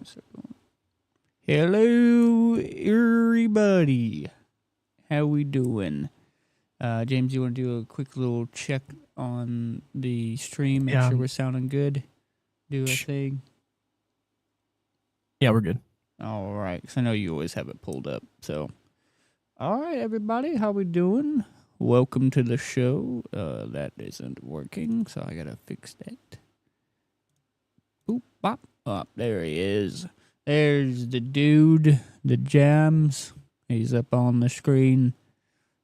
So, hello, everybody. How we doing? James, you want to do a quick little check on the stream? Make sure we're sounding good. Do a thing. Yeah, we're good. All right, because I know you always have it pulled up. So, all right, everybody, how we doing? Welcome to the show. That isn't working, so I gotta fix that. Boop, bop. Up, there he is. There's the dude, the Jams. He's up on the screen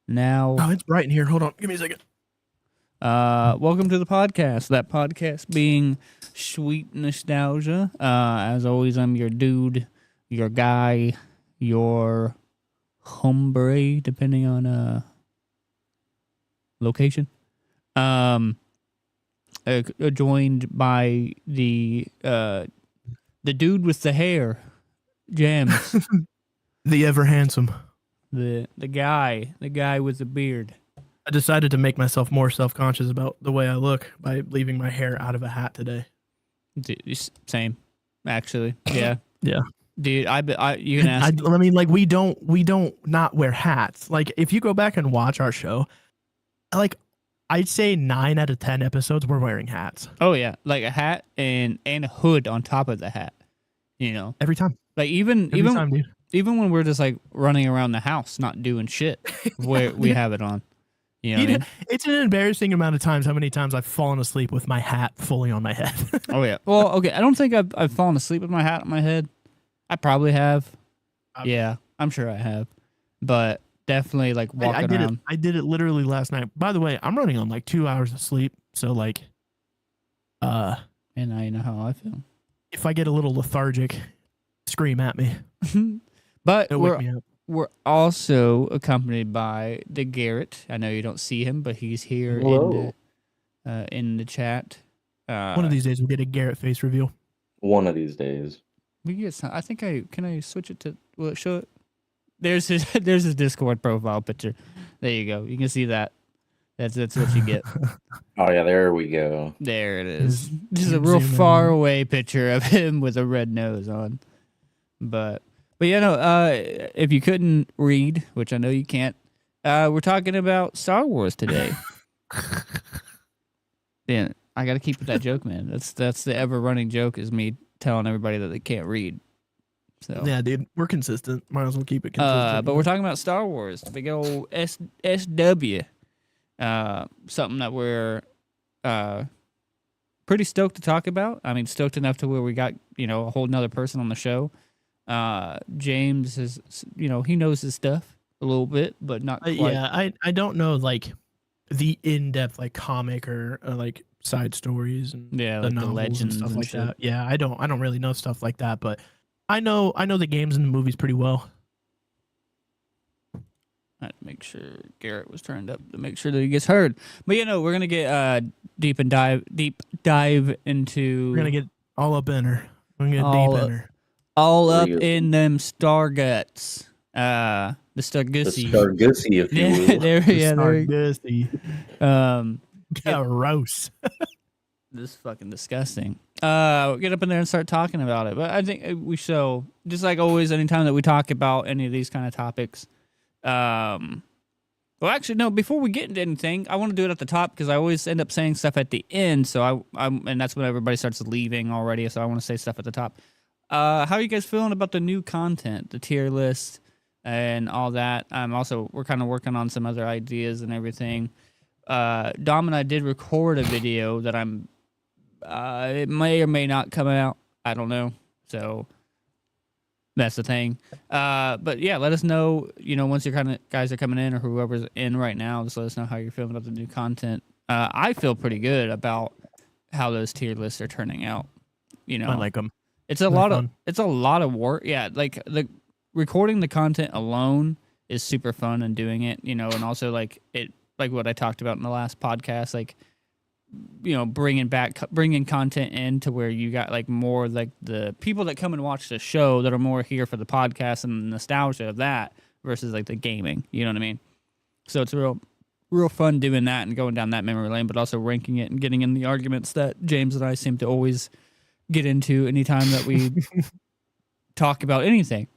now. Oh, it's bright in here. Hold on. Give me a second. Welcome to the podcast. That podcast being Sweet Nostalgia. As always, I'm your dude, your guy, your hombre, depending on location. Joined by the dude with the hair, Jams. The ever handsome. The guy with the beard. I decided to make myself more self-conscious about the way I look by leaving my hair out of a hat today. Same, actually. Yeah. Yeah. Dude, you can ask. I mean, like we don't not wear hats. Like if you go back and watch our show, like I'd say 9 out of 10 episodes we're wearing hats. Oh yeah, like a hat and a hood on top of the hat. You know, every time. Like even time, dude. Even when we're just like running around the house, not doing shit, where we have it on. You know what I mean? It's an embarrassing amount of times how many times I've fallen asleep with my hat fully on my head. Oh yeah. Well, okay. I don't think I've fallen asleep with my hat on my head. I probably have. Yeah, I'm sure I have. But definitely like walking around. I did it literally last night. By the way, I'm running on like 2 hours of sleep. So like, and now you know how I feel. If I get a little lethargic, scream at me. But we're also accompanied by the Garrett. I know you don't see him, but he's here in the chat. One of these days we'll get a Garrett face reveal. One of these days. We get some, can I switch it to, will it show it? There's his Discord profile picture. There you go. You can see that. That's what you get. Oh yeah, there we go. There it is. This is a real far away picture of him with a red nose on. But yeah, no, if you couldn't read, which I know you can't, we're talking about Star Wars today. Yeah, I got to keep with that joke, man. That's the ever running joke is me telling everybody that they can't read. So yeah, dude, we're consistent. Might as well keep it consistent. But we're talking about Star Wars, the big old SW. Something that we're pretty stoked to talk about. I mean, stoked enough to where we got, a whole nother person on the show. James is, he knows his stuff a little bit, but not quite. Yeah, I don't know like the in-depth like comic or like side stories and the legends and stuff like shit. that. Yeah, I don't really know stuff like that, but I know the games and the movies pretty well. I had to make sure Garrett was turned up to make sure that he gets heard. But we're gonna get deep dive into. We're gonna get all up in her. We're gonna get deep in her. All up in them star guts. The Stargussy. The Stargussy, if you will. Stargussy. Gross. This is fucking disgusting. Get up in there and start talking about it. But I think we show, just like always, anytime that we talk about any of these kind of topics. Well, actually, no. Before we get into anything, I want to do it at the top because I always end up saying stuff at the end. So and that's when everybody starts leaving already. So I want to say stuff at the top. How are you guys feeling about the new content, the tier list, and all that? We're kind of working on some other ideas and everything. Dom and I did record a video that it may or may not come out. I don't know. So that's the thing. But yeah, let us know, once your guys are coming in or whoever's in right now, just let us know how you're feeling about the new content. I feel pretty good about how those tier lists are turning out. I like them. It's a lot of work. Yeah, like the recording the content alone is super fun and doing it, and also like what I talked about in the last podcast, like bringing content in to where you got like more like the people that come and watch the show that are more here for the podcast and the nostalgia of that versus like the gaming. You know what I mean? So it's real fun doing that and going down that memory lane, but also ranking it and getting in the arguments that James and I seem to always get into anytime that we talk about anything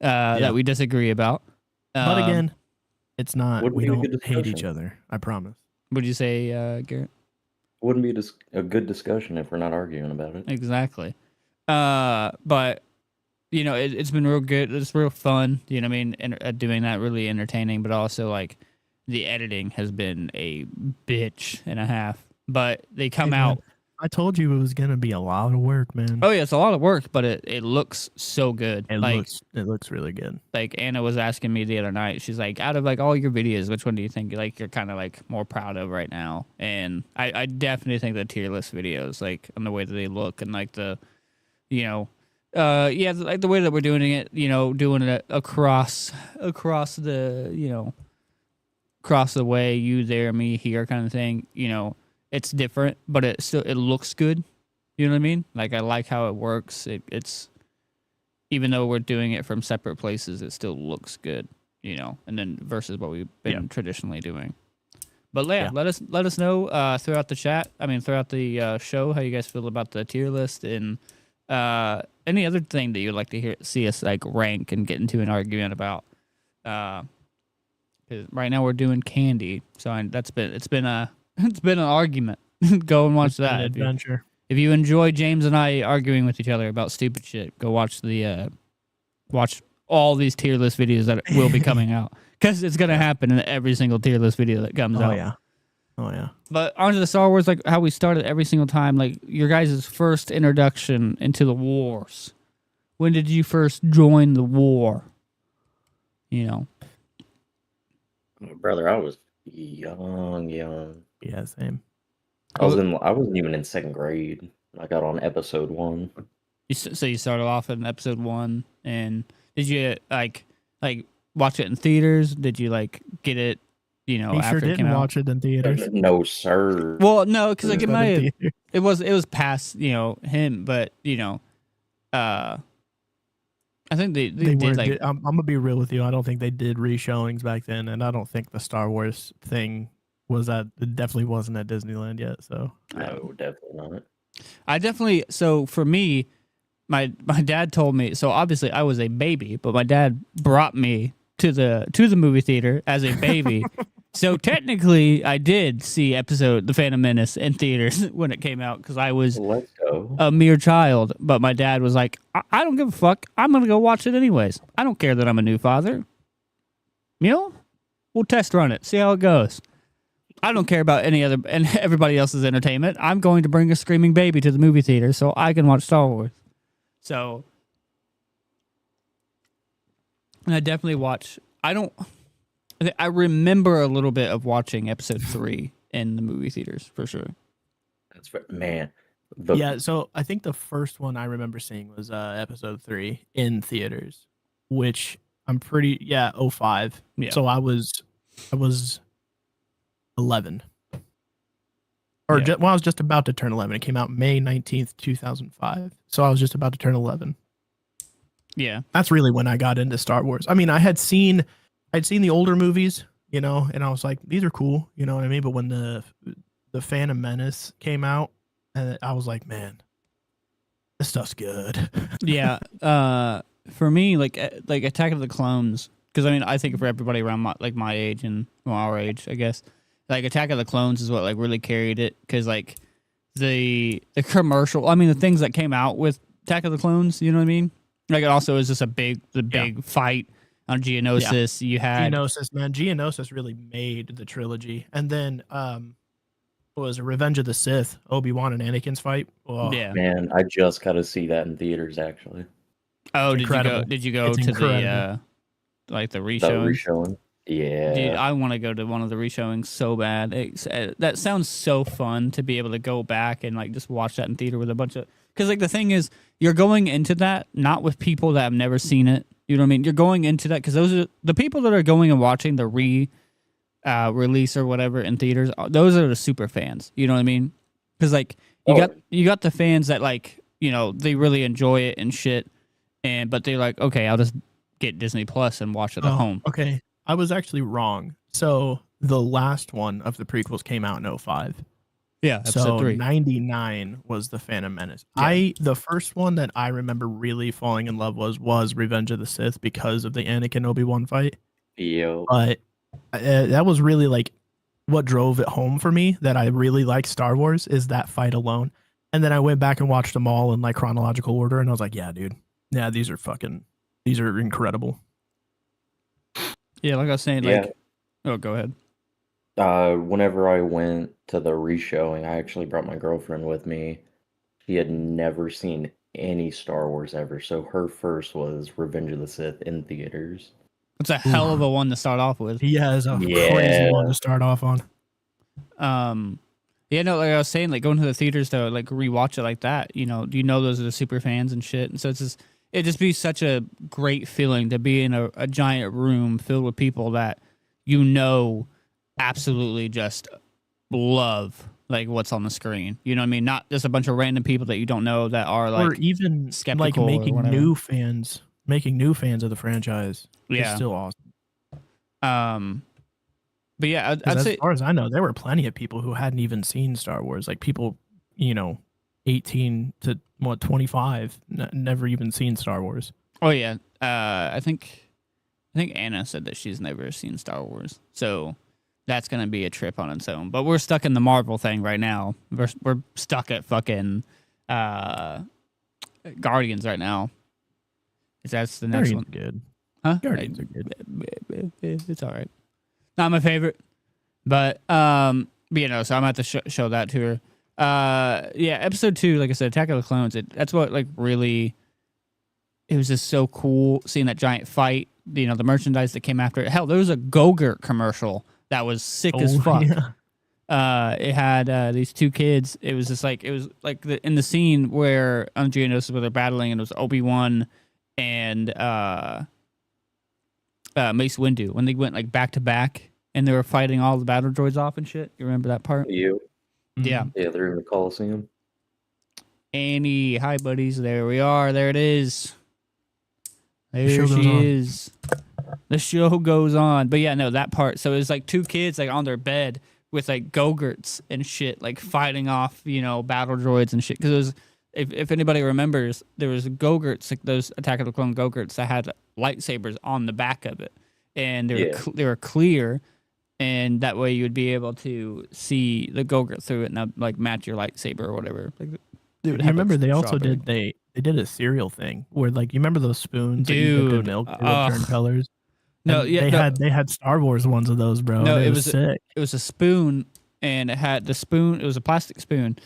that we disagree about. But again, it's not. Wouldn't We be a don't good hate each discussion. other. I promise. would you say, Garrett? Wouldn't be a good discussion if we're not arguing about it. Exactly. But you know, it's been real good. It's real fun. You know what I mean? And doing that, really entertaining. But also, like, the editing has been a bitch and a half. But they come Hey, out. man, I told you it was gonna be a lot of work, man. Oh yeah, it's a lot of work, but it looks so good. It like looks really good. like Anna was asking me the other night. She's like, out of like all your videos, which one do you think like you're kind of like more proud of right now? And I definitely think the tier list videos, like on the way that they look and like the, you know, like the way that we're doing it, you know, doing it across the, you know, across the way, you there, me here, kind of thing. You know, it's different, but it looks good. You know what I mean? Like, I like how it works. It's even though we're doing it from separate places, it still looks good. You know, and then versus what we've been traditionally doing. But yeah, let us know throughout the chat. I mean, throughout the show, how you guys feel about the tier list and any other thing that you'd like to see us like rank and get into an argument about. Because right now we're doing candy, so it's been an argument. Go and watch It's an that. adventure. If you enjoy James and I arguing with each other about stupid shit, go watch watch all these tier list videos that will be coming out, because it's gonna happen in every single tier list video that comes out. Oh yeah. But onto the Star Wars, like how we started every single time, like your guys' first introduction into the wars. When did you first join the war? You know. Brother, I was young. Yeah, same. I wasn't even in second grade. I got on episode 1. So you started off in episode 1, and did you like watch it in theaters? Did you like get it? You know, He after sure it came didn't out. watch it in theaters. No, sir. Well, no, because like It it was past, you know, him, but you know, I think they did weren't. like I'm gonna be real with you. I don't think they did re-showings back then, and I don't think the Star Wars thing was at. It definitely wasn't at Disneyland yet. So No, definitely not. I definitely. So for me, my dad told me. So obviously I was a baby, but my dad brought me to the movie theater as a baby. So technically, I did see The Phantom Menace in theaters when it came out, because I was Let's go. a mere child. But my dad was like, I don't give a fuck. I'm gonna go watch it anyways. I don't care that I'm a new father. You know, we'll test run it, see how it goes. I don't care about everybody else's entertainment. I'm going to bring a screaming baby to the movie theater so I can watch Star Wars. So, and I definitely watch. I remember a little bit of watching episode 3 in the movie theaters for sure. That's right, man. yeah, so I think the first one I remember seeing was episode 3 in theaters, which I'm pretty 05. Yeah. So I was 11. Or Yeah. I was just about to turn 11. It came out May 19th, 2005. So I was just about to turn 11. Yeah. That's really when I got into Star Wars. I mean, I'd seen the older movies, you know, and I was like, these are cool, you know what I mean? But when the Phantom Menace came out, and I was like, man, this stuff's good. Yeah. For me, like Attack of the Clones, because I mean, I think for everybody around my age and our age, I guess, like Attack of the Clones is what like really carried it, because like the commercial, I mean, the things that came out with Attack of the Clones, you know what I mean? Like, it also is just the big fight on Geonosis. You had Geonosis, man. Geonosis really made the trilogy. And then what was it, Revenge of the Sith, Obi-Wan and Anakin's fight? Oh, yeah. Man, I just got to see that in theaters, actually. Oh, It's incredible. did you go It's to incredible. the like the The reshowing? reshowing. Yeah. Dude, I want to go to one of the reshowings so bad. That sounds so fun to be able to go back and like just watch that in theater with a bunch of. Because like the thing is, you're going into that not with people that have never seen it. You know what I mean? You're going into that because those are the people that are going and watching the release or whatever in theaters. Those are the super fans. You know what I mean? Because like you got the fans that like, you know, they really enjoy it and shit, but they're like, okay, I'll just get Disney Plus and watch it at home. Okay. I was actually wrong. So the last one of the prequels came out in 05. Yeah, episode So 3. 99 was the Phantom Menace. Yeah. The first one that I remember really falling in love was Revenge of the Sith because of the Anakin Obi-Wan fight. Yo. But that was really like what drove it home for me that I really like Star Wars is that fight alone. And then I went back and watched them all in like chronological order, and I was like, yeah, dude, yeah, these are incredible. Yeah, like I was saying, Yeah. like, oh, go ahead. Whenever I went to the re-showing, I actually brought my girlfriend with me. She had never seen any Star Wars ever, so her first was Revenge of the Sith in theaters. It's a hell of a one to start off with. He has a Yeah. crazy one to start off on. Yeah, no, like I was saying, like going to the theaters to like rewatch it like that, you know, those are the super fans and shit. And so it just be such a great feeling to be in a giant room filled with people that absolutely just love like what's on the screen. You know what I mean? Not just a bunch of random people that you don't know that are like or even like skeptical or making whatever. new fans of the franchise. Yeah. Is still awesome. But yeah, I'd As say far as I know, there were plenty of people who hadn't even seen Star Wars. Like people, 18 to 25, never even seen Star Wars. oh yeah, I think Anna said that she's never seen Star Wars, so that's gonna be a trip on its own. But we're stuck in the Marvel thing right now. We're stuck at fucking Guardians right now. That's the next Guardians one, are good. huh? Guardians are good. It's all right. Not my favorite, but so I'm gonna have to show that to her. Yeah, episode 2, like I said, Attack of the Clones. That's what like really. It was just so cool seeing that giant fight. The merchandise that came after it. Hell, there was a Go-Gurt commercial that was sick as fuck. Yeah. It had these two kids. It was in the scene where Geonosis where they're battling, and it was Obi-Wan and Mace Windu when they went like back to back and they were fighting all the battle droids off and shit. You remember that part? You? Yeah. Yeah, they're in the Coliseum. Annie, hi buddies. There we are. There it is. There show goes she on. is. The show goes on. But yeah, no, that part. So it was like two kids like on their bed with like Go-Gurts and shit, like fighting off, battle droids and shit. Because it was, if anybody remembers, there was Go-Gurts, like those Attack of the Clone Go-Gurts that had lightsabers on the back of it, and they were clear, and that way you would be able to see the Go-Gurt through it and like match your lightsaber or whatever. Like, Dude, I remember they also did they did a cereal thing where like you remember those spoons that you dipped in milk that would turn colors? No, And yeah, they had Star Wars ones of those, bro. No, and it was sick. It was a spoon, and it had the spoon. It was a plastic spoon.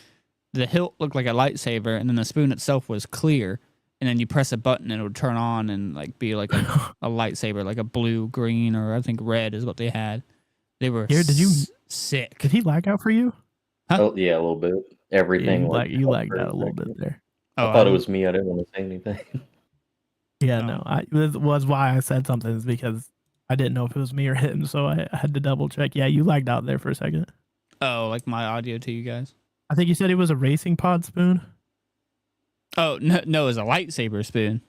The hilt looked like a lightsaber, and then the spoon itself was clear. And then you press a button, and it would turn on and like be like a lightsaber, like a blue, green, or I think red is what they had. They were sick. Did he lag out for you? Huh? Oh, yeah, a little bit. Everything you lagged out a little bit there. I thought it was me. I didn't want to say anything. Yeah, no. This was why I said something, is because I didn't know if it was me or him, so I had to double check. Yeah, you lagged out there for a second. Oh, like my audio to you guys? I think you said it was a racing pod spoon. Oh, no, it was a lightsaber spoon.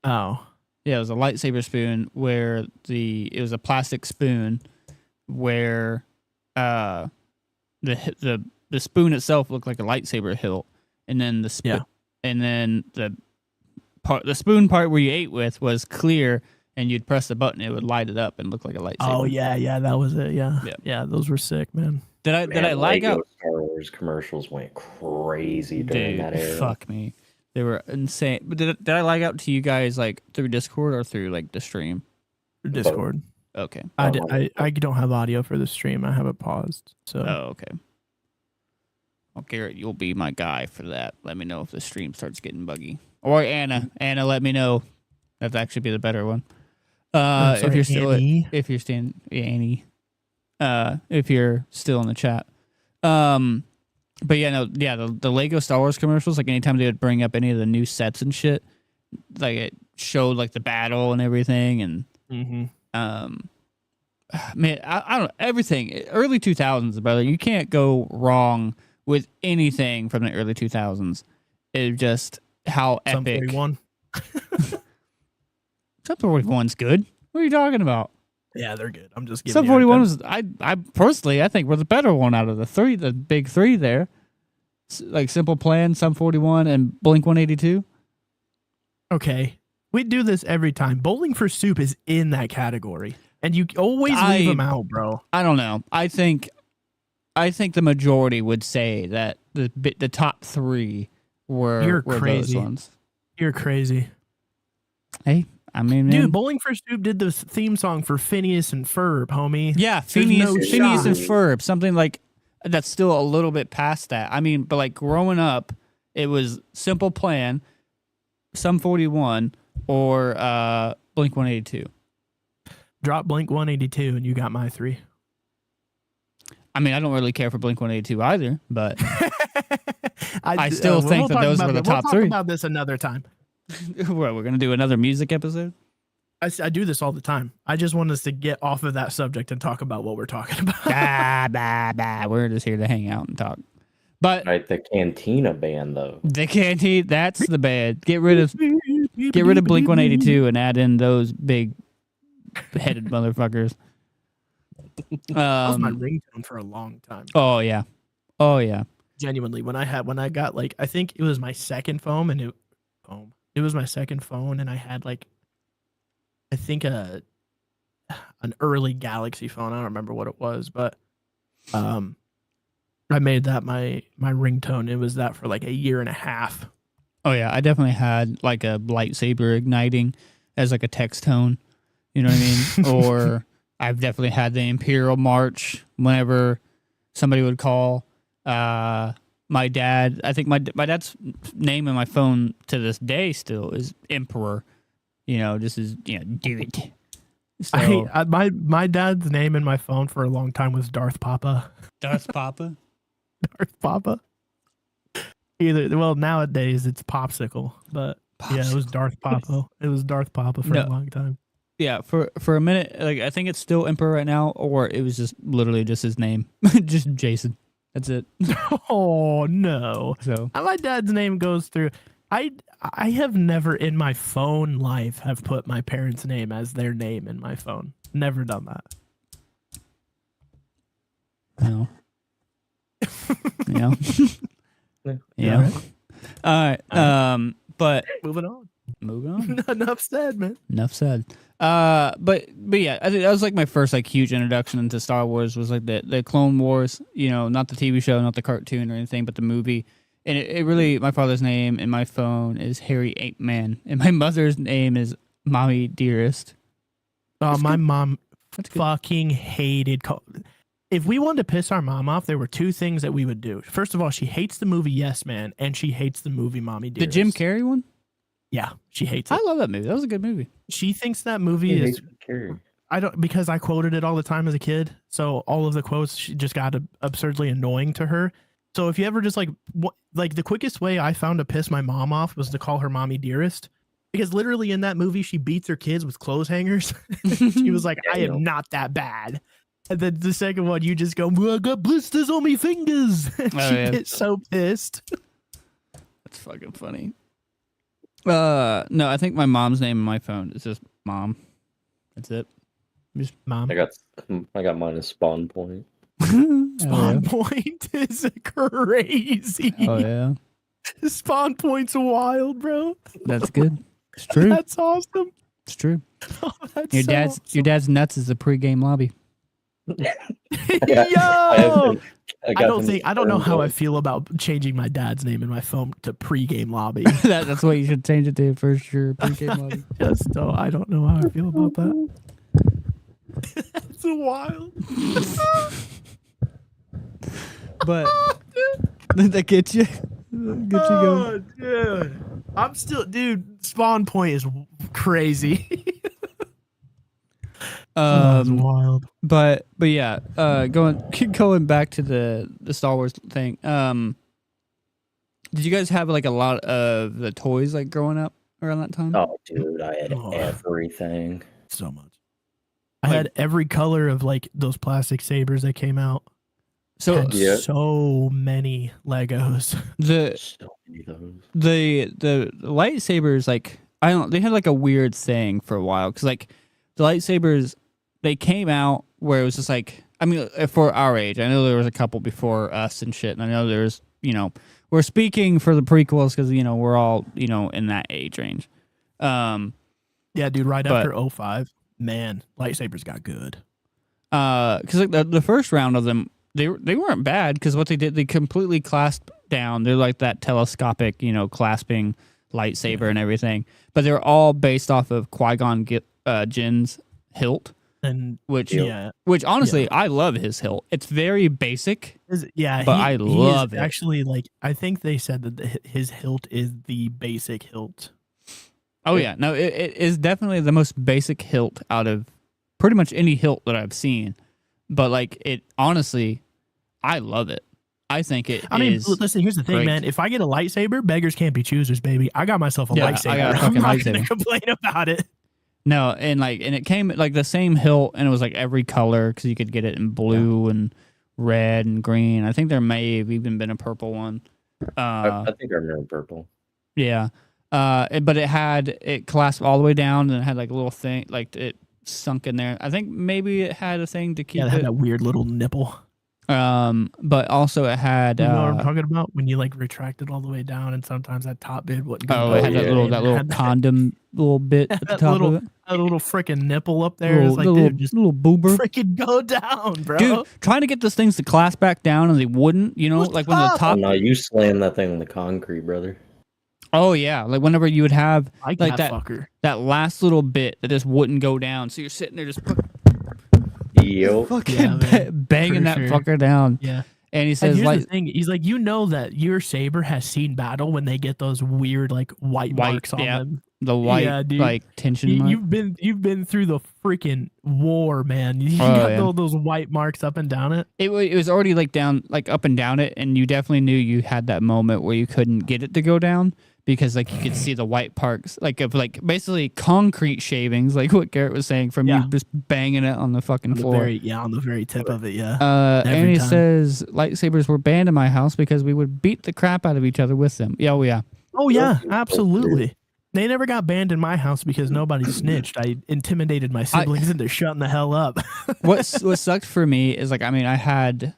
Oh. Yeah, it was a lightsaber spoon where it was a plastic spoon where the spoon itself looked like a lightsaber hilt, and then the spoon part where you ate with was clear, and you'd press the button, it would light it up and look like a lightsaber. Oh yeah, that was it. Yeah, those were sick, man. Did I lag out? Star Wars commercials went crazy during that era. Fuck me, they were insane. But did I lag out to you guys like through Discord or through like the stream? Discord. Okay. I don't have audio for the stream. I have it paused. So. Oh, okay. Well, Garrett, you'll be my guy for that. Let me know if the stream starts getting buggy. Or Anna, let me know. That'd actually be the better one. Sorry, if you're still, Annie. if you're staying, Annie. If you're still in the chat. But yeah, the Lego Star Wars commercials, like anytime they would bring up any of the new sets and shit, like it showed like the battle and everything, and man, I don't know, everything early 2000s, brother. You can't go wrong with anything from the early 2000s. It just how epic. Sum 41. Sum 41's good. What are you talking about? Yeah, they're good. I'm just giving Sum you a hard 41 time. was I personally I think were the better one out of the three, the big three there. Like Simple Plan, Sum 41, and Blink 182. Okay. We do this every time. Bowling for Soup is in that category. And you always leave them out, bro. I don't know. I think the majority would say that the top three were crazy. those ones. You're crazy. Hey, I mean, Dude, man, Bowling for Soup did the theme song for Phineas and Ferb, homie. yeah, There's no Phineas and shot. Ferb, something like that's still a little bit past that. I mean, but like growing up, it was Simple Plan, Sum 41, or Blink 182. Drop Blink 182 and you got my 3. I mean, I don't really care for Blink 182 either, but I still think that talk those about were the that- top we'll three. talk about this another time. we're gonna do another music episode. I do this all the time. I just want us to get off of that subject and talk about what we're talking about. We're just here to hang out and talk. But Right, the Cantina band though. the canteen, that's the bad. Get rid of Blink 182 and add in those big headed motherfuckers. That was my ringtone for a long time. Oh yeah. Genuinely, when I got like, I think it was my second phone, and it was my second phone, and I had like, I think an early Galaxy phone. I don't remember what it was, but I made that my ringtone. It was that for like a year and a half. Oh yeah, I definitely had like a lightsaber igniting as like a text tone. You know what I mean? Or I've definitely had the Imperial March whenever somebody would call. My dad, I think my dad's name in my phone to this day still is Emperor. You know, just as do it. So My dad's name in my phone for a long time was Darth Papa. Darth Papa. Darth Papa. Well, nowadays it's Popsicle, but yeah, it was Darth Papa. It was Darth Papa for a long time. Yeah, for a minute, like I think it's still Emperor right now, or it was just literally just his name, just Jason. That's it. Oh no! So My dad's name goes through. I have never in my phone life have put my parents' name as their name in my phone. Never done that. no. Yeah. Yeah. All right. But Moving on. moving on. Enough said, man. Enough said. But yeah, I think that was like my first like huge introduction into Star Wars was like the Clone Wars. You know, not the TV show, not the cartoon or anything, but the movie. And it really, my father's name in my phone is Harry Ape Man, and my mother's name is Mommy Dearest. My mom That's good. fucking hated. If we wanted to piss our mom off, there were two things that we would do. First of all, she hates the movie Yes Man, and she hates the movie Mommy The Dearest. Jim Carrey one? Yeah, she hates I it. love that movie. That was a good movie. She thinks that movie He is. hates Carrie. I don't, because I quoted it all the time as a kid. So all of the quotes she just got absurdly annoying to her. So if you ever just like the quickest way I found to piss my mom off was to call her Mommy Dearest, because literally in that movie she beats her kids with clothes hangers. She was like, I am not that bad. And then the second one, you just go, well, I got blisters on my fingers. She gets so pissed. That's fucking funny. No, I think my mom's name in my phone is just Mom. That's it. Mom. I got mine as Spawn Point. Spawn Point is crazy. Oh yeah, Spawn Point's wild, bro. that's good. It's true. That's awesome. It's true. Oh, that's Your so dad's your dad's nuts is the pregame lobby. Yo! I don't know how I I feel about changing my dad's name in my phone to pregame lobby. That's what you should change it to for sure. Pregame lobby. I don't know how I feel about that. That's wild. But did that get you? Get you going? Dude. I'm still, dude. Spawn Point is crazy. Wild. But yeah, going back to the Star Wars thing. Did you guys have like a lot of the toys like growing up around that time? Oh, dude, I had Oh. everything. So much. I had every color of like those plastic sabers that came out. So Had Yeah. so many Legos. the So many of those. the lightsabers, like they had like a weird thing for a while because like the lightsabers they came out where it was just like, I mean, for our age, I know there was a couple before us and shit, and I know there's, we're speaking for the prequels because, we're all, in that age range. Yeah, dude, right But- after 05, man, lightsabers got good. Because like the first round of them, they weren't bad because what they did, they completely clasped down. They're like that telescopic, clasping lightsaber and everything. But they're all based off of Qui-Gon Jinn's hilt, And which yeah, honestly, I love his hilt. It's very basic. yeah, But I love it. Actually, like, I think they said that his hilt is the basic hilt. Oh yeah, no, it is definitely the most basic hilt out of pretty much any hilt that I've seen. But like it, honestly, I love it. I think it I mean, is listen, here's the thing, great. man. If I get a lightsaber, beggars can't be choosers, baby. I got myself a Yeah, I lightsaber. got a I'm fucking not gonna lightsaber. complain about it. No, and it came like the same hilt, and it was like every color because you could get it in blue and red and green. I think there may have even been a purple one. I think I remember purple. Yeah, but it clasped all the way down, and it had like a little thing, like it sunk in there. I think maybe it had a thing to keep Yeah, they had it. that weird little nipple. But also it had. You know what I'm talking about? When you like retract it all the way down, and sometimes that top bit wouldn't go. Oh, it had yeah, that little Had that- condom little bit at the that top little- of it. a little freaking nipple up there. It's like, little, dude, just little boober. freaking go down, bro. Dude, trying to get those things to clasp back down and they wouldn't, What's like when the up? Oh, top. no, you slammed that thing on the concrete, brother. Oh yeah, like whenever you would have like like that that fucker. that last little bit that just wouldn't go down, so you're sitting there just Yo. fucking Yeah, man, banging for that sure. fucker down. Yeah. And he And says here's like the thing. He's like, that your saber has seen battle when they get those weird like white marks on yeah. them. the white Yeah, dude. like tension mark. You've been through the freaking war, man. You Oh, got yeah. those white marks up and down it. It was already like down, like up and down it, and you definitely knew you had that moment where you couldn't get it to go down because like you could see the white parks, like of like basically concrete shavings, like what Garrett was saying from Yeah. you just banging it on the fucking On the floor. on the very tip of it. Yeah. And every he time. says lightsabers were banned in my house because we would beat the crap out of each other with them. Yeah, oh yeah. Oh yeah, absolutely. They never got banned in my house because nobody snitched. I intimidated my siblings into shutting the hell up. What sucked for me is like, I mean, I had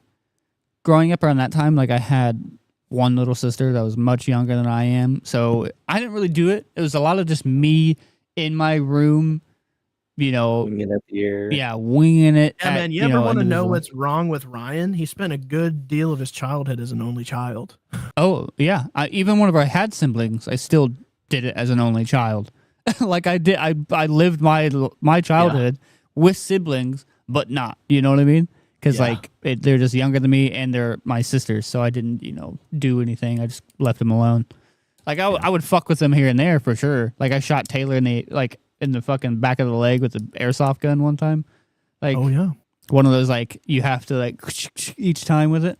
growing up around that time, like I had one little sister that was much younger than I am, so I didn't really do it. It was a lot of just me in my room, Winging at the air. yeah, winging it. Yeah, at, man. You ever want to know individual- what's wrong with Ryan? He spent a good deal of his childhood as an only child. Oh yeah, even whenever I had siblings, I still did it as an only child. Like I did, I lived my childhood with siblings, but not. You know what I mean? Because Yeah. they're just younger than me, and they're my sisters, so I didn't do anything. I just left them alone. Like I would fuck with them here and there for sure. Like I shot Taylor in the fucking back of the leg with the airsoft gun one time. Like Oh yeah. one of those like you have to like each time with it.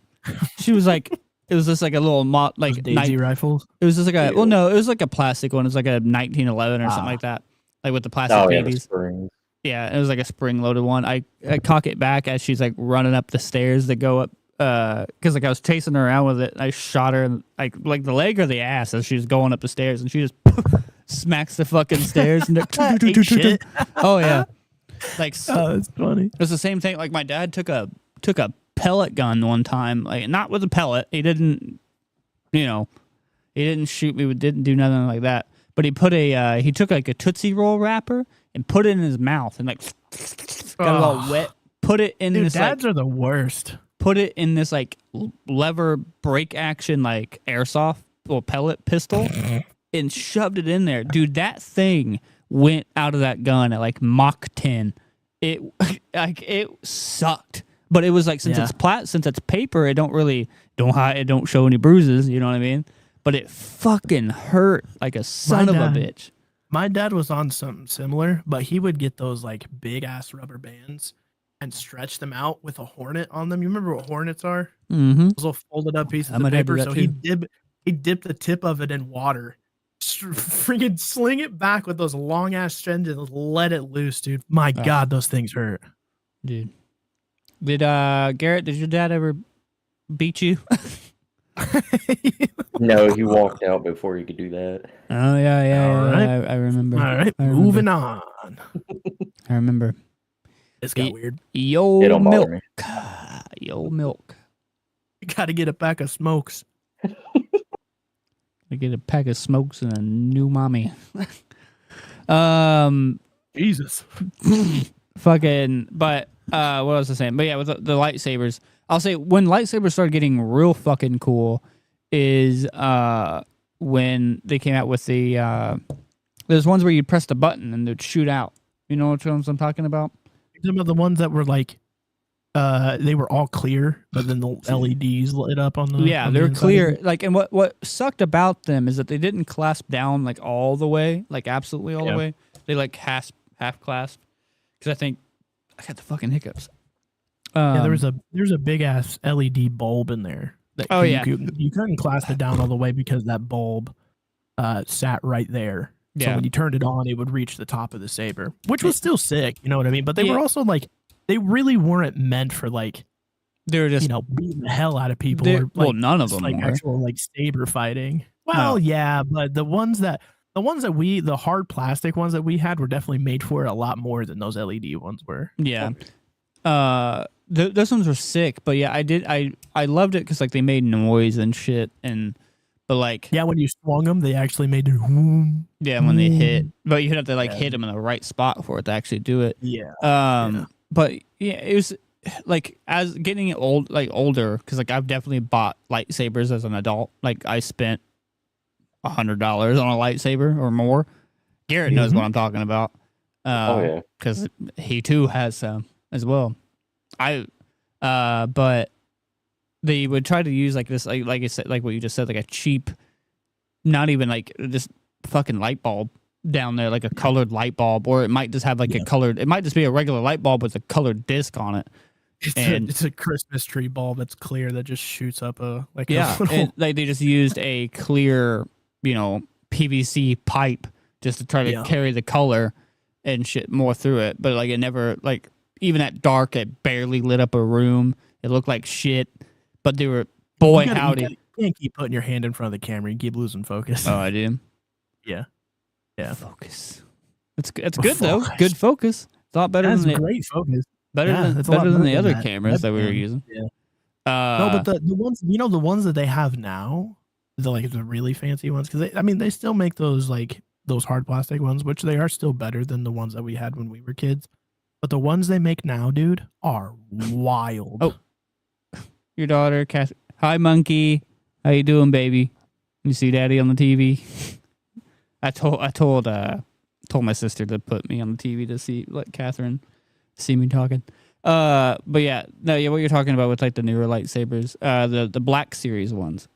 She was like, it was just like a little Those Daisy rifles. it was just like Ew. no, it was like a plastic one. It was like a 1911 or something Ah. like that, like with the plastic Oh, yeah, the babies. springs. Yeah, it was like a spring loaded one. I cock it back as she's like running up the stairs that go up. Because like I was chasing her around with it. And I shot her in, like the leg or the ass as she was going up the stairs, and she just smacks the fucking stairs. And Ate shit. oh yeah, like Oh, that's funny. it was the same thing. Like my dad took a pellet gun one time, like not with a pellet. He didn't, he didn't shoot me. Didn't do nothing like that. But he put he took like a Tootsie Roll wrapper and put it in his mouth and like got it all Oh. wet. Put it in Dude, this dads like are the worst. put it in this like lever break action like airsoft or pellet pistol and shoved it in there. Dude, that thing went out of that gun at like Mach 10. It like it sucked. But it was like since Yeah. it's paper, it don't show any bruises, you know what I mean? But it fucking hurt like a son of a dad- bitch. My dad was on something similar, but he would get those like big ass rubber bands and stretch them out with a hornet on them. You remember what hornets are? Mm-hmm. Those little folded up pieces My of dad did paper. that So he dipped the tip of it in water, freaking sling it back with those long ass strands and let it loose, dude. My Ah. God, those things hurt. Dude. Did Garrett, did your dad ever beat you? No, he walked out before he could do that. Oh yeah, All right. I remember. All right, I remember. moving on. I remember. This got weird. Yo It don't bother milk. me. Yo milk. You got to get a pack of smokes. I get a pack of smokes and a new mommy. Jesus. Fucking, but what was I saying? But yeah, with the lightsabers, I'll say when lightsabers started getting real fucking cool is when they came out with the there's ones where you press the button and they'd shoot out. You know what ones I'm talking about? Some of the ones that were like they were all clear, but then the LEDs lit up on the Yeah, on they the were inside. clear. Like, and what sucked about them is that they didn't clasp down like all the way, like absolutely all the Yeah. way. They like half clasp. Because I think I got the fucking hiccups. Yeah, there's a big ass LED bulb in there. That Oh, yeah. you couldn't clasp it down all the way because that bulb sat right there. So Yeah. when you turned it on, it would reach the top of the saber, which was still sick. You know what I mean? But they Yeah. were also like, they really weren't meant for like, they were just you know, beating the hell out of people. they- Or, like, well, none of just, them like were. actual like saber fighting. Well, No. yeah, but the ones that the hard plastic ones that we had were definitely made for it a lot more than those LED ones were. Yeah. Those ones were sick, but yeah, I loved it because like they made noise and shit, but like Yeah, when you swung them, they actually made it. yeah, when they hit, but you have to like Yeah. hit them in the right spot for it to actually do it. Yeah. But yeah, it was like as getting older because like I've definitely bought lightsabers as an adult. Like I spent $100 on a lightsaber or more. Garrett knows what I'm talking about. Oh yeah. Because he too has some as well. But they would try to use like this, like I said, like what you just said, like a cheap, not even like this fucking light bulb down there, like a colored light bulb, or it might just have like a colored. It might just be a regular light bulb with a colored disc on it. It's a Christmas tree bulb that's clear that just shoots up a like Yeah, a little, and, like they just used a clear, PVC pipe just to try to carry the color and shit more through it. But like it never, like even at dark, it barely lit up a room. It looked like shit. But they were, boy howdy. You can't keep putting your hand in front of the camera. You keep losing focus. Oh, I do. Yeah. Focus. It's good though. Good focus. It's a lot better That's than great focus. better Yeah, than it's a lot better than better the than other that cameras that we were webcam. using. Yeah. No, No, but the ones, the ones that they have now, the really fancy ones, because they still make those like those hard plastic ones, which they are still better than the ones that we had when we were kids. But the ones they make now, dude, are wild. Oh. Your daughter, Cass. Hi, monkey. How you doing, baby? You see daddy on the TV? I told my sister to put me on the TV to let Catherine see me talking. But yeah, what you're talking about with like the newer lightsabers, the Black Series ones.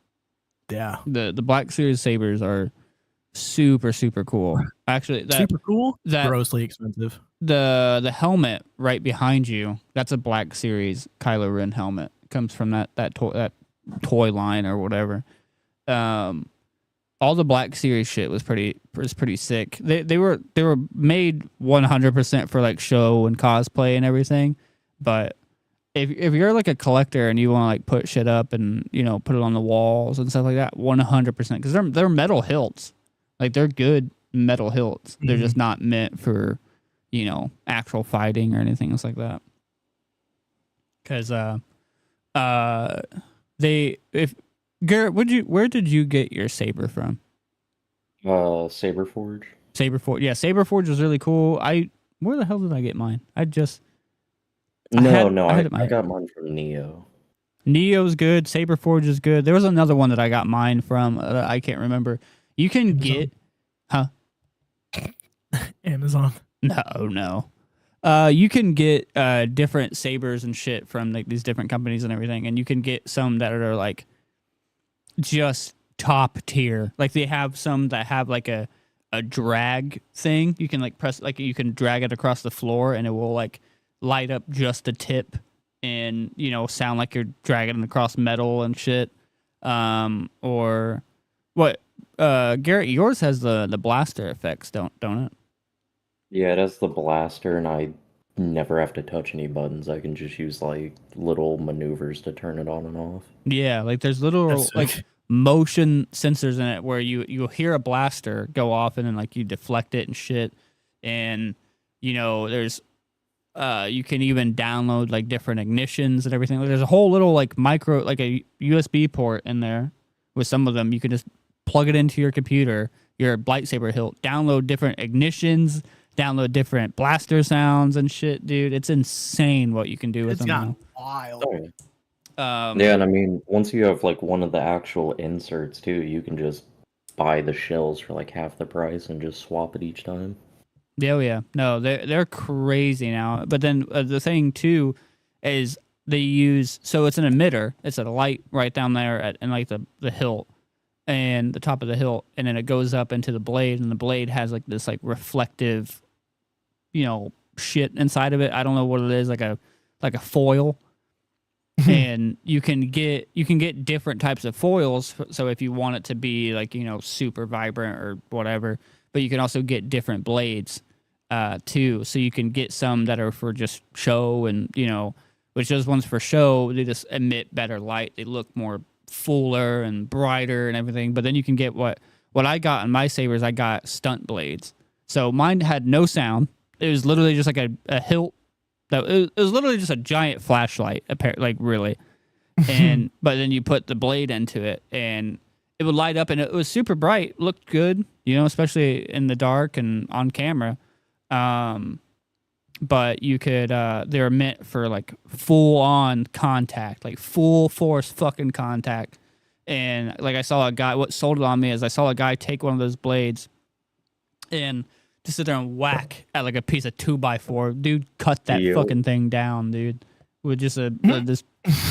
Yeah. The Black Series sabers are super super cool. Actually, Super cool. that- Grossly expensive. the helmet right behind you, that's a Black Series Kylo Ren helmet. Comes from that toy line or whatever. All the Black Series shit was pretty sick. They were made 100% for like show and cosplay and everything. But if you're like a collector and you want to like put shit up and put it on the walls and stuff like that, 100% because they're metal hilts. Like they're good metal hilts. They're just not meant for actual fighting or anything else like that. Because Garrett, where did you get your saber from? Saberforge. Saberforge. Yeah, Saberforge was really cool. Where the hell did I get mine? I I had it in my- got mine from Neo. Neo's good. Saberforge is good. There was another one that I got mine from. I can't remember. You can get, Amazon. No. You can get different sabers and shit from like these different companies and everything, and you can get some that are like just top tier. Like they have some that have like a drag thing. You can like press, like you can drag it across the floor, and it will like light up just the tip, and sound like you're dragging it across metal and shit. Or what? Garrett, yours has the blaster effects, don't it? Yeah, it has the blaster, and I never have to touch any buttons. I can just use like little maneuvers to turn it on and off. Yeah, like there's little That's like sick. motion sensors in it where you'll hear a blaster go off and then like you deflect it and shit. And there's You can even download like different ignitions and everything. There's a whole little like micro, like a USB port in there with some of them. You can just plug it into your computer, your lightsaber hilt, download different ignitions, download different blaster sounds and shit, dude. It's insane what you can do with It's them gotten now. wild. Oh, yeah. Yeah, and I mean, once you have like one of the actual inserts too, you can just buy the shells for like half the price and just swap it each time. Yeah, oh yeah. No, they're crazy now. But then the thing too is they use, so it's an emitter. It's a light right down there and like the hilt and the top of the hilt, and then it goes up into the blade, and the blade has like this like reflective, shit inside of it. I don't know what it is, like a foil. And you can get different types of foils. So if you want it to be like super vibrant or whatever, but you can also get different blades too. So you can get some that are for just show, and which those ones for show, they just emit better light. They look more fuller and brighter and everything. But then you can get what I got in my sabers. I got stunt blades. So mine had no sound. It was literally just like a hilt. It was literally just a giant flashlight, like really. And but then you put the blade into it, and it would light up, and it was super bright, looked good, especially in the dark and on camera. But you could, they're meant for like full on contact, like full force fucking contact. And like I saw a guy, what sold it on me is I saw a guy take one of those blades and just sit there and whack at like a piece of 2x4. Dude, cut that fucking thing down, dude, with just this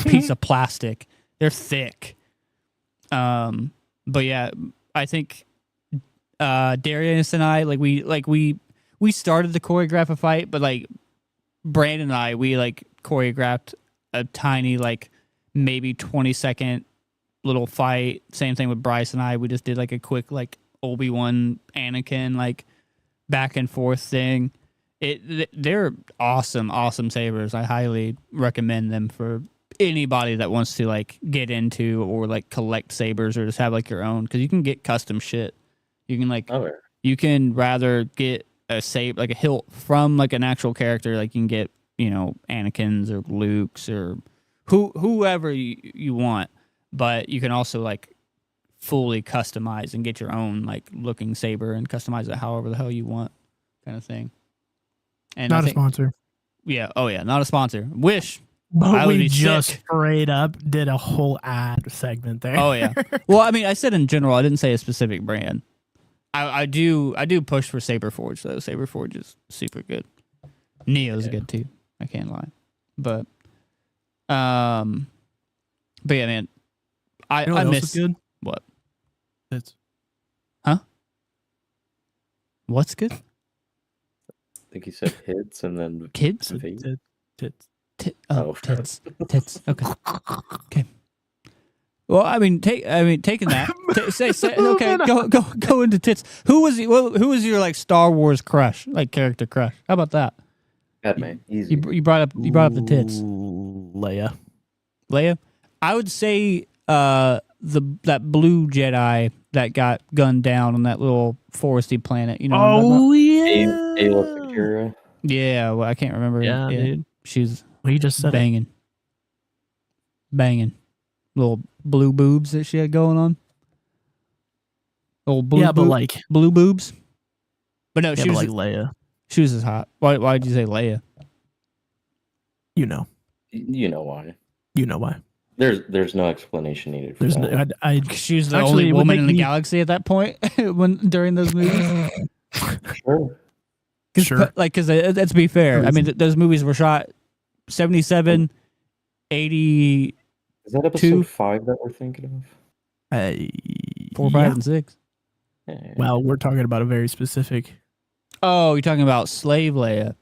piece of plastic. They're thick. But yeah, I think Darius and I we started to choreograph a fight, but like Brandon and I, we like choreographed a tiny like maybe 20-second little fight. Same thing with Bryce and I. We just did like a quick like Obi-Wan Anakin like back and forth thing. They're awesome sabers. I highly recommend them for anybody that wants to like get into or like collect sabers or just have like your own, because you can get custom shit. You can like you can rather get a saber like a hilt from like an actual character, like you can get Anakin's or Luke's or whoever you want, but you can also like fully customize and get your own like looking saber and customize it however the hell you want, kind of thing. And not a sponsor. Yeah. Oh yeah. Not a sponsor. Wish. But we just straight up did a whole ad segment there. Oh yeah. Well, I mean, I said in general. I didn't say a specific brand. I do push for Saberforge though. Saberforge is super good. Neo's good too. I can't lie. But yeah, man. I miss good? What? Tits. Huh? What's good? I think he said hits and then Kids? Tits. Tits. Tits. Okay. Well, I mean, taking that. Okay, go into tits. Who was your like Star Wars crush, like character crush? How about that? Padme, easy. You brought up the tits. Leia. I would say that blue Jedi that got gunned down on that little foresty planet. Oh yeah. Ayla Secura. Yeah. Well, I can't remember. Yeah, dude. She's He just said banging. Little blue boobs that she had going on. Old blue but like blue boobs. But no, she was like Leia. She was as hot. Why did you say Leia? You know why. You know why. There's no explanation needed for that. She was the only woman in the galaxy at that point during those movies. Sure. Because let's be fair. I mean, those movies were shot 77, 80. Is that episode 5 that we're thinking of? 4, 5, and 6. Yeah. Well, we're talking about a very specific. Oh, you're talking about Slave Leia.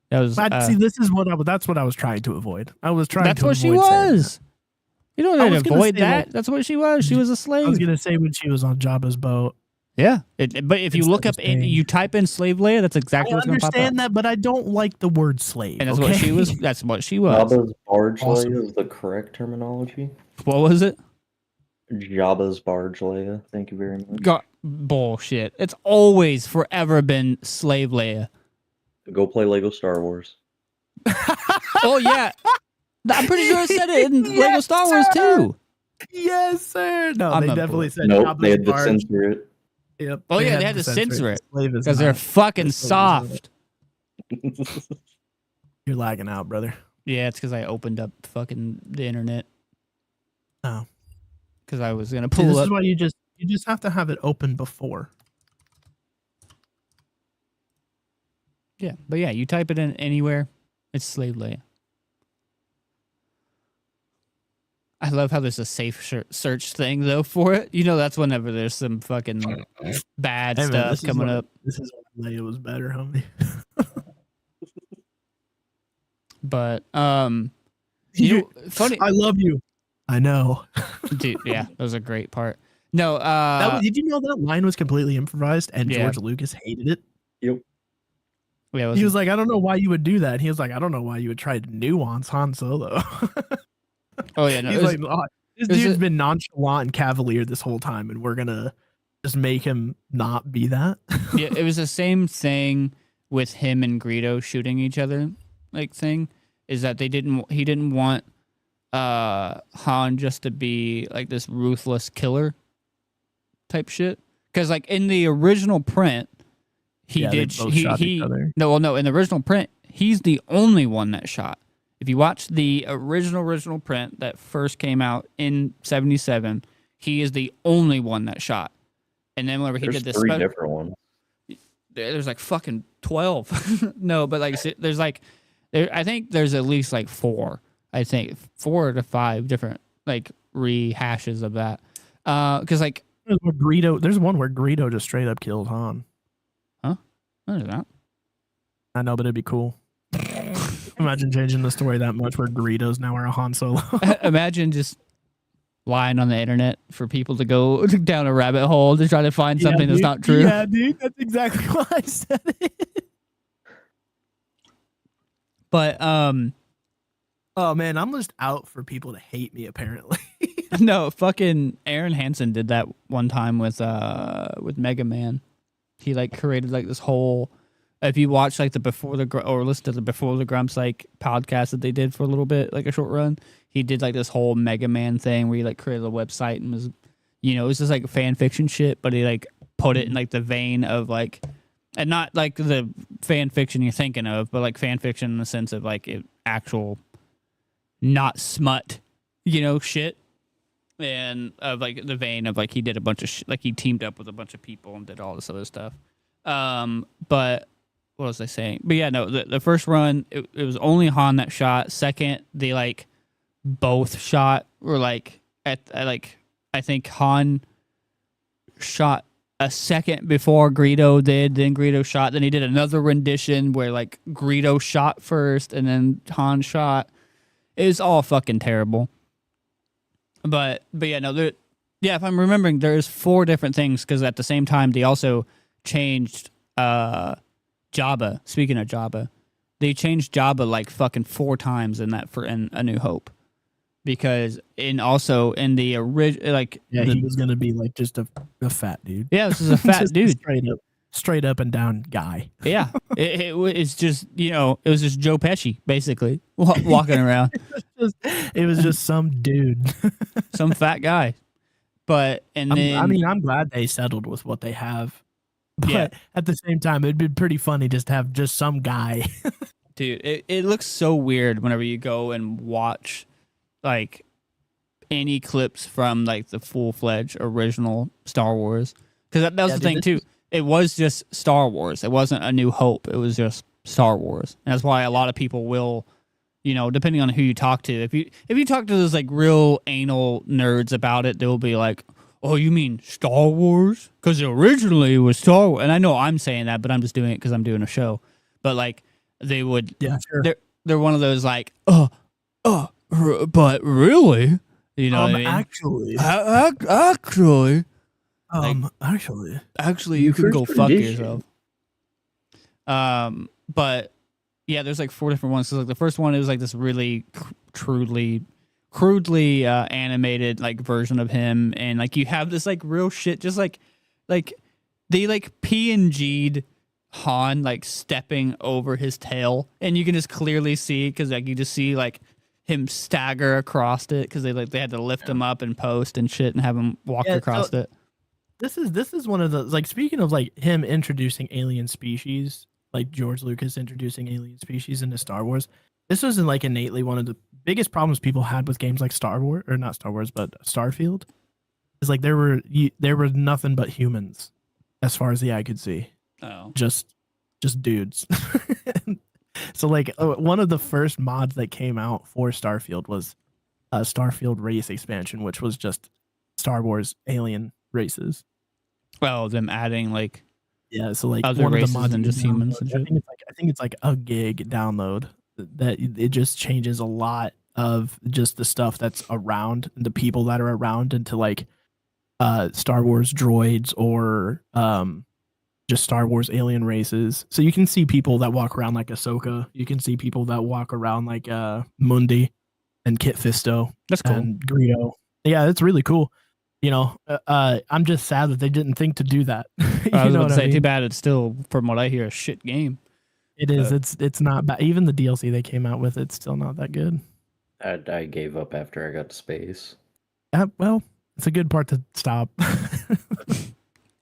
That was. See, that's what I was trying to avoid. I was trying. That's to what she avoid was. You don't need to avoid that. Like, that's what she was. She was a slave. I was gonna say when she was on Jabba's boat. Yeah, but if you look up, you type in Slave Leia, that's exactly what's going to pop up. I understand that, but I don't like the word slave. And that's what she was. That's what she was. Jabba's barge Leia is the correct terminology. What was it? Jabba's barge Leia. Thank you very much. Bullshit. It's always forever been Slave Leia. Go play Lego Star Wars. Oh yeah, I'm pretty sure it said it in Lego Yes, Star Wars sir. too. Yes, sir. No, I'm they not definitely bored. said Nope, Jabba's they had to barge. censor it. Yep. Oh yeah, they had to censor it Slave is because they're not- fucking the slave is not- soft. You're lagging out, brother. Yeah, it's because I opened up fucking the internet Oh. because I was gonna See, pull this up. is why you just have to have it open before. Yeah, but yeah, you type it in anywhere, it's Slave Leia. I love how there's a safe search thing though for it. You know, that's whenever there's some fucking bad Hey, man, stuff this is coming when- up. This is when Leia was better, homie. But you know, funny, I love you. I know. dude. Yeah, that was a great part. No, Did you know that line was completely improvised and Yeah. George Lucas hated it? Yep. yeah, it He was like, I don't know why you would do that. He was like, I don't know why you would try to nuance Han Solo. oh yeah, no, He's it was, like, "Oh, this was dude's a- been nonchalant and cavalier this whole time, and we're gonna just make him not be that. yeah, it was the same thing with him and Greedo shooting each other. Like thing is that he didn't want Han just to be like this ruthless killer type shit. Because like in the original print, he Yeah, they did both shot each other. no, well, no, in the original print, he's the only one that shot. If you watch the original print that first came out in '77, he is the only one that shot. And then whenever he There's did this, three different ones. there's like fucking 12. No, but like there's like I think there's at least like 4. I think 4 to 5 different like rehashes of that. Because like There's one where Greedo just straight up kills Han. what is that? I know, but it'd be cool. Imagine changing the story that much where Greedo's now our Han Solo. Imagine just lying on the internet for people to go down a rabbit hole to try to find something that's not true. Yeah, dude, that's exactly why I said it. But Oh man, I'm just out for people to hate me. Apparently, no, fucking Aaron Hansen did that one time with Mega Man. He like created like this whole. If you watch like or listen to the Before the Grumps like podcast that they did for a little bit, like a short run, he did like this whole Mega Man thing where he like created a website and was, you know, it was just like fan fiction shit, but he like put it in like the vein of like, and not like the fan fiction you're thinking of, but like fan fiction in the sense of like actual, not smut, you know, shit. And of like the vein of like he did a bunch of like he teamed up with a bunch of people and did all this other stuff. But what was I saying? But yeah, no, the first run it was only Han that shot. Second, they like both shot, or like at like I think Han shot a second before Greedo did, then Greedo shot, then he did another rendition where like Greedo shot first and then Han shot. It was all fucking terrible. But yeah, no, if I'm remembering, there's 4 different things because at the same time they also changed Jabba. Speaking of Jabba, they changed Jabba like fucking 4 times in A New Hope, because in the original like he was gonna be like just a fat dude. yeah, this is a fat Just dude. straight up and down guy. Yeah, it's just, you know, it was just Joe Pesci basically walking around. It was just some dude. Some fat guy. But then I'm glad they settled with what they have. But Yeah. at the same time, it'd be pretty funny just to have just some guy. dude, it looks so weird whenever you go and watch like any clips from like the full-fledged original Star Wars, because that was Yeah, the dude, thing this too. It was just Star Wars. It wasn't A New Hope. It was just Star Wars. And that's why a lot of people will, you know, depending on who you talk to, if you talk to those like real anal nerds about it, they'll be like, "Oh, you mean Star Wars? Because originally it was Star Wars." And I know I'm saying that, but I'm just doing it because I'm doing a show. But like they would, Yeah, sure. they're one of those like, but really, you know what I mean? Actually, Actually, you can go first fuck edition. yourself. But yeah, there's like 4 different ones. So like the first one, it was like this really crudely animated like version of him, and like you have this like real shit, just like they like PNG'd Han like stepping over his tail, and you can just clearly see because like you just see like him stagger across it because they had to lift him up and post and shit and have him walk Yeah, across so it. this is one of the, like, speaking of like him introducing alien species, like George Lucas introducing alien species into Star Wars. This was like innately one of the biggest problems people had with games like Star Wars, or not Star Wars, but Starfield. Is like there were nothing but humans as far as the eye could see. Oh, Just dudes. So like one of the first mods that came out for Starfield was a Starfield race expansion, which was just Star Wars alien races. well, them adding like Yeah, so like other one of the races mods than you just humans and download, shit. I think it's like a gig download that it just changes a lot of just the stuff that's around, the people that are around, into like Star Wars droids or just Star Wars alien races. So you can see people that walk around like Ahsoka. You can see people that walk around like Mundi and Kit Fisto That's cool. and Greedo. Yeah, it's really cool. You know, I'm just sad that they didn't think to do that. You I was know about what to I say, too mean? bad it's still, from what I hear, a shit game. It is. It's not bad. Even the DLC they came out with, it's still not that good. I gave up after I got to space. Well, it's a good part to stop.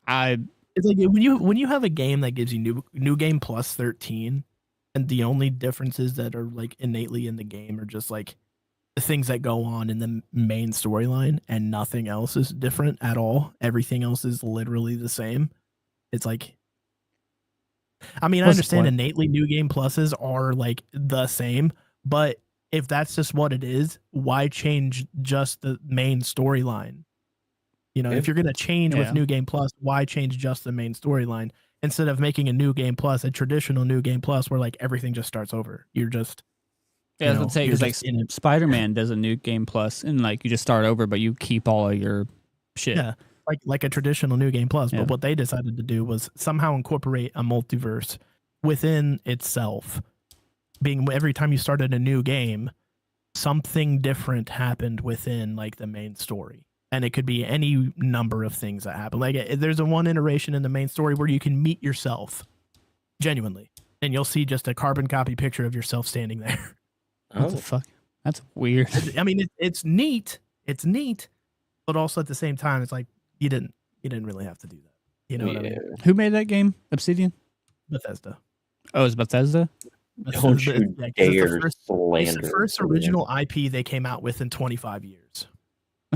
I It's like when you have a game that gives you new game plus 13, and the only differences that are like innately in the game are just like the things that go on in the main storyline, and nothing else is different at all. Everything else is literally the same. It's like, I mean, I What's the understand point? innately new game pluses are like the same, but if that's just what it is, why change just the main storyline? You know, if you're going to change Yeah. with New Game Plus, why change just the main storyline instead of making a New Game Plus, a traditional New Game Plus where like everything just starts over? You're just, Yeah, I was you gonna know, say you're because like just in it. Spider-Man does a new game plus, and like you just start over, but you keep all of your shit. Yeah, like a traditional New Game Plus. Yeah. But what they decided to do was somehow incorporate a multiverse within itself. Being every time you started a new game, something different happened within like the main story. And it could be any number of things that happen. Like there's a one iteration in the main story where you can meet yourself genuinely, and you'll see just a carbon copy picture of yourself standing there. What the fuck? That's weird. I mean, it's neat. It's neat, but also at the same time, it's like you didn't really have to do that. You know what I mean? Who made that game? Obsidian? Bethesda. Oh, it's Bethesda? Don't Bethesda, you 'cause dare it's slander the first Obsidian. original IP they came out with in 25 years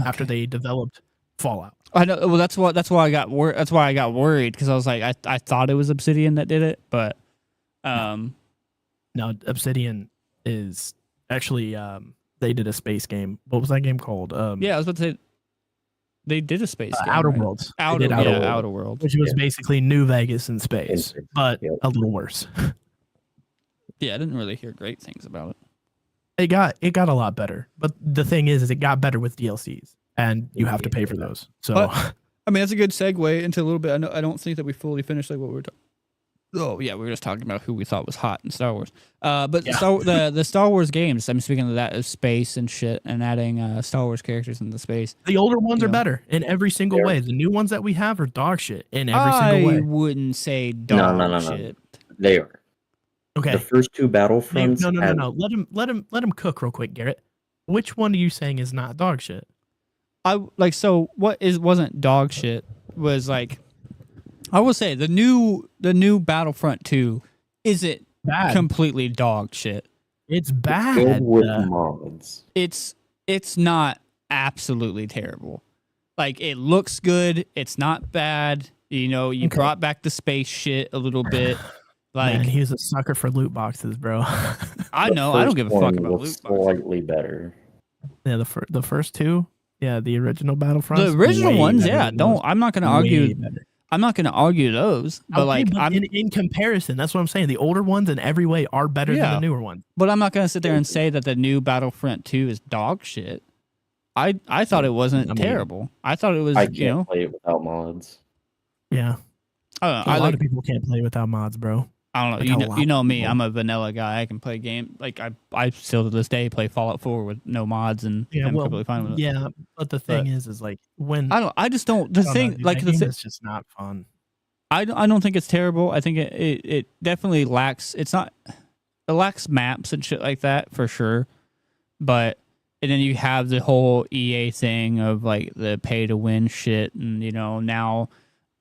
after they developed Fallout. I know. Well, that's why I got worried because I was like, I thought it was Obsidian that did it, but No, Obsidian is actually they did a space game. What was that game called? yeah, I was about to say they did a space game, Outer right? Worlds. They Outer, did yeah, Outer Worlds, Outer Worlds. which was Yeah. basically New Vegas in space, space, but yep. a little worse. Yeah, I didn't really hear great things about it. It got a lot better, but the thing is it got better with DLCs, and you have to pay for those. So But- I mean, that's a good segue into a little bit. I don't think that we fully finished like what we were talking. Oh yeah, we were just talking about who we thought was hot in Star Wars. But Yeah. the Star Wars games. I'm speaking of that of space and shit, and adding Star Wars characters into space. the older ones You are know. better in every single They're- way. The new ones that we have are dog shit in every I single way. wouldn't say dog no. shit. They are. Okay. The first two Battlefronts. No. had- Let him cook real quick, Garrett. Which one are you saying is not dog shit? I like so what wasn't dog shit was like I will say the new Battlefront 2 isn't Bad. completely dog shit. It's good bad. with mods. It's not absolutely terrible. Like it looks good, it's not bad. You know, you Okay. brought back the space shit a little bit. Like Man, he was a sucker for loot boxes, bro. I The know, I don't first give a fuck one about was loot boxes. slightly better. Yeah, the first two. Yeah, the original Battlefront. The original ones, yeah. I'm not gonna argue. I'm not gonna argue those, but in comparison, that's what I'm saying. The older ones in every way are better than Yeah. the newer ones. But I'm not gonna sit there and say that the new Battlefront 2 is dog shit. I thought it wasn't I mean, terrible. I thought it was, I can't you know, play it without mods. Yeah, I don't know. a lot of people can't play without mods, bro. I don't know. like You a know, lot you know of me. people. I'm a vanilla guy. I can play game like I still to this day play Fallout 4 with no mods, and Yeah, I'm well, completely fine with it. yeah, but the thing is like when I just don't. The I don't know, thing, dude, like that the game thing, is just not fun. I don't think it's terrible. I think it definitely lacks. It lacks maps and shit like that for sure. But and then you have the whole EA thing of like the pay to win shit, and now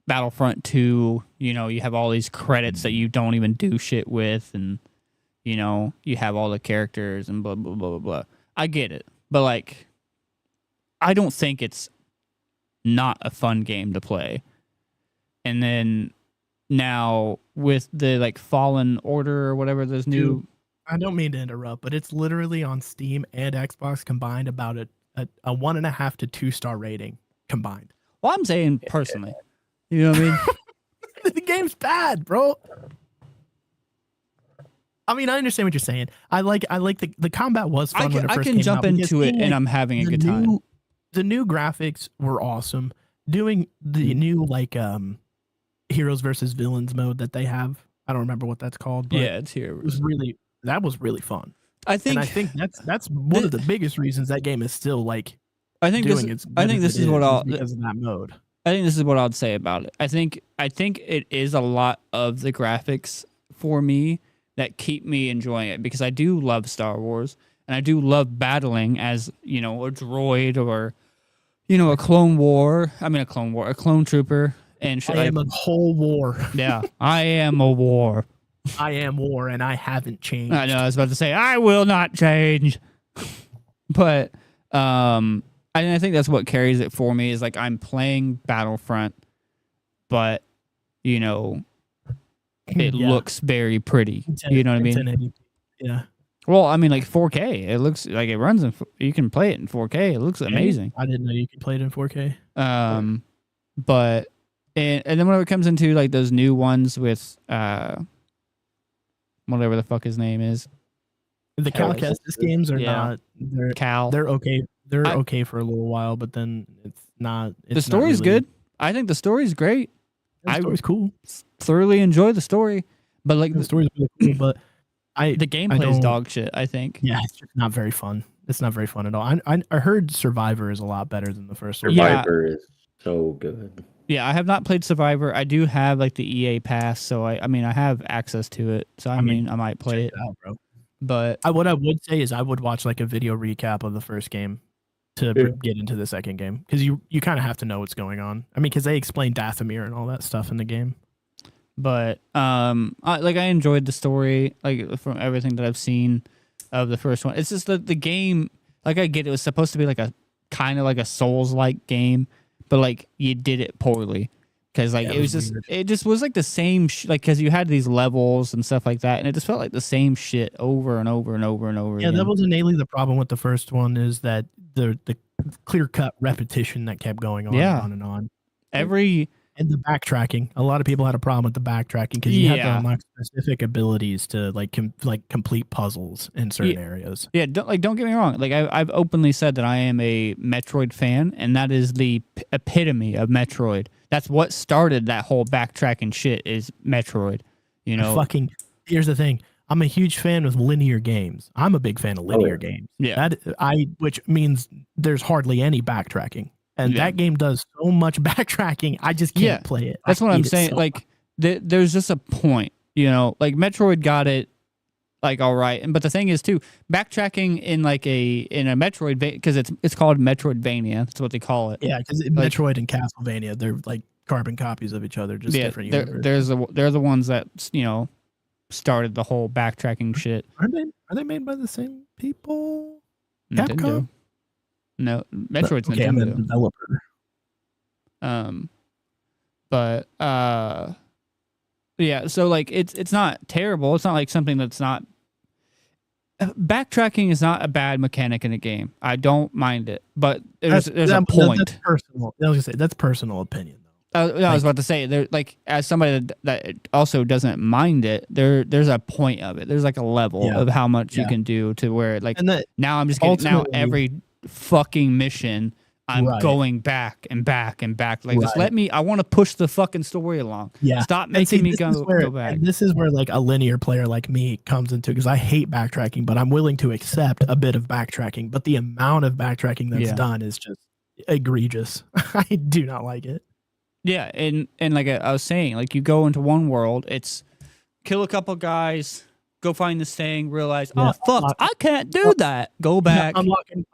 Battlefront 2. You have all these credits that you don't even do shit with, and you have all the characters and blah blah blah blah blah. I get it, but like, I don't think it's not a fun game to play. And then now with the like Fallen Order or whatever, there's new. I don't mean to interrupt, but it's literally on Steam and Xbox combined about a 1.5 to 2 star rating combined. Well, I'm saying personally, you know what I mean? The game's bad, bro. I mean, I understand what you're saying. I like the combat was fun when it first came out. I can jump into it and I'm having a good time. The new graphics were awesome. Doing the new like heroes versus villains mode that they have. I don't remember what that's called. But yeah, it's here. That was really fun. I think that's one of the biggest reasons that game is still like. I think this is what I'll because of that mode. I think this is what I'd say about it. I think it is a lot of the graphics for me that keep me enjoying it, because I do love Star Wars and I do love battling as, a droid or, a clone trooper and shit. I am a whole war. Yeah, I am a war. I am war and I haven't changed. I know, I was about to say, I will not change. But I think that's what carries it for me, is like I'm playing Battlefront, but, it looks very pretty. You know what I mean? 1080. Yeah. Well, I mean, like 4K. It looks like it runs you can play it in 4K. It looks amazing. I didn't know you could play it in 4K. But and then when it comes into like those new ones with whatever the fuck his name is, the Cal Kestis games are not. They're okay. They're okay for a little while, but then it's not. The story's good. I think the story's great. The story's cool. Thoroughly enjoy the story, but like the story's really cool, but the gameplay is dog shit, I think. Yeah, it's just not very fun. It's not very fun at all. I heard Survivor is a lot better than the first one. Survivor is so good. Yeah, I have not played Survivor. I do have like the EA Pass, so I have access to it. So I mean I might play it out, bro. But what I would say is I would watch like a video recap of the first game to get into the second game, because you kind of have to know what's going on. I mean, because they explain Dathomir and all that stuff in the game. But I enjoyed the story, like from everything that I've seen of the first one. It's just that the game, like I get it was supposed to be like a kind of like a Souls-like game, but like you did it poorly, because like it just was like the same like, because you had these levels and stuff like that, and it just felt like the same shit over and over and over and over again. That was innately the problem with the first one, is that the clear-cut repetition that kept going on and on and on. And the backtracking. A lot of people had a problem with the backtracking, because you had to unlock specific abilities to complete puzzles in certain areas. Yeah, don't get me wrong. Like I've openly said that I am a Metroid fan, and that is the epitome of Metroid. That's what started that whole backtracking shit, is Metroid. Here's the thing. I'm a huge fan of linear games. I'm a big fan of linear games. Yeah. Which means there's hardly any backtracking. And that game does so much backtracking, I just can't play it. That's what I'm saying. So like, there's just a point, like Metroid got it, like, all right. But the thing is too, backtracking in a Metroid, because it's called Metroidvania. That's what they call it. Yeah, because Metroid and Castlevania, they're like carbon copies of each other, just different universes. They're the ones that started the whole backtracking shit. Are they made by the same people? Nintendo. Capcom? No, Metroid's Nintendo. I'm a developer. But yeah. So like, it's not terrible. It's not like something that's not. Backtracking is not a bad mechanic in a game. I don't mind it, but there's a point. That's personal. I was gonna say that's personal opinion. I was about to say, there, like, as somebody that also doesn't mind it, there's a point of it. There's like a level of how much you can do to where, like, now I'm just getting every fucking mission I'm going back and back and back. Like, just let me. I want to push the fucking story along. Yeah, stop making me go back. This is where like a linear player like me comes into, because I hate backtracking, but I'm willing to accept a bit of backtracking. But the amount of backtracking that's done is just egregious. I do not like it. Yeah, and like I was saying, like you go into one world, it's kill a couple guys, go find this thing, realize, Yeah, oh fuck, unlock- I can't do that. Go back.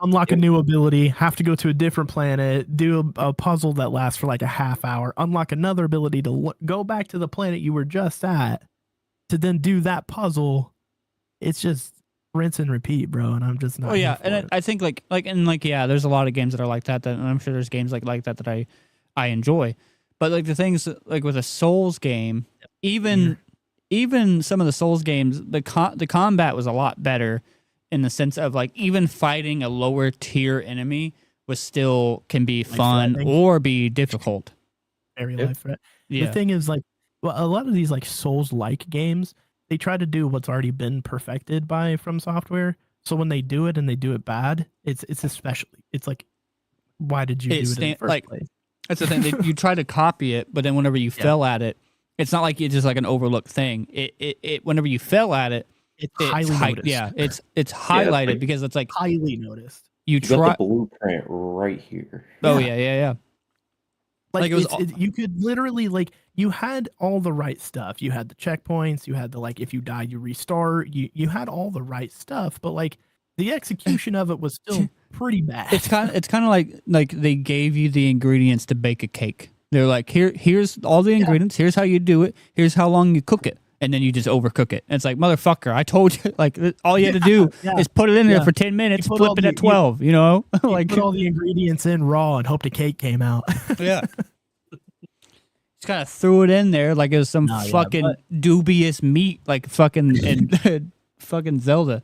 Unlock a new ability, have to go to a different planet, do a puzzle that lasts for like a half hour, unlock another ability to go back to the planet you were just at to then do that puzzle. It's just rinse and repeat, bro. And I'm just not. Oh yeah, here for and it. I think yeah, there's a lot of games that are like that. And I'm sure there's games like that I enjoy. But like the things like with a Souls game, even some of the Souls games, the combat was a lot better in the sense of like even fighting a lower tier enemy was still can be fun threatening. or be difficult. Very Yep. life threat. Yeah. The thing is, like, well, a lot of these like Souls-like games, they try to do what's already been perfected by From Software. So when they do it and they do it bad, it's especially it's like, why did you do it in the first place? That's the thing. You try to copy it, but then whenever you fell at it, it's not like it's just like an overlooked thing. It whenever you fell at it, It's highly noticed. Yeah, it's highlighted like- because it's like Highly noticed. you You got try. the blueprint right here. Oh yeah. Like Like, it was you could literally like you had all the right stuff. You had the checkpoints. You had the like if you die you restart. You had all the right stuff, but like the execution of it was still pretty bad. It's kind of like they gave you the ingredients to bake a cake. They're like, here's all the ingredients. Here's how you do it. Here's how long you cook it, and then you just overcook it. And it's like, motherfucker, I told you. Like all you had to do is put it in there for 10 minutes, You put flip all it the- at 12. You know, You like put all the ingredients in raw and hope the cake came out. yeah. Just kind of threw it in there like it was some No, yeah, fucking but- dubious meat, like fucking and fucking Zelda.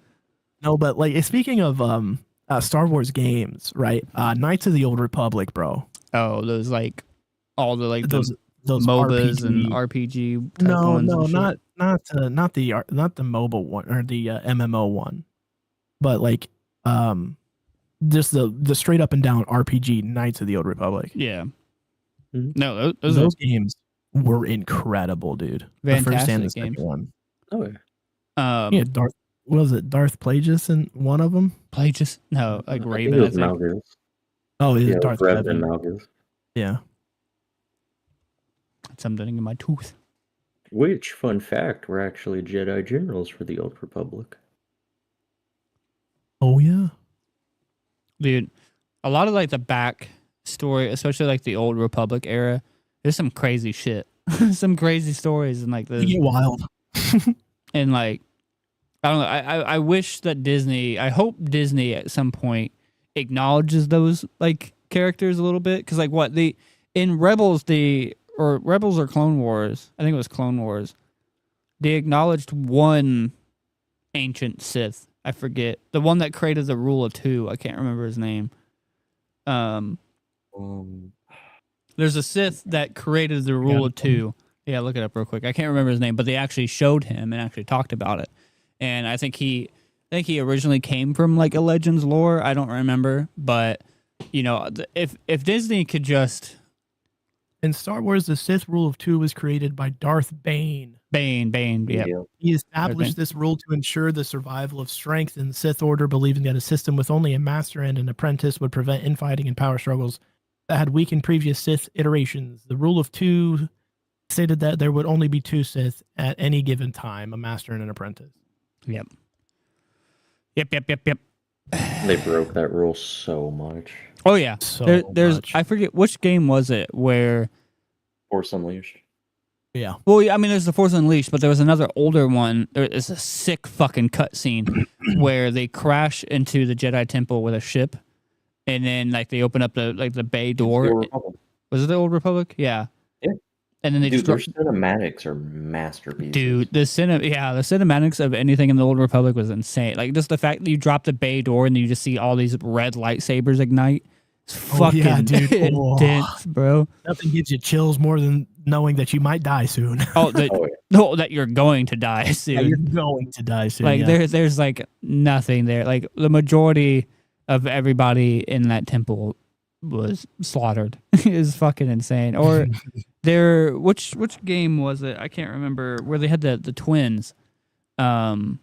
No, but like speaking of Star Wars games, right? Knights of the Old Republic, bro. Oh, those like all the like Those the MOBAs RPG. and RPG. Type No, ones no, and shit. not the mobile one or the MMO one, but like just the straight up and down RPG Knights of the Old Republic. Yeah. Mhm. No, those are Those games were incredible, dude. The first and the fantastic second games. one. Oh yeah. Yeah, Darth Plagueis in one of them? Plagueis? No, like I think Raven. it I was think. Malgus. Oh, yeah, Yeah, Darth Revan Revan. Malgus. Yeah. Something in my tooth. Which, fun fact, were actually Jedi generals for the Old Republic. Oh yeah. Dude, a lot of like the back story, especially like the old Republic era, there's some crazy shit. Some crazy stories and like They the get wild. and like I don't know. I wish that Disney. I hope Disney at some point acknowledges those like characters a little bit because like what the in Rebels Rebels or Clone Wars. I think it was Clone Wars. They acknowledged one ancient Sith. I forget the one that created the Rule of Two. I can't remember his name. There's a Sith that created the Rule of Two. Yeah, look it up real quick. I can't remember his name, but they actually showed him and actually talked about it. And I think he originally came from like a Legends lore. I don't remember, but you know, if Disney could just In Star Wars, the Sith Rule of Two was created by Darth Bane. Bane, yeah. He established this rule to ensure the survival of strength in the Sith Order, believing that a system with only a master and an apprentice would prevent infighting and power struggles that had weakened previous Sith iterations. The Rule of Two stated that there would only be two Sith at any given time, a master and an apprentice. Yep. They broke that rule so much. Oh yeah. So There's much. I forget which game was it where. Force Unleashed. Yeah. Well, yeah, I mean, there's the Force Unleashed, but there was another older one. There is a sick fucking cutscene where they crash into the Jedi Temple with a ship, and then like they open up the bay door. Was it the Old Republic? Yeah. Yeah. And then they Dude, just their cinematics are masterpieces. dude the cinematics of anything in the Old Republic was insane. Like just the fact that you drop the bay door and you just see all these red lightsabers ignite. It's fucking yeah, dude. intense, bro. Nothing gives you chills more than knowing that you might die soon. Oh, that Oh, yeah. no, that you're going to die soon. Yeah, you're going to die soon. Like yeah. there's like nothing there. Like the majority of everybody in that temple was slaughtered. Is fucking insane. Or there, which game was it? I can't remember where they had the twins. Old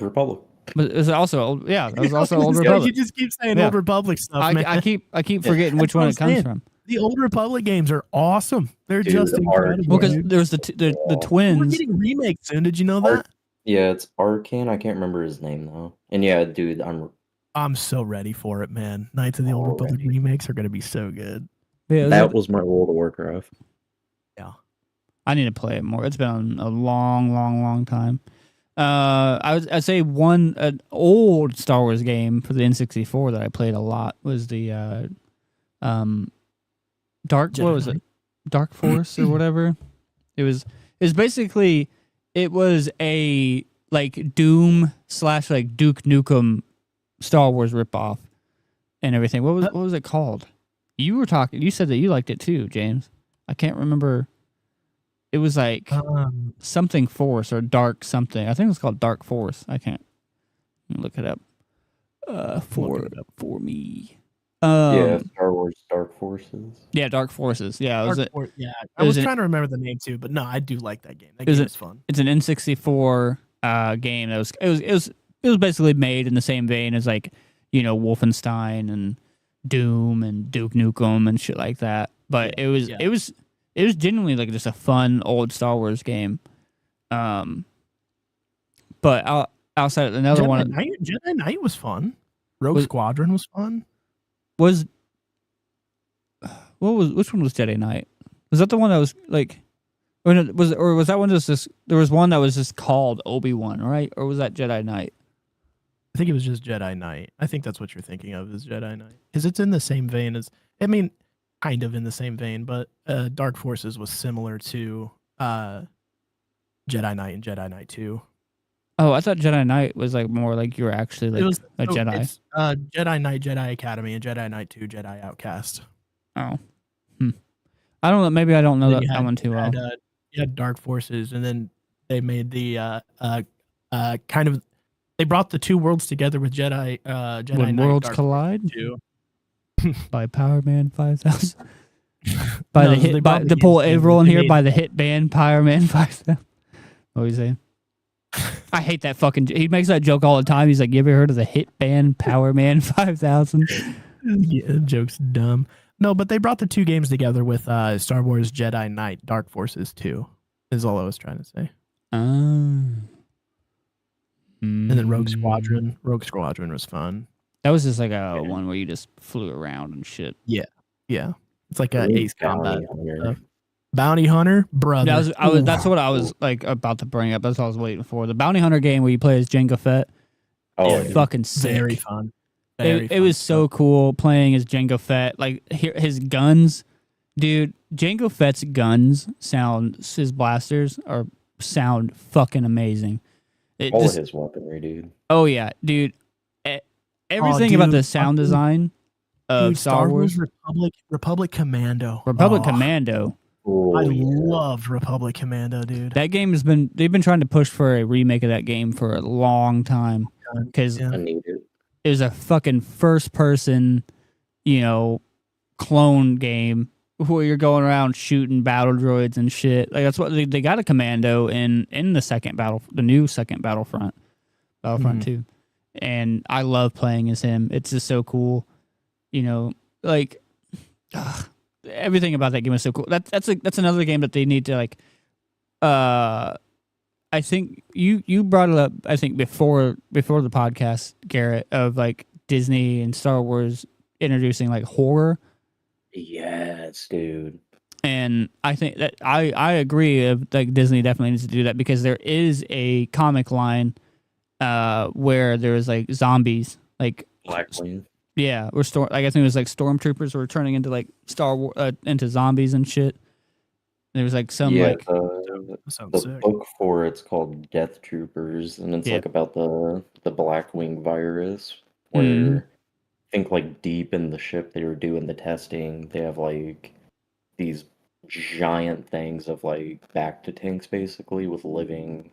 Republic. But it was also old. Yeah, that was also Old You Republic. just keep saying Yeah. Old Republic stuff, man. I keep forgetting which one it That's what I'm comes saying. from. The Old Republic games are awesome. They're Dude, just incredible. Well, because dude. there's the We're twins. getting remakes soon. Did you know that? Yeah, it's Arcane. I can't remember his name though. And yeah, dude, I'm so ready for it, man. Knights of the Old Republic Already. remakes are gonna be so good. Yeah, that was my World of Warcraft. I need to play it more. It's been a long time. I'd say an old Star Wars game for the N64 that I played a lot was the Dark. Jedi What was it? Knight. Dark Force or whatever. It was basically a like Doom / like Duke Nukem Star Wars ripoff and everything. What was it called? You said that you liked it too, James. I can't remember. It was like something Force or Dark something. I think it was called Dark Force. I can't look it up. For me. Yeah, Star Wars Dark Forces. Yeah, Dark Forces. Yeah, I was trying to remember the name too, but no, I do like that game. That game is fun. It's an N64 game that was basically made in the same vein as like, Wolfenstein and Doom and Duke Nukem and shit like that. But it was genuinely like just a fun old Star Wars game. But outside another Jedi Knight was fun. Rogue Squadron was fun. Which one was Jedi Knight? Was that the one that was like, was that one just there was one that was just called Obi-Wan, right? Or was that Jedi Knight? I think it was just Jedi Knight. I think that's what you're thinking of is Jedi Knight. Because it's in the same vein as, kind of in the same vein, but Dark Forces was similar to Jedi Knight and Jedi Knight 2. Oh, I thought Jedi Knight was like more like you were actually like a Jedi. It's, Jedi Knight, Jedi Academy, and Jedi Knight 2, Jedi Outcast. Oh. I don't know. Maybe I don't know that one too well. You had Dark Forces, and then they made the kind of, they brought the two worlds together with Jedi When Knight Worlds Dark Collide Forces 2. by Power Man 5000. No, To pull Averill in here by the hit band Power Man 5000. What are you saying? I hate that fucking. He makes that joke all the time. He's like, "You ever heard of the hit band Power Man 5000?" Yeah, the joke's dumb. No, but they brought the two games together with Star Wars Jedi Knight Dark Forces 2, is all I was trying to say. And then Rogue Squadron. Rogue Squadron was fun. That was just like a one where you just flew around and shit. Yeah. It's like a Ace Combat. Hunter. Bounty Hunter, brother. That's what I was like about to bring up. That's what I was waiting for. The Bounty Hunter game where you play as Jango Fett. Oh, Fucking sick. Very fun. It was so cool playing as Jango Fett. Like his guns, dude. Jango Fett's guns his blasters sound fucking amazing. All of his weaponry, dude. Oh yeah, dude. Everything about the sound design of Star Wars. Republic Commando. Commando. Oh, I loved Republic Commando, dude. That game they've been trying to push for a remake of that game for a long time because I need it. it was a fucking first person, clone game where you're going around shooting battle droids and shit. Like that's what they got a Commando in the new second Battlefront 2. And I love playing as him. It's just so cool. Everything about that game is so cool. That's another game that they need to like. I think you brought it up. I think before the podcast, Garrett, of like Disney and Star Wars introducing like horror. Yes, dude. And I think that I agree. Like Disney definitely needs to do that because there is a comic line, where there is like zombies, like Blackwing. Yeah, I think it was like stormtroopers were turning into like into zombies and shit. There was like some the book for it's called Death Troopers, and it's like about the Blackwing virus. Where I think like deep in the ship they were doing the testing, they have like these giant things of like Bacta tanks basically with living.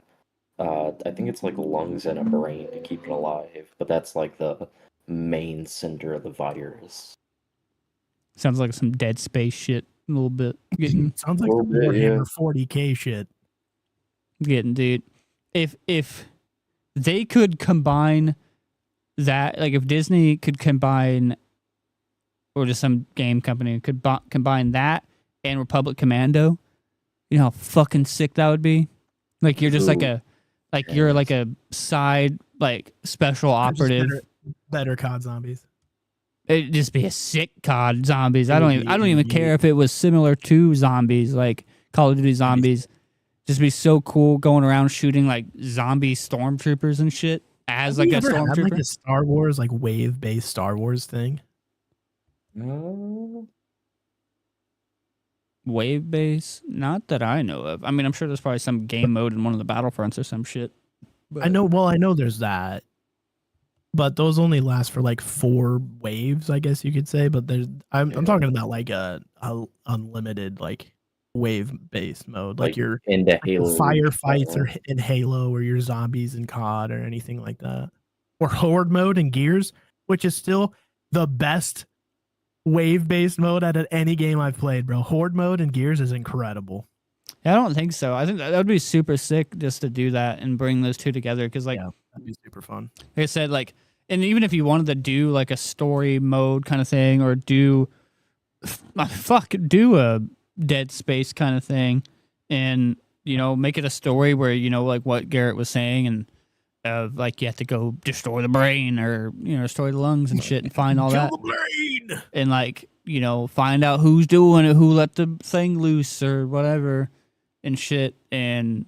I think it's like lungs and a brain to keep it alive, but that's like the main center of the virus. Sounds like some Dead Space shit a little bit. Sounds like some Warhammer 40K shit. Dude. If they could combine that, like if Disney could combine or just some game company could combine that and Republic Commando. You know how fucking sick that would be. Like you're just Ooh, you're like yes. a side like special They're just operative. better COD zombies. It'd just be a sick COD zombies. It I would don't be. even I It don't would even be. care if it was similar to zombies like Call of Duty It'd be zombies. Just be so cool going around shooting like zombie stormtroopers and shit as Have like we a ever had like stormtrooper. a Star Wars like wave based Star Wars thing? Uh, Wave base, not that I know of. I mean, I'm sure there's probably some game mode in one of the Battlefronts or some shit. But I know. Well, I know there's that, but those only last for like 4 waves, I guess you could say. But I'm yeah, talking about like a unlimited like wave based mode, like like your into like your Halo Reach firefights or style. in Halo, or your zombies in COD or anything like that, or horde mode in Gears, which is still the best wave based mode out of any game I've played, bro. Horde mode in Gears is incredible. I don't think so. I think that would be super sick just to do that and bring those two together. Because Yeah, that'd be super fun. like I said, like, and even if you wanted to do like a story mode kind of thing, or do do a Dead Space kind of thing, and make it a story where like what Garrett was saying, and like you have to go destroy the brain or destroy the lungs and shit and find all Kill that, the blade. and like find out who's doing it, who let the thing loose or whatever and shit, and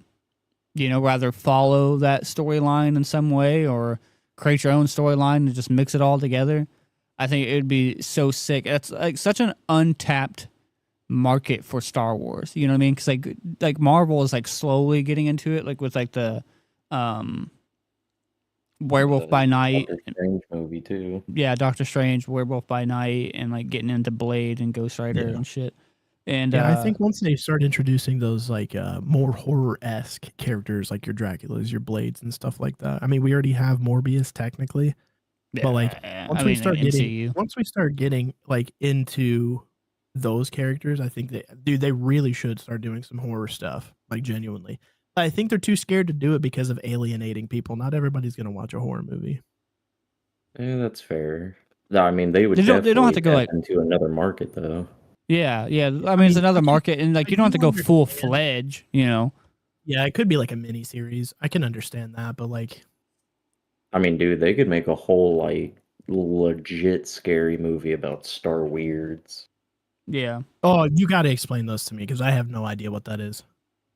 rather follow that storyline in some way or create your own storyline and just mix it all together. I think it would be so sick. It's like such an untapped market for Star Wars. You know what I mean? Because like Marvel is like slowly getting into it, like with like the um Werewolf The by Night. Doctor Strange movie too. Yeah, Doctor Strange, Werewolf by Night, and like getting into Blade and Ghost Rider Yeah. and shit. And Yeah, I think once they start introducing those like more horror esque characters like your Draculas, your Blades, and stuff like that. I mean, we already have Morbius technically, but like I mean, MCU. once we start getting like into those characters, I think they really should start doing some horror stuff, like genuinely. I think they're too scared to do it because of alienating people. Not everybody's gonna watch a horror movie. Yeah, that's fair. No, I mean, they would They don't have definitely to go tap like into another market though. yeah. I mean, it's another market, and like you don't have to go full understand. fledged. Yeah, it could be like a mini series. I can understand that, but like, I mean, dude, they could make a whole like legit scary movie about Star Weirds. Yeah. oh, you got to explain those to me because I have no idea what that is.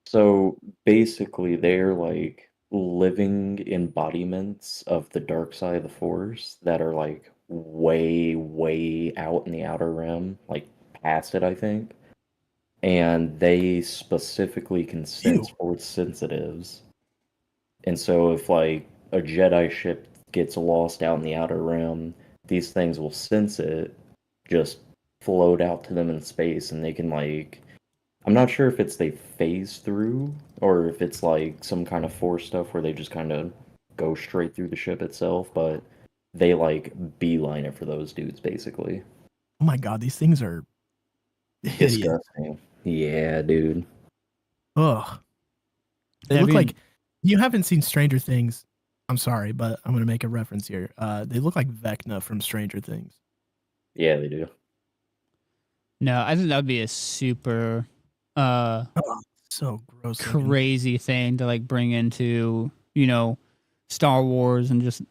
So basically, they're like living embodiments of the dark side of the Force that are like way, way out in the outer rim, like past it, I think. And they specifically can sense Ew. Force sensitives. And so if like a Jedi ship gets lost out in the outer rim, these things will sense it, just float out to them in space, and they can like I'm not sure if it's they phase through or if it's like some kind of force stuff where they just kind of go straight through the ship itself, but they like beeline it for those dudes basically. Oh my god, these things are hideous. Disgusting. Yeah, dude. Ugh. They Have look you- like you haven't seen Stranger Things. I'm sorry, but I'm gonna make a reference here. They look like Vecna from Stranger Things. Yeah, they do. No, I think that would be a super So gross. looking. crazy thing to like bring into Star Wars, and just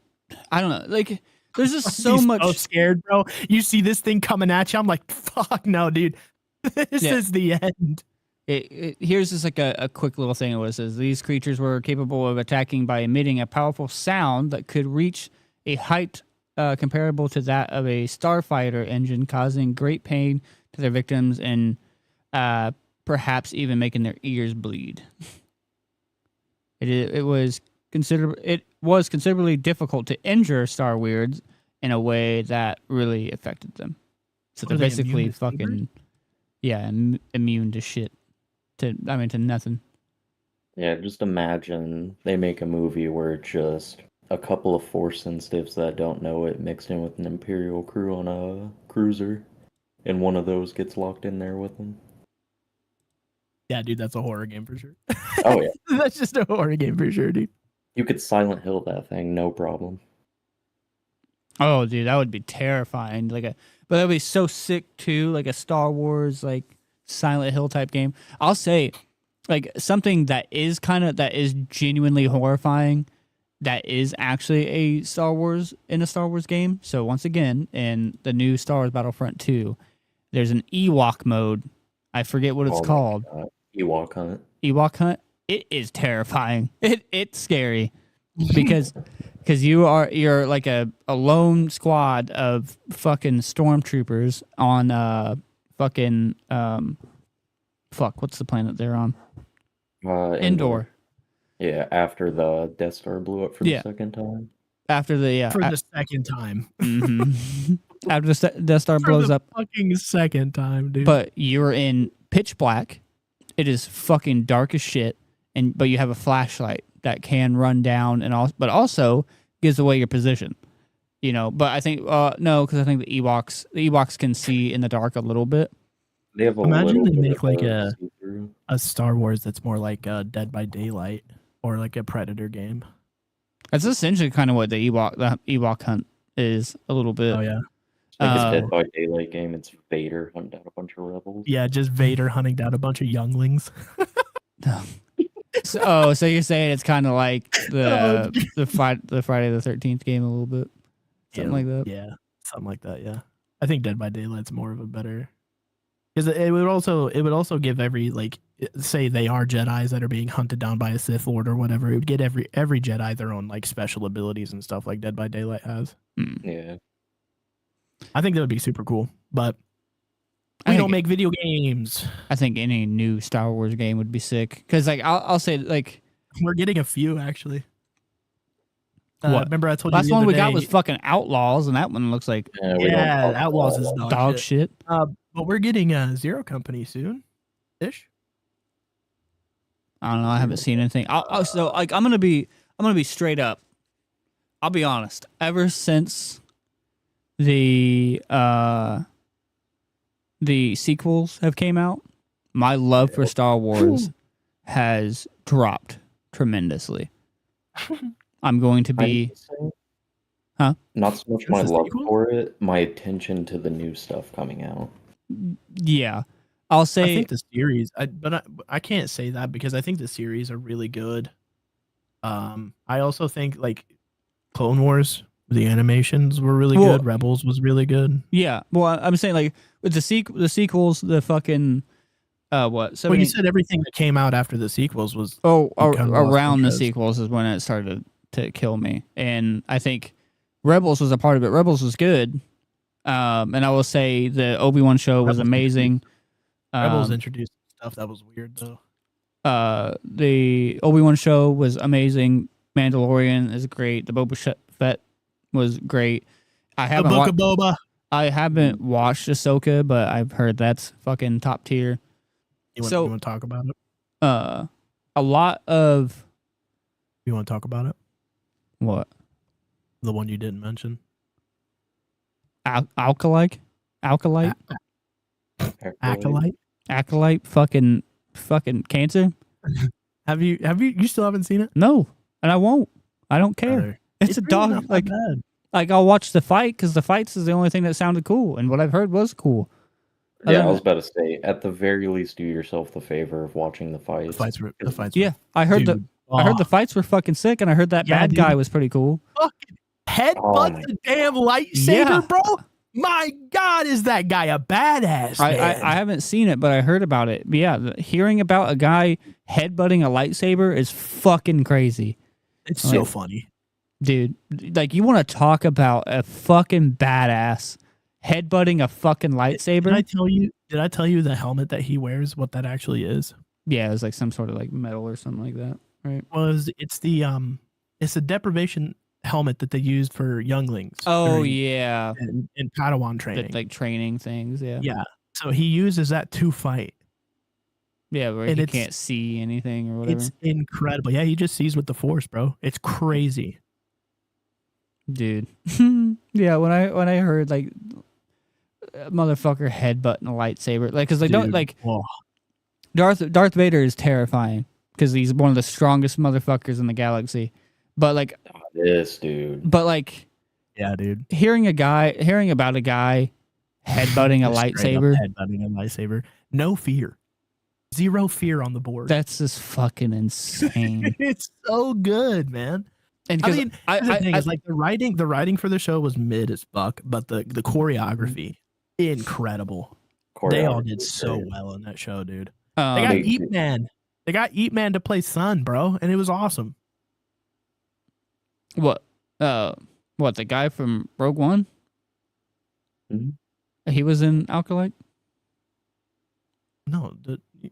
I don't know, like there's just so He's much. So scared, bro. You see this thing coming at you. I'm like, fuck no, dude. This Yeah. is the end. Here's just like a quick little thing. It says these creatures were capable of attacking by emitting a powerful sound that could reach a height comparable to that of a starfighter engine, causing great pain to their victims and perhaps even making their ears bleed. It was considerably difficult to injure Star Weirds in a way that really affected them. So What they're are they, immune basically to fever? fucking immune to shit. To nothing. Yeah, just imagine they make a movie where just a couple of force sensitives that don't know it mixed in with an Imperial crew on a cruiser, and one of those gets locked in there with them. Yeah, dude, that's a horror game for sure. Oh, yeah. That's just a horror game for sure, dude. You could Silent Hill that thing, no problem. Oh, dude, that would be terrifying. But that would be so sick too, like a Star Wars, like Silent Hill type game. I'll say, like something that is genuinely horrifying. That is actually a Star Wars game. So once again, in the new Star Wars Battlefront 2, there's an Ewok mode. I forget what it's called. Ewok Hunt. Ewok Hunt. It is terrifying. It's scary because you're like a lone squad of fucking stormtroopers on fucking what's the planet they're on? Endor. Yeah, after the Death Star blew up for the second time. After the for the second time. Mm-hmm. After the Death Star blows up, fucking second time, dude. But you're in pitch black. It is fucking dark as shit, but you have a flashlight that can run down but also gives away your position. You know, but I think no, because I think the Ewoks can see in the dark a little bit. They have Imagine they make like a Star Wars that's more like Dead by Daylight or like a Predator game. That's essentially kind of what the Ewok Hunt is a little bit. Oh yeah. Like this Dead by Daylight game, it's Vader hunting down a bunch of rebels. Yeah, just Vader hunting down a bunch of younglings. So you're saying it's kind of like the Friday the 13th game a little bit, something like that. Yeah, something like that. Yeah, I think Dead by Daylight's more of a better, because it would also give every, like, say they are Jedis that are being hunted down by a Sith Lord or whatever. It would get every Jedi their own like special abilities and stuff like Dead by Daylight has. Yeah. I think that would be super cool, but we don't make video games. I think any new Star Wars game would be sick. Because, like, I'll say, like... We're getting a few, actually. What? Remember I told you last one we got was fucking Outlaws, and that one looks like... Yeah, Outlaws is dog shit. But we're getting Zero Company soon-ish. I don't know. I haven't seen anything. So, like, I'm gonna be straight up. I'll be honest. Ever since the sequels have came out, my love for Star Wars has dropped tremendously. I'm going to be... Huh? Not so much my love for it, my attention to the new stuff coming out. Yeah. I'll say... I think the series... I can't say that because I think the series are really good. I also think, like, Clone Wars... The animations were really good. Rebels was really good. Yeah. Well, I'm saying, like, with the sequels, the fucking what? Well, you said everything that came out after the sequels was around the sequels is when it started to kill me, and I think Rebels was a part of it. Rebels was good, and I will say the Obi-Wan show was amazing. Rebels introduced stuff that was weird though. The Obi-Wan show was amazing. Mandalorian is great. The Boba Fett was great. I haven't Boba. I haven't watched Ahsoka, but I've heard that's fucking top tier. You want to talk about it? A lot of... You want to talk about it? What? The one you didn't mention. Acolyte? Acolyte? Fucking cancer? Have you still haven't seen it? No, and I won't. I don't care. It's a really dog. Like I'll watch the fight because the fights is the only thing that sounded cool, and what I've heard was cool. Yeah, I was about to say, at the very least, do yourself the favor of watching the fights. The fights. Yeah, I heard the fights were fucking sick, and I heard that bad guy was pretty cool. Fucking headbutt the damn lightsaber, bro. My God, is that guy a badass? I haven't seen it, but I heard about it. But yeah, hearing about a guy headbutting a lightsaber is fucking crazy. It's so funny. Dude, like, you want to talk about a fucking badass headbutting a fucking lightsaber? Did I tell you the helmet that he wears, what that actually is? Yeah, it was like some sort of like metal or something like that, right? It's the deprivation helmet that they used for younglings. Oh yeah, in Padawan training, like training things. Yeah, yeah. So he uses that to fight. Yeah, where he can't see anything or whatever. It's incredible. Yeah, he just sees with the Force, bro. It's crazy. Dude. Yeah, when I heard like a motherfucker headbutting a lightsaber, like, cause like, don't like, Darth Vader is terrifying because he's one of the strongest motherfuckers in the galaxy. But like this dude. But like, yeah, dude. hearing about a guy headbutting a Just straight up lightsaber, headbutting a lightsaber. No fear. Zero fear on the board. that's just fucking insane. It's so good, man. And I 'cause mean, the thing is, like, the writing for the show was mid as fuck, but the choreography, incredible. They all did so well in that show, dude. They got They- Eat Man. They got Eat Man to play Sun, bro, and it was awesome. what the guy from Rogue One? Mhm. He was in Alkalite? No,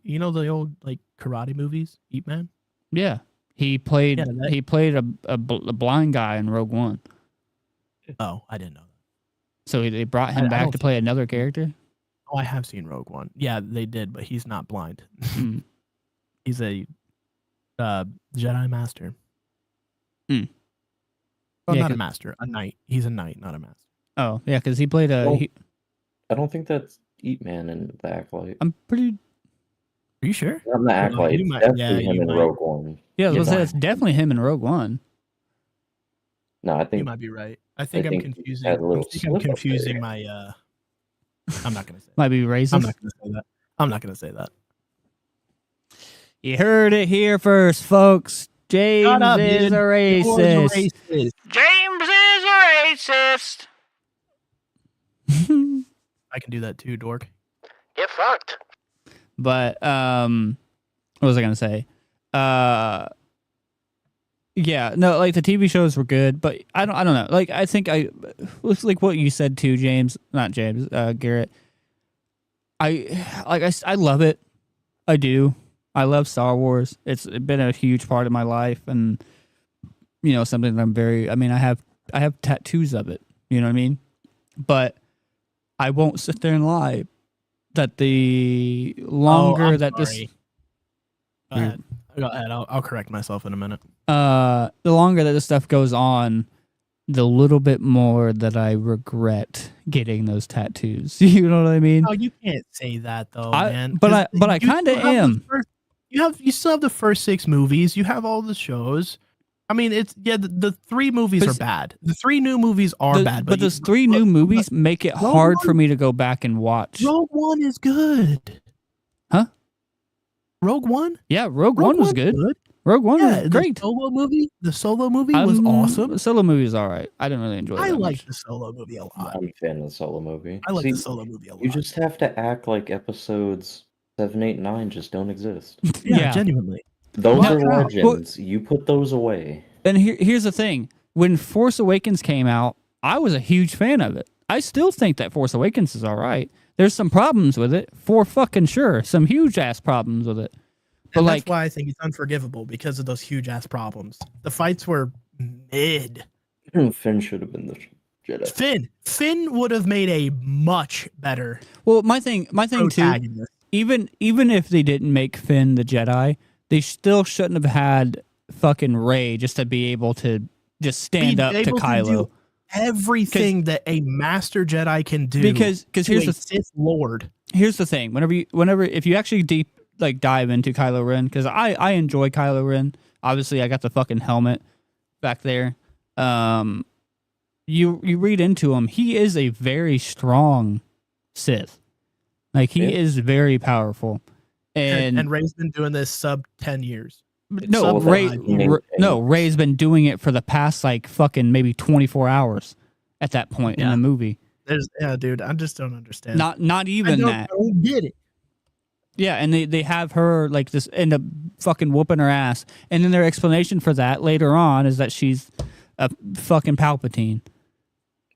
you know the old like karate movies, Eat Man. Yeah. He played Yeah, that- he played a blind guy in Rogue One. Oh, I didn't know that. So they brought him I back don't to play another character. Oh, I have seen Rogue One. Yeah, they did, but he's not blind. Mm. He's a Jedi Master. Mm. Well, Yeah, not a 'cause- master, a knight. He's a knight, not a master. Oh, yeah, because he played a. Well- I don't think that's Eat Man in the Acolyte. I'm pretty. Are you sure? Not in the Acolyte. you It's might- definitely yeah, him you in might. Rogue One. Yeah, I was Yeah, gonna say why? it's definitely him in Rogue One. No, I You think might be right. I think I I'm think he confusing. had a little I'm slip up confusing there. my. I'm not gonna say. Might be I'm racist. not gonna say that. I'm not gonna say that. You heard it here first, folks. James Shut up, is dude. a You're racist. racist. James is a racist. I can do that too, dork. Get fucked. But what was I gonna say? Yeah, no, like the TV shows were good, but I don't know. Like I think looks like what you said too, James, not James, Garrett. I love it. I do. I love Star Wars. It's been a huge part of my life, and you know something that I'm very. I mean, I have tattoos of it. You know what I mean? But I won't sit there and lie that the longer I'm that this sorry. Go ahead. Go ahead. I'll correct myself in a minute. the longer that this stuff goes on, the little bit more that I regret getting those tattoos. You know what I mean? Oh, you can't say that though, I- man. but 'cause I you kinda still have the am. you still have the first 6 movies. You have all the shows. I mean, it's the 3 movies But are bad. The 3 new movies are bad. But you- those 3 new movies make it Rogue hard One- for me to go back and watch. Rogue One is good. Huh? Rogue One? Yeah, Rogue One was One's good. Rogue One Yeah, was great. The solo movie was awesome. The solo movie was all right. I didn't really enjoy it. I that like much. the solo movie a lot. I'm a fan of the solo movie. I like See, the solo movie a lot. You just have to act like episodes 7, 8, 9 just don't exist. yeah, genuinely. Those Well, are well, legends. You put those away. And here's the thing: when Force Awakens came out, I was a huge fan of it. I still think that Force Awakens is all right. There's some problems with it, for fucking sure. Some huge ass problems with it. But And like, that's why I think it's unforgivable because of those huge ass problems. The fights were mid. Finn should have been the Jedi. Finn would have made a much better well, my thing too. protagonist. Even if they didn't make Finn the Jedi, they still shouldn't have had fucking Rey just to be able to just stand Be up to able Kylo. do everything that a master Jedi can do. Because to here's a the Sith Lord. here's the thing: whenever if you actually dive into Kylo Ren, because I enjoy Kylo Ren. Obviously, I got the fucking helmet back there. You read into him, he is a very strong Sith. Like he Yeah. is very powerful, and Rey's been doing this sub 10 years. no, sub Ray, 5 years. Ray's been doing it for the past like fucking maybe 24 hours at that point in Yeah. the movie. Yeah, dude, I just don't understand. Not even I that. don't get it. Yeah, and they have her like this end up fucking whooping her ass, and then their explanation for that later on is that she's a fucking Palpatine.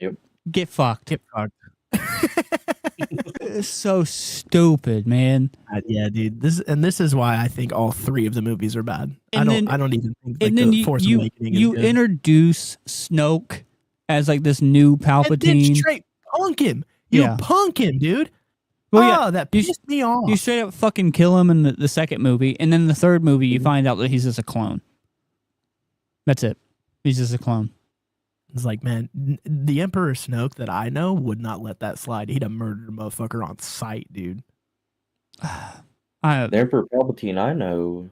Yep. Get fucked. Get fucked. It's so stupid, man. Yeah, dude. This is why I think all 3 of the movies are bad. And I don't even think like And then the Force Awakening you is good. introduce Snoke as like this new And then Palpatine. straight punk him. You Yeah. punk him, dude. Well, yeah, That you- pissed me off. You straight up fucking kill him in the second movie, and then the third movie Mm-hmm. you find out that he's just a clone. That's it. He's just a clone. It's like, man, the Emperor Snoke that I know would not let that slide. He'd have murdered a motherfucker on sight, dude. I The Emperor Palpatine I know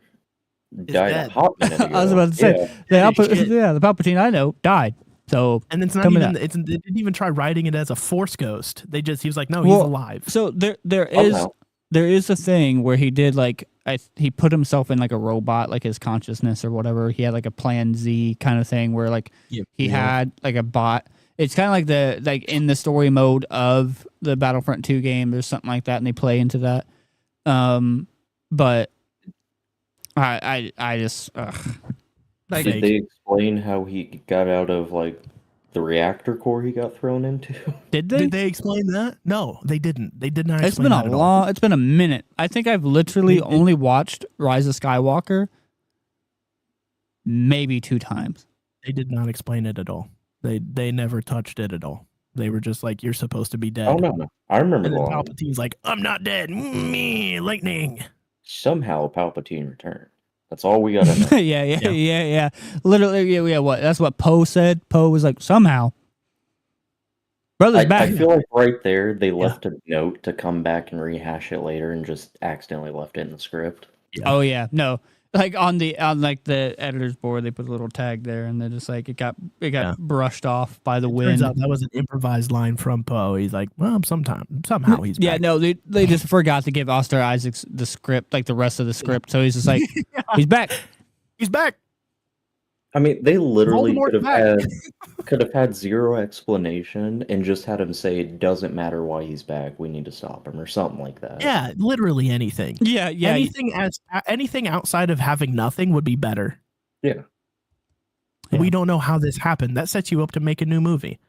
died dead. a hot minute ago. I was about to say, Yeah. the Shit. Palpatine I know died. So And it's not Coming even. up. It's they didn't even try writing it as a Force ghost. He was like, no, he's Well, alive. So there Oh, is no. there is a thing where he did like he put himself in like a robot, like his consciousness or whatever. He had like a Plan Z kind of thing where like he had like a bot. It's kind of like in the story mode of the Battlefront 2 game. There's something like that, and they play into that. But I just like Did they explain how he got out of like the reactor core he got thrown into? did they? Did they explain that? No, they didn't. They did not. It's Explain been that a at all. long. It's been a minute. I think I've literally They- only watched Rise of Skywalker maybe 2 times. They did not explain it at all. They never touched it at all. They were just like, you're supposed to be dead. Oh no, I remember And then the line. Palpatine's like, I'm not dead. Me, lightning. Somehow Palpatine returned. That's all we gotta know. yeah. Literally, yeah. What? That's what Poe said. Poe was like, somehow, brother's back. I feel like right there they left a note to come back and rehash it later, and just accidentally left it in the script. Oh yeah, no. Like on the editor's board, they put a little tag there, and they're just like it got brushed off by the Turns wind. out that was an improvised line from Poe. He's like, well, somehow he's Yeah, back. no, they just forgot to give Oscar Isaacs the script, like the rest of the script. So he's just like, he's back. He's back. I mean, they literally Voldemort's could have had zero explanation and just had him say it doesn't matter why he's back. We need to stop him or something like that. Yeah, literally anything. Yeah. Anything outside of having nothing would be better. Yeah. We don't know how this happened. That sets you up to make a new movie.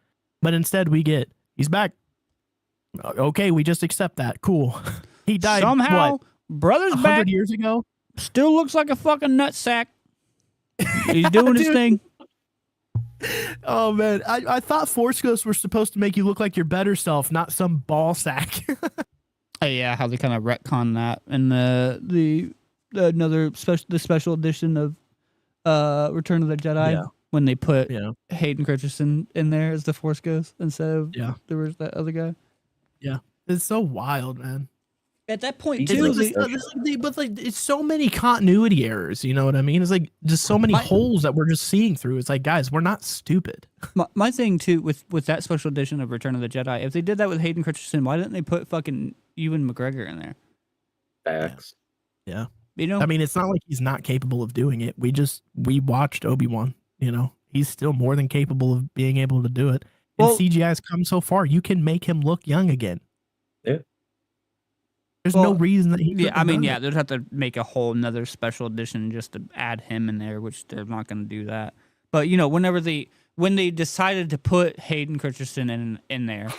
But instead we get, he's back. Okay, we just accept that. Cool. He died Somehow, what, brother's 100 back. years ago? Still looks like a fucking nutsack. He's doing his Dude. thing. Oh man, I thought Force Ghosts were supposed to make you look like your better self, not some ball sack. Yeah, how they kind of retcon that in the special edition of Return of the Jedi Yeah. when they put Yeah. Hayden Christensen in there as the Force Ghost instead of Yeah. there was that other guy. It's so wild, man. At that point It's too, But it's so many continuity errors. You know what I mean? It's like just so many holes that we're just seeing through. It's like, guys, we're not stupid. my thing too with that special edition of Return of the Jedi, if they did that with Hayden Christensen, why didn't they put fucking Ewan McGregor in there? Facts. Yeah. You know, I mean, it's not like he's not capable of doing it. We watched Obi-Wan, you know, he's still more than capable of being able to do it. And Well- CGI has come so far, you can make him look young again. Yeah. There's no Well, reason that he yeah, couldn't I mean, have yeah, done they'd have to make a whole another special edition just to add him in there, which they're not going to do that. But you know, when they decided to put Hayden Christensen in there,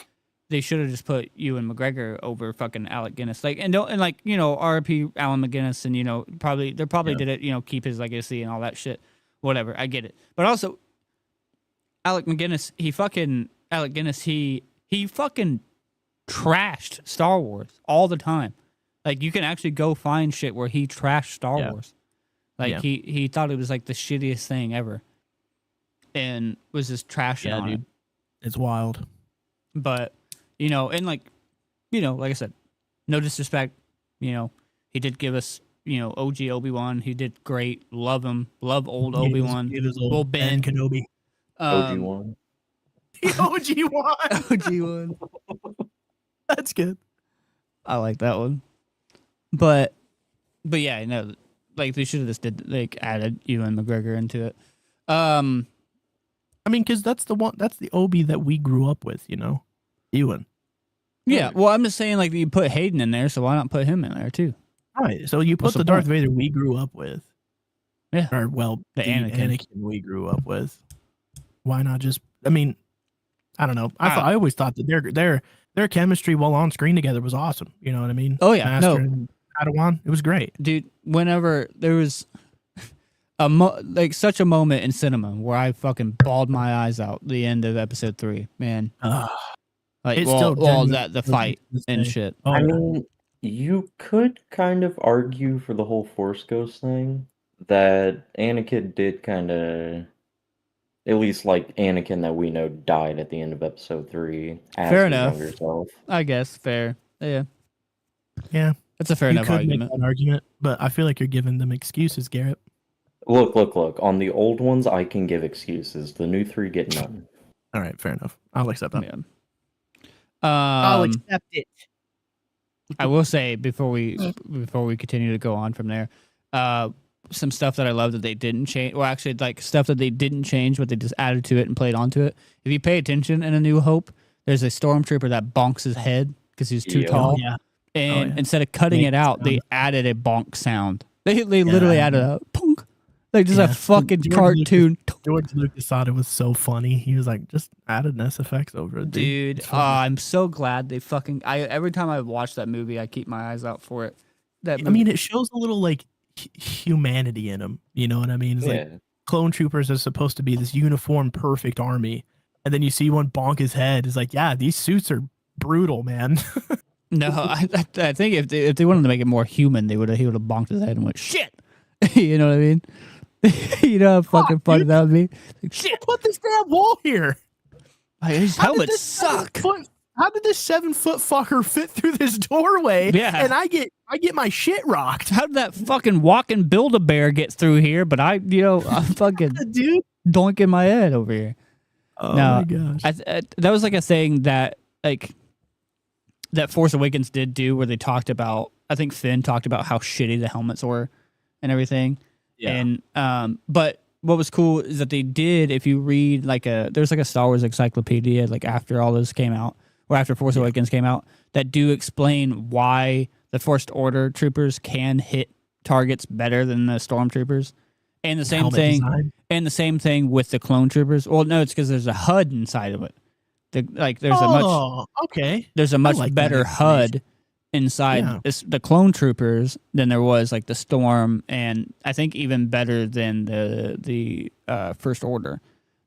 they should have just put Ewan McGregor over fucking Alec Guinness. Like and like you know, R.I.P. Alan McGuinness, and you know, probably did it, you know, keep his legacy and all that shit. Whatever, I get it. But also, Alec Guinness, he fucking trashed Star Wars all the time. Like you can actually go find shit where he trashed Star Wars. Like Yeah. he thought it was like the shittiest thing ever, and was just trashing on it. It's wild. But you know, and like you know, like I said, no disrespect. You know, he did give us OG Obi-Wan. He did great. Love him. Love old Obi-Wan. It was Well, old Ben Kenobi. OG1. OG-1. OG-1. That's good. I like that one. But yeah, no, like they should have just added Ewan McGregor into it. I mean, because that's the Obi that we grew up with, you know, Ewan. Yeah, well, I'm just saying, like, you put Hayden in there, so why not put him in there too? Right. So you put What's the the Darth point? Vader we grew up with. Yeah. Or well, The the Anakin. Anakin we grew up with. Why not just? I mean, I don't know. I- I always thought that their chemistry while on screen together was awesome. You know what I mean? Oh, yeah, Master no. and Padawan. It was great. Dude, whenever there was such a moment in cinema where I fucking bawled my eyes out the end of episode 3, man. Like, It's all still genuine the fight and shit. Oh, I yeah. mean, you could kind of argue for the whole Force Ghost thing that Anakin did kind of, at least like Anakin that we know, died at the end of episode 3. As Fair his enough. younger self. I guess fair. Yeah, Yeah. that's a fair You enough could argument. make that argument, but I feel like you're giving them excuses, Garrett. Look. On the old ones, I can give excuses. The new 3 get none. All right, fair enough. I'll accept that. Yeah. I'll accept it. I will say before we continue to go on from there, some stuff that I love that they didn't change. Well, actually, like stuff that they didn't change, but they just added to it and played onto it. If you pay attention in A New Hope, there's a stormtrooper that bonks his head because he's too Yeah. tall. Oh, yeah. And yeah. instead of cutting Make it it out, sound. they added a bonk sound. They literally added a punk, like just Yeah. a fucking George cartoon. George Lucas thought it was so funny. He was like, just added SFX over it, Dude, It's funny. I'm so glad they fucking. Every time I watch that movie, I keep my eyes out for it. That I movie, mean, it shows a little like humanity in him. You know what I mean? It's like Yeah. clone troopers are supposed to be this uniform, perfect army, and then you see one bonk his head. It's like, yeah, these suits are brutal, man. no, I think if they wanted to make it more human, he would have bonked his head and went shit. You know what I mean? You know how fucking funny dude. that would be. Like, shit, Put this damn wall here. like, these How did helmets this suck. How did this 7-foot fucker fit through this doorway? Yeah. And I get my shit rocked. How did that fucking walking Build-A-Bear get through here? But I'm fucking Dude. doinking my head over here. Oh No, my gosh. That was like a thing that that Force Awakens did do, where they talked about. I think Finn talked about how shitty the helmets were and everything. Yeah. And but what was cool is that they did. If you read there's like a Star Wars encyclopedia, like after all this came out, or after Force Awakens came out, that do explain why the First Order troopers can hit targets better than the stormtroopers. And the same Helmet thing. design. And the same thing with the clone troopers. Well, no, it's because there's a HUD inside of it. There's a much like that better information. HUD inside Yeah. the clone troopers than there was like the Storm, and I think even better than the First Order.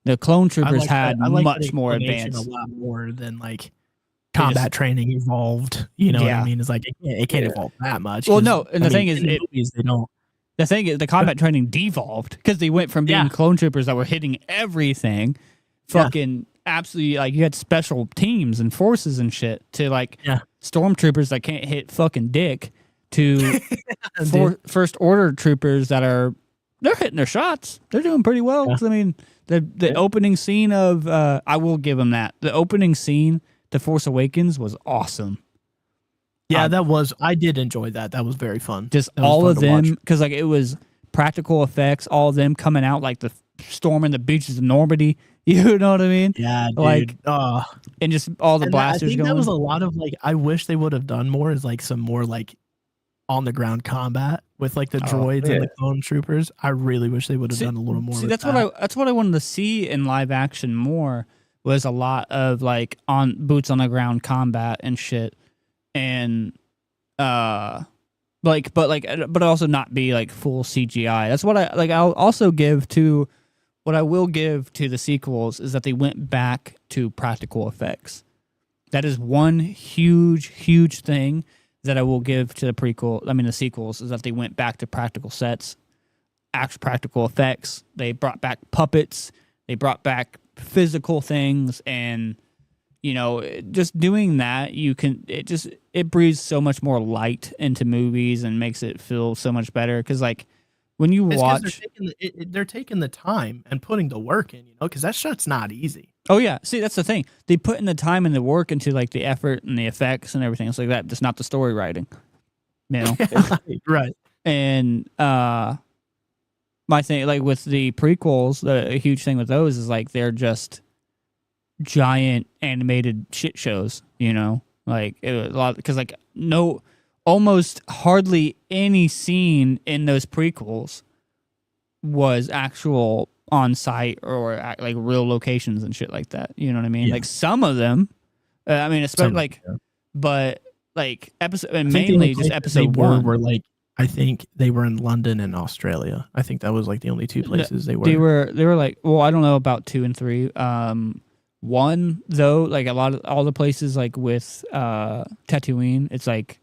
The clone troopers had much more advanced. A lot more than like combat training evolved. You know what Yeah. I mean? It's like it can't evolve that much. Well, 'cause, no, and I the thing mean, is, in the movies, they don't. the thing is, the combat training devolved because they went from being Yeah. clone troopers that were hitting everything, fucking absolutely like you had special teams and forces and shit, to like Yeah. stormtroopers that can't hit fucking dick, to Dude. First Order troopers that they're hitting their shots. They're doing pretty well. 'Cause, I mean, the opening scene of I will give them that. The opening scene to Force Awakens was awesome. Yeah, that was. I did enjoy that. That was very fun. Just That was all fun of to watch. them, because like it was practical effects, all of them coming out like the storming the beaches of Normandy. You know what I mean? Yeah, dude. like, uh, And just all the and blasters I think going. that was a lot of like. I wish they would have done more. Is like some more like on the ground combat with like the droids and the clone troopers. I really wish they would have done a little more. See, with that's that. what I wanted to see in live action more, was a lot of like on boots on the ground combat and shit, and but also not be like full CGI. That's what I like. I'll also give to what I will give to the sequels is that they went back to practical effects. That is one huge thing that I will give to the sequels, is that they went back to practical sets, actual practical effects. They brought back puppets. They brought back physical things, and just doing that, it breathes so much more light into movies and makes it feel so much better. Because like when you It's 'cause watch, they're taking the time and putting the work in, because that shit's not easy. oh yeah, see that's the thing. They put in the time and the work into like the effort and the effects and everything. It's like that, just not the story writing. Right. And my thing, like with the prequels, a huge thing with those is like they're just giant animated shit shows. Like a lot, because like almost hardly any scene in those prequels was actual on site or like real locations and shit like that. You know what I mean? Yeah. Like some of them, especially but like episode, and mainly just episode one. Were like, I think they were in London and Australia. I think that was like the only two places they were. They were like, well, I don't know about 2 and 3. One though, like all the places like with Tatooine,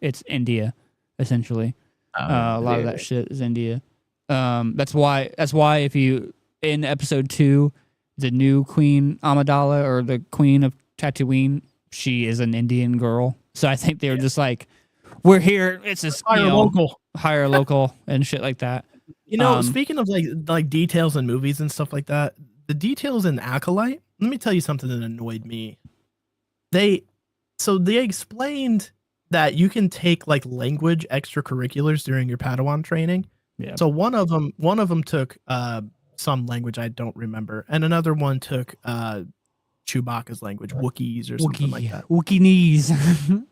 it's India essentially. A lot of that shit is India. That's why if you in episode 2, the new Queen Amidala, or the Queen of Tatooine, she is an Indian girl. So I think they were just like, we're here. It's just hire local and shit like that. Speaking of like details in movies and stuff like that, the details in Acolyte, let me tell you something that annoyed me. They explained that you can take like language extracurriculars during your Padawan training. Yeah. So one of them took some language I don't remember, and another one took Chewbacca's language, Wookiees or something like that. Wookie knees.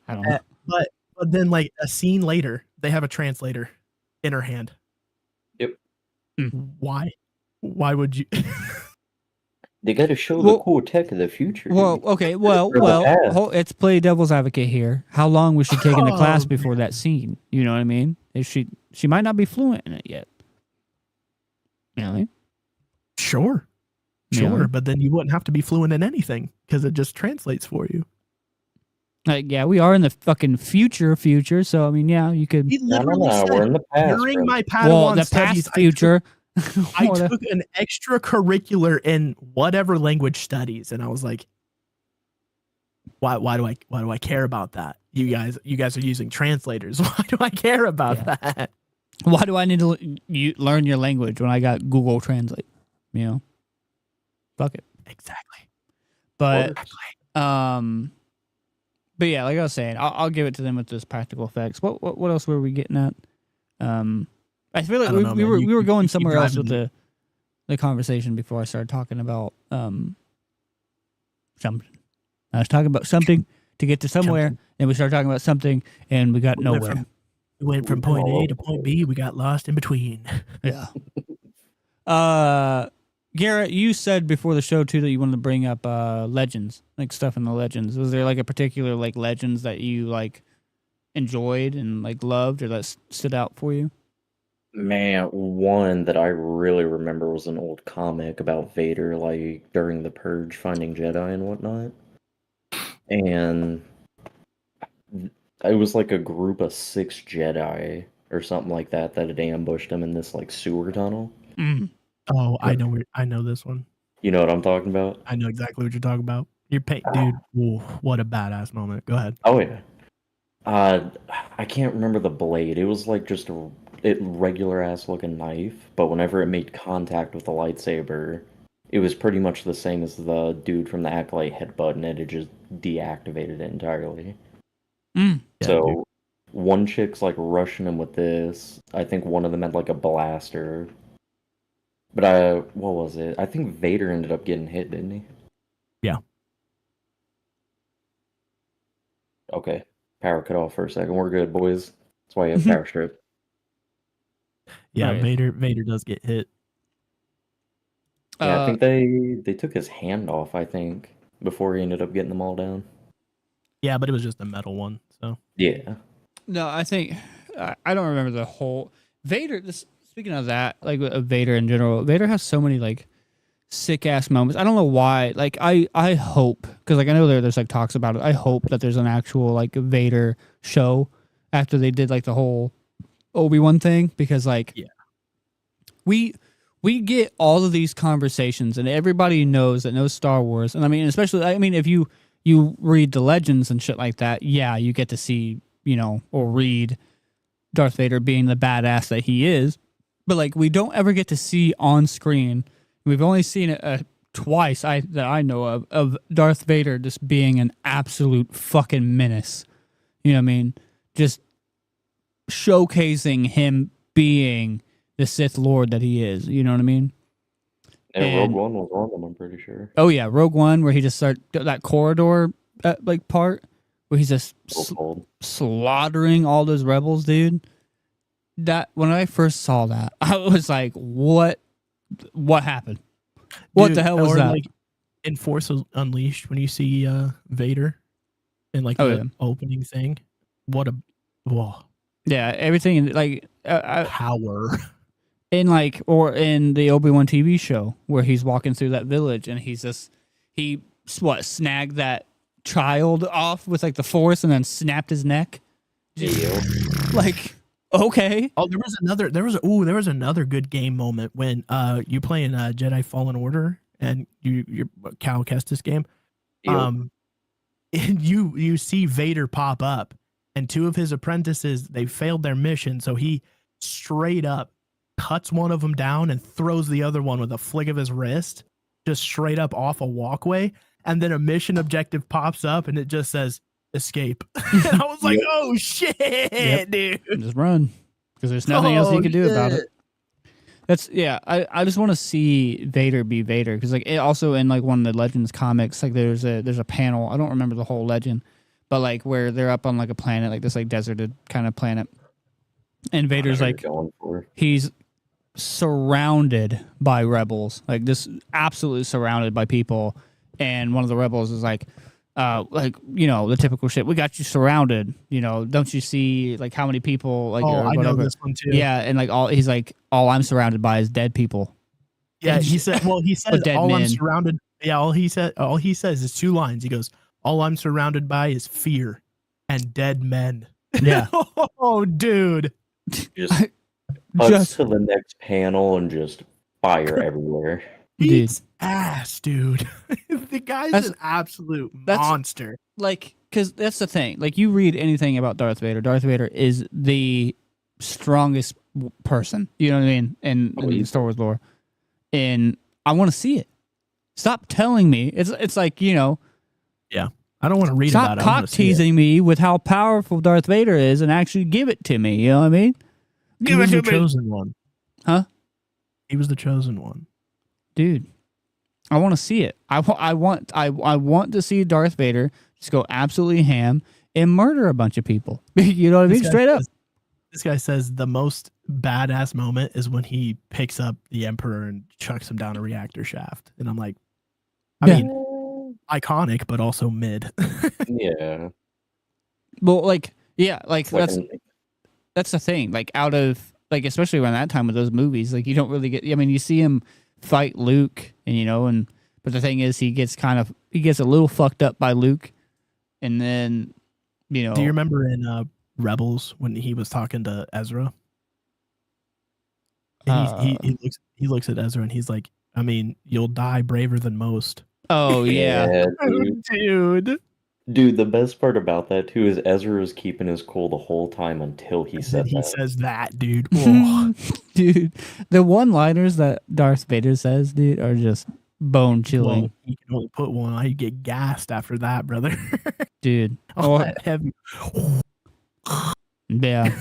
I don't know. But then like a scene later, they have a translator in her hand. Yep. Why? Why would you? They got to show the cool tech of the future. Well, dude. okay, Or the past. let's play devil's advocate here. How long was she taking the class Oh, before that scene? You know what I mean? Is she might not be fluent in it yet. You know what I mean? Sure. Yeah. But then you wouldn't have to be fluent in anything because it just translates for you. Like, yeah, we are in the fucking future. So I mean, yeah, you could. He No, literally we're said in the past. during bro. my Padawan Well, the studies, past future. I What a- took an extracurricular in whatever language studies, and I was like, why do I care about that? You guys are using translators. Why do I care about that? Why do I need to learn your language when I got Google Translate? You know, fuck it. Exactly. But but yeah, like I was saying, I'll give it to them with those practical effects. What else were we getting at? I feel like I don't know, we man. were going you keep somewhere else with driving the conversation before I started talking about something. I was talking about something to get to somewhere, Something. and we started talking about something, and we got We went nowhere. We went from point A to point B. We got lost in between. Yeah. Garrett, you said before the show too that you wanted to bring up legends, like stuff in the legends. Was there like a particular like legends that you like enjoyed and like loved or that stood out for you? Man, one that I really remember was an old comic about Vader, like during the Purge, finding Jedi and whatnot. And it was like a group of 6 Jedi or something like that that had ambushed him in this like sewer tunnel. Mm. Oh, I know this one. You know what I'm talking about? I know exactly what you're talking about. You're dude. Ooh, what a badass moment. Go ahead. Oh yeah. I can't remember the blade. It was like just a regular ass looking knife, but whenever it made contact with the lightsaber, it was pretty much the same as the dude from the Acolyte headbutt, and it had just deactivated it entirely. Mm. Yeah, So dude. one chick's like rushing him with this. I think one of them had like a blaster. But what was it? I think Vader ended up getting hit, didn't he? Yeah. Okay. Power cut off for a second. We're good, boys. That's why you have power strip. Yeah, Right. Vader does get hit. Yeah, I think they took his hand off, I think, before he ended up getting them all down. Yeah, but it was just a metal one. So Yeah. No, I think I don't remember the whole Vader. Speaking of that, like of Vader in general, Vader has so many like sick ass moments. I don't know why. Like I hope, because like I know there's like talks about it. I hope that there's an actual like Vader show after they did like the whole Obi-Wan thing, because like Yeah. we get all of these conversations and everybody knows Star Wars, and I mean especially if you read the legends and shit like that, yeah, you get to see, or read Darth Vader being the badass that he is, but like we don't ever get to see on screen. We've only seen it twice that I know of Darth Vader just being an absolute fucking menace. You know what I mean? Just showcasing him being the Sith Lord that he is. You know what I mean? And Rogue And- One was one of them, I'm pretty sure. Oh yeah, Rogue One, where he just started that corridor like part where he's just So cold. slaughtering all those rebels, dude. That when I first saw that, I was like, "What happened? What Dude, the hell was or, that?" Like in Force Unleashed, when you see Vader in like Oh, the yeah. opening thing, what a Yeah, everything like power. in like or in the Obi-Wan TV show where he's walking through that village and he snagged that child off with like the Force and then snapped his neck. Yeah. Like, okay. Oh, there was another good game moment when you play in Jedi Fallen Order and your Cal Kestis game. Yep. And you see Vader pop up, and 2 of his apprentices, they failed their mission, so he straight up cuts one of them down and throws the other one with a flick of his wrist. just straight up off a walkway, and then a mission objective pops up, and it just says escape. And I was like, Yep. "Oh shit, Yep. dude!" Just run, because there's nothing else you can do about it. I just want to see Vader be Vader, because like it also in like one of the Legends comics, like there's a panel, I don't remember the whole legend, but like where they're up on like a planet, like this like deserted kind of planet, and Vader's like going for. he's surrounded by rebels, like just absolutely surrounded by people, and one of the rebels is like you know, the typical shit, we got you surrounded, you know, don't you see like how many people like Oh, or I know whatever. this one too. Yeah, and like he's like, all I'm surrounded by is dead people. Yeah, he said. Well, he says dead all I'm men. surrounded. Yeah, all he says is 2 lines. He goes, "All I'm surrounded by is fear and dead men." Yeah. Oh, dude. Just cuts Just to the next panel and just fire everywhere. Beats ass, dude. The guy's That's- an absolute that's- monster. like, because that's the thing. Like, you read anything about Darth Vader. Darth Vader is the strongest person. You know what I mean? In Star Wars lore, and I want to see it. Stop telling me. It's like, you know. I don't want to read Stop about it. cock teasing me with how powerful Darth Vader is, and actually give it to me. You know what I mean? He was the chosen one. Huh? He was the chosen one. Dude, I want to see it. I want to see Darth Vader just go absolutely ham and murder a bunch of people. You know what I mean? Straight up. This guy says the most badass moment is when he picks up the Emperor and chucks him down a reactor shaft. And I'm like, I Yeah. mean, iconic, but also mid. Yeah. Well, like, yeah, like It's like that's the thing. Like, out of like, especially around that time with those movies, like you don't really get. I mean, you see him fight Luke, and you know, but the thing is, he gets a little fucked up by Luke, and then you know. Do you remember in Rebels when he was talking to Ezra? And he looks at Ezra and he's like, I mean, you'll die braver than most. Oh yeah. Dude. Dude, the best part about that too is Ezra was keeping his cool the whole time until he And said then he that. says that, dude. Oh. Dude, the one-liners that Darth Vader says, dude, are just bone chilling. Well, you can only put one on. You get gassed after that, brother. Dude. All Or, that heavy. yeah.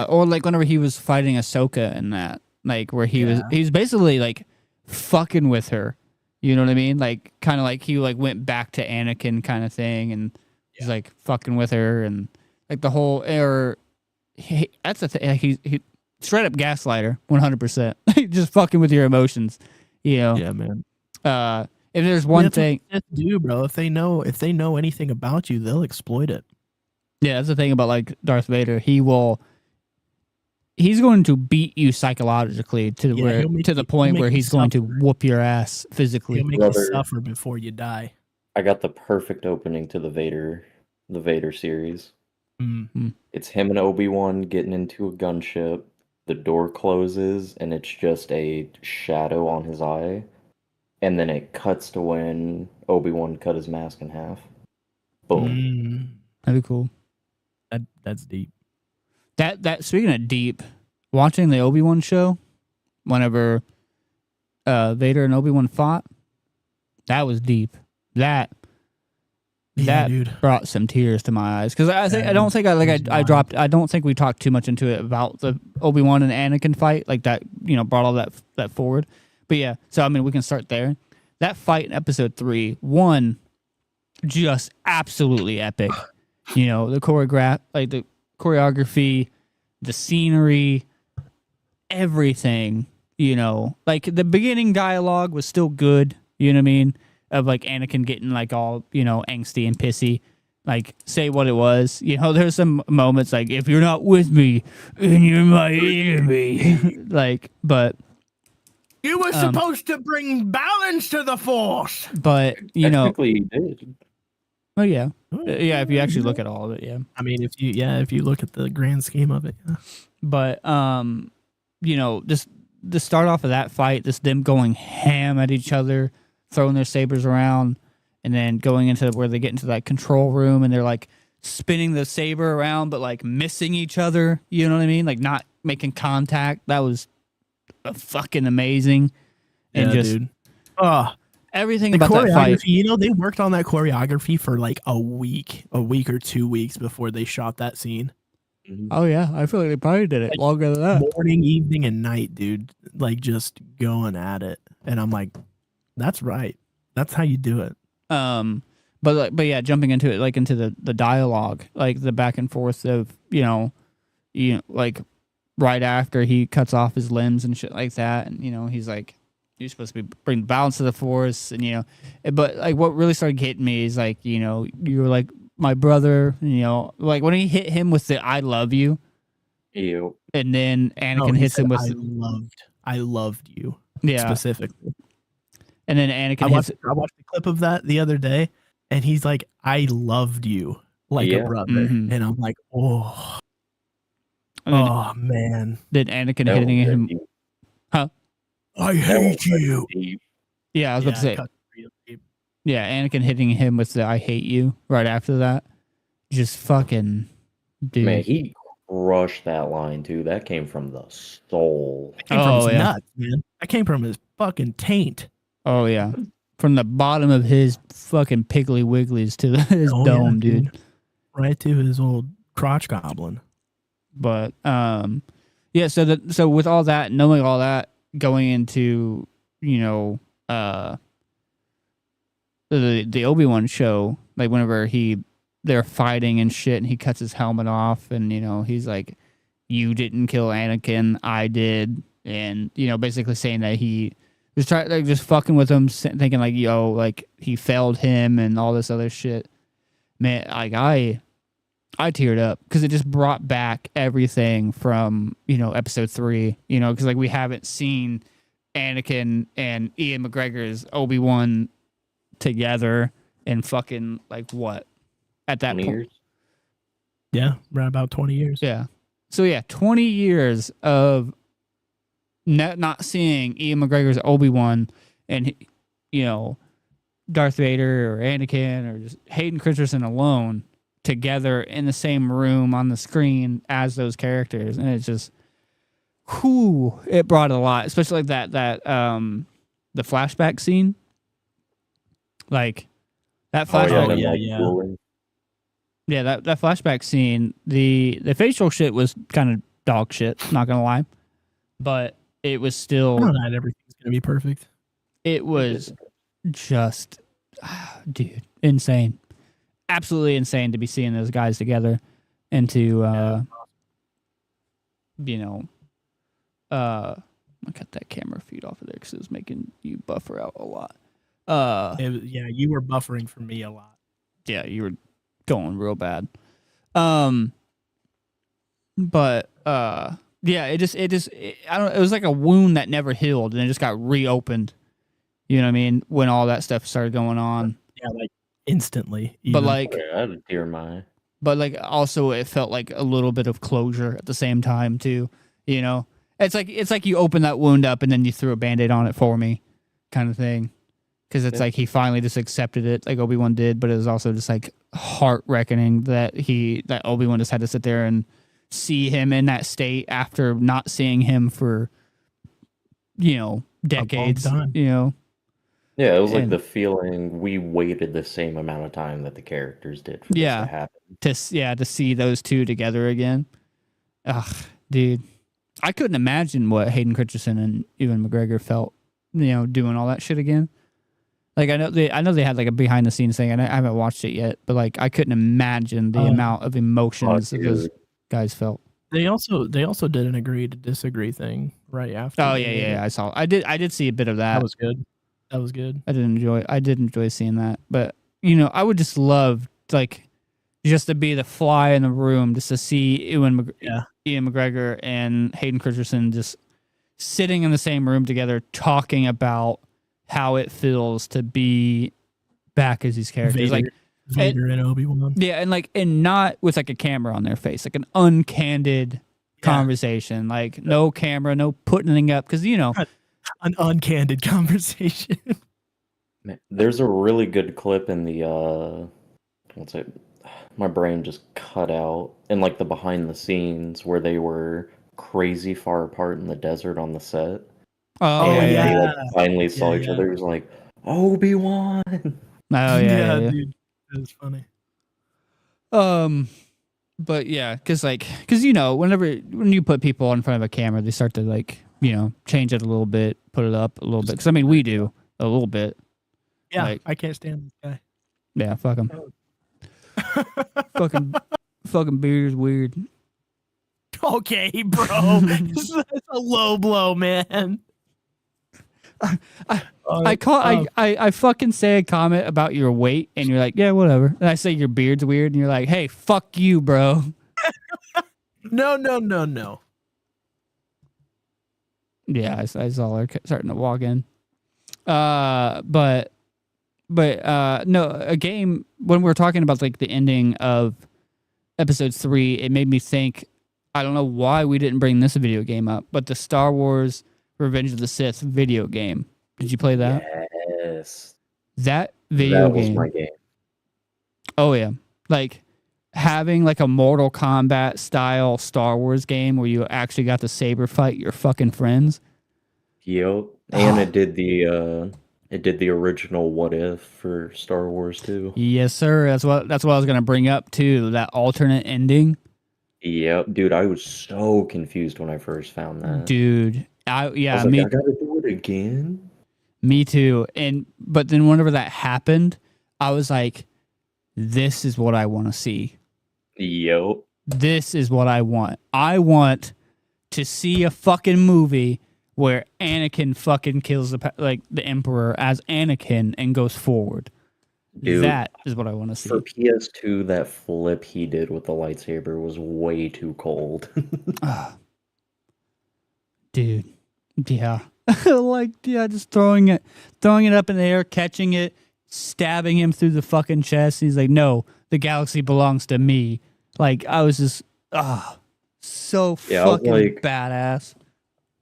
Or like whenever he was fighting Ahsoka in that, like where he's basically like fucking with her. You know what I mean? Like kind of like he like went back to Anakin kind of thing, and he's like fucking with her, and like the whole that's the thing. Like, he straight up gaslighter, 100%. Just fucking with your emotions. You know. Yeah, man. If there's one That's what thing, Sith do, bro. If they know anything about you, they'll exploit it. yeah, that's the thing about like Darth Vader. He's going to beat you psychologically to he'll make to the you- point he'll where make you he's going to suffer. whoop your ass physically. He'll make Brother. you suffer before you die. I got the perfect opening to the Vader series. Mm. It's him and Obi-Wan getting into a gunship. The door closes and it's just a shadow on his eye. And then it cuts to when Obi-Wan cut his mask in half. Boom. Mm. That'd be cool. That's deep. That speaking of deep, watching the Obi-Wan show, whenever Vader and Obi-Wan fought, that was deep. That Dude. brought some tears to my eyes, because I don't think I don't think we talked too much into it about the Obi-Wan and Anakin fight, like that, you know, brought all that forward. But yeah, so I mean, we can start there. That fight in episode 3, just absolutely epic. You know, the choreography, the scenery, everything. You know, like the beginning dialogue was still good. You know what I mean? Of like Anakin getting like all, you know, angsty and pissy, like say what it was. You know, there's some moments like, if you're not with me, then you're my enemy. Like, but You were supposed to bring balance to the Force. but you know, Technically, he did. well, yeah, yeah. If you actually look at all of it, yeah. I mean, if you look at the grand scheme of it, yeah. But you know, just the start off of that fight, just them going ham at each other, throwing their sabers around, and then going into where they get into that control room and they're like spinning the saber around, but like missing each other. You know what I mean? Like not making contact. That was fucking amazing. And Yeah, just dude. Oh, Everything the about that fight. choreography, you know, they worked on that choreography for like a week or 2 weeks before they shot that scene. Mhm. Oh yeah, I feel like they probably did it Like, longer than that. Morning, evening, and night, dude. Like just going at it. And I'm like, that's right. That's how you do it. But yeah, jumping into it, like into the dialogue, like the back and forth of like right after he cuts off his limbs and shit like that, and he's like, you're supposed to bring balance to the force, and but like what really started hitting me is like you were like my brother, like when he hit him with the "I love you," Ew. and then No, Anakin he hits said, him with I loved you yeah, specifically. and then Anakin hits. I watched a clip of that the other day, and he's like, I loved you like a Yeah. brother. Mhm. And I'm like, oh, And then, oh man. then Anakin That hitting one got him. deep. I That one hate got you. deep. Yeah, I was about to it say. cut real deep. Yeah, Anakin hitting him with the "I hate you" right after that. Just fucking dude. Man, he crushed that line too. That came from the soul. That came from his yeah. nuts, man. That came from his fucking taint. Oh yeah, from the bottom of his fucking piggly wigglies to his Oh, dome, yeah, dude. Right to his old crotch goblin. But yeah. So with all that, knowing all that, going into the Obi-Wan show, like whenever they're fighting and shit, and he cuts his helmet off, and he's like, "You didn't kill Anakin, I did," and basically saying that he was trying, like, just fucking with him, thinking like, like he failed him and all this other shit. Man, like I teared up because it just brought back everything from episode 3. Because like we haven't seen Anakin and Ian McGregor's Obi-Wan together in fucking like what at that 20 point. years. Yeah, around about 20 years. Yeah. So yeah, 20 years of not seeing Ian McGregor's Obi-Wan and Darth Vader or Anakin or just Hayden Christensen alone together in the same room on the screen as those characters, and it's just it brought a lot, especially like that the flashback scene, like that flashback. Yeah, that flashback scene, the facial shit was kind of dog shit, not gonna lie, but it was still. Not everything's gonna be perfect. It was just, dude, insane, absolutely insane to be seeing those guys together, and to I'll cut that camera feed off of there because it was making you buffer out a lot. You were buffering for me a lot. Yeah, you were going real bad. But yeah, it was like a wound that never healed and it just got reopened. You know what I mean? When all that stuff started going on. Yeah, like instantly. But like, I had a tear in my eye. But like also it felt like a little bit of closure at the same time too. It's like you open that wound up and then you threw a Band-Aid on it for me, kind of thing. Because it's like he finally just accepted it, like Obi-Wan did, but it was also just like heart-reckoning that Obi-Wan just had to sit there and see him in that state after not seeing him for decades. Yeah, it was like the feeling we waited the same amount of time that the characters did for this to happen. To see those two together again. Ugh, dude. I couldn't imagine what Hayden Christensen and Ewan McGregor felt, doing all that shit again. Like I know they had like a behind the scenes thing, and I haven't watched it yet, but like I couldn't imagine the amount of emotions that those guys felt. They also did an agree to disagree thing right after. Oh yeah, I did see a bit of that. That was good. I did enjoy seeing that, but I would just love just to be the fly in the room, just to see Ian McGregor and Hayden Christensen just sitting in the same room together, talking about how it feels to be back as these characters, Vader and Obi-Wan. Yeah, and not with like a camera on their face, like an uncandid conversation, like no camera, no putting anything up, because an uncandid conversation. There's a really good clip in the what's it? My brain just cut out in like the behind the scenes where they were crazy far apart in the desert on the set. Oh, Oh, yeah, yeah. And they yeah. like finally saw Yeah, each yeah. other. It was like, Obi-Wan. Oh, yeah, yeah, yeah. dude. That's funny. But yeah, because you know, when you put people in front of a camera, they start to like, you know, change it a little bit, put it up a little bit. Because I mean, we do a little bit. Yeah, Like, I can't stand this guy. yeah, fuck him. fucking beard is weird. Okay, bro. That's a low blow, man. I fucking say a comment about your weight, and you're like, yeah, whatever. And I say your beard's weird, and you're like, hey, fuck you, bro. No. Yeah, I saw her starting to walk in. But no, a game, when we're talking about like the ending of episode 3, it made me think, I don't know why we didn't bring this video game up, but the Star Wars Revenge of the Sith video game. Did you play that? Yes. That video That was game. my game. Oh yeah. Like having like a Mortal Kombat style Star Wars game where you actually got to saber fight your fucking friends. Yep. And it did the original What If for Star Wars too. Yes, sir. That's what I was gonna bring up too. That alternate ending. Yep, dude, I was so confused when I first found that. Dude. I Yeah, was like, me I gotta do it again. me too. But then whenever that happened, I was like, this is what I want to see. Yep. This is what I want. I want to see a fucking movie where Anakin fucking kills the Emperor as Anakin and goes forward. Dude, That is what I want to see. for PS2, that flip he did with the lightsaber was way too cold. Dude, yeah. Just throwing it up in the air, catching it, stabbing him through the fucking chest. He's like, no, the galaxy belongs to me. Like, I was just, so Yeah, I was fucking like- badass.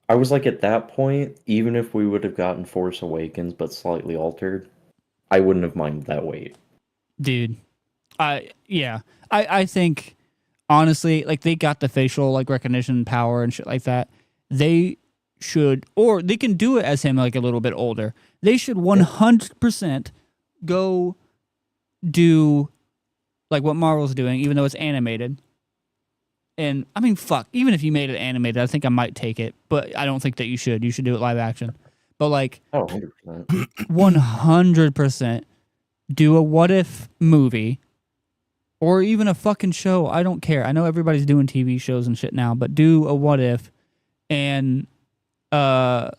I was like, at that point, even if we would have gotten Force Awakens but slightly altered, I wouldn't have minded that wait. Dude, I think, honestly, like, they got the facial, like, recognition power and shit like that. They should, or they can do it as him, like, a little bit older. They should 100% go do, like, what Marvel's doing, even though it's animated. And, I mean, fuck, even if you made it animated, I think I might take it. But I don't think that you should. You should do it live action. But, like, Oh, 100%. 100% do a what if movie or even a fucking show. I don't care. I know everybody's doing TV shows and shit now, but do a what if and have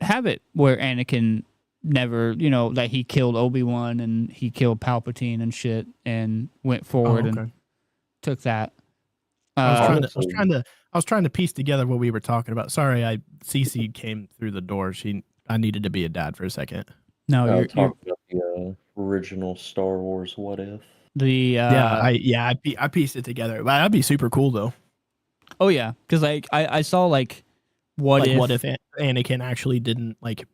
it where Anakin never, you know, that he killed Obi-Wan and he killed Palpatine and shit and went forward and took that. I was trying to piece together what we were talking about. Sorry, Cece came through the door. I needed to be a dad for a second. No, you're Talk about the original Star Wars What If. the I pieced it together. That'd be super cool though. oh yeah, because like I saw like what if Anakin actually didn't like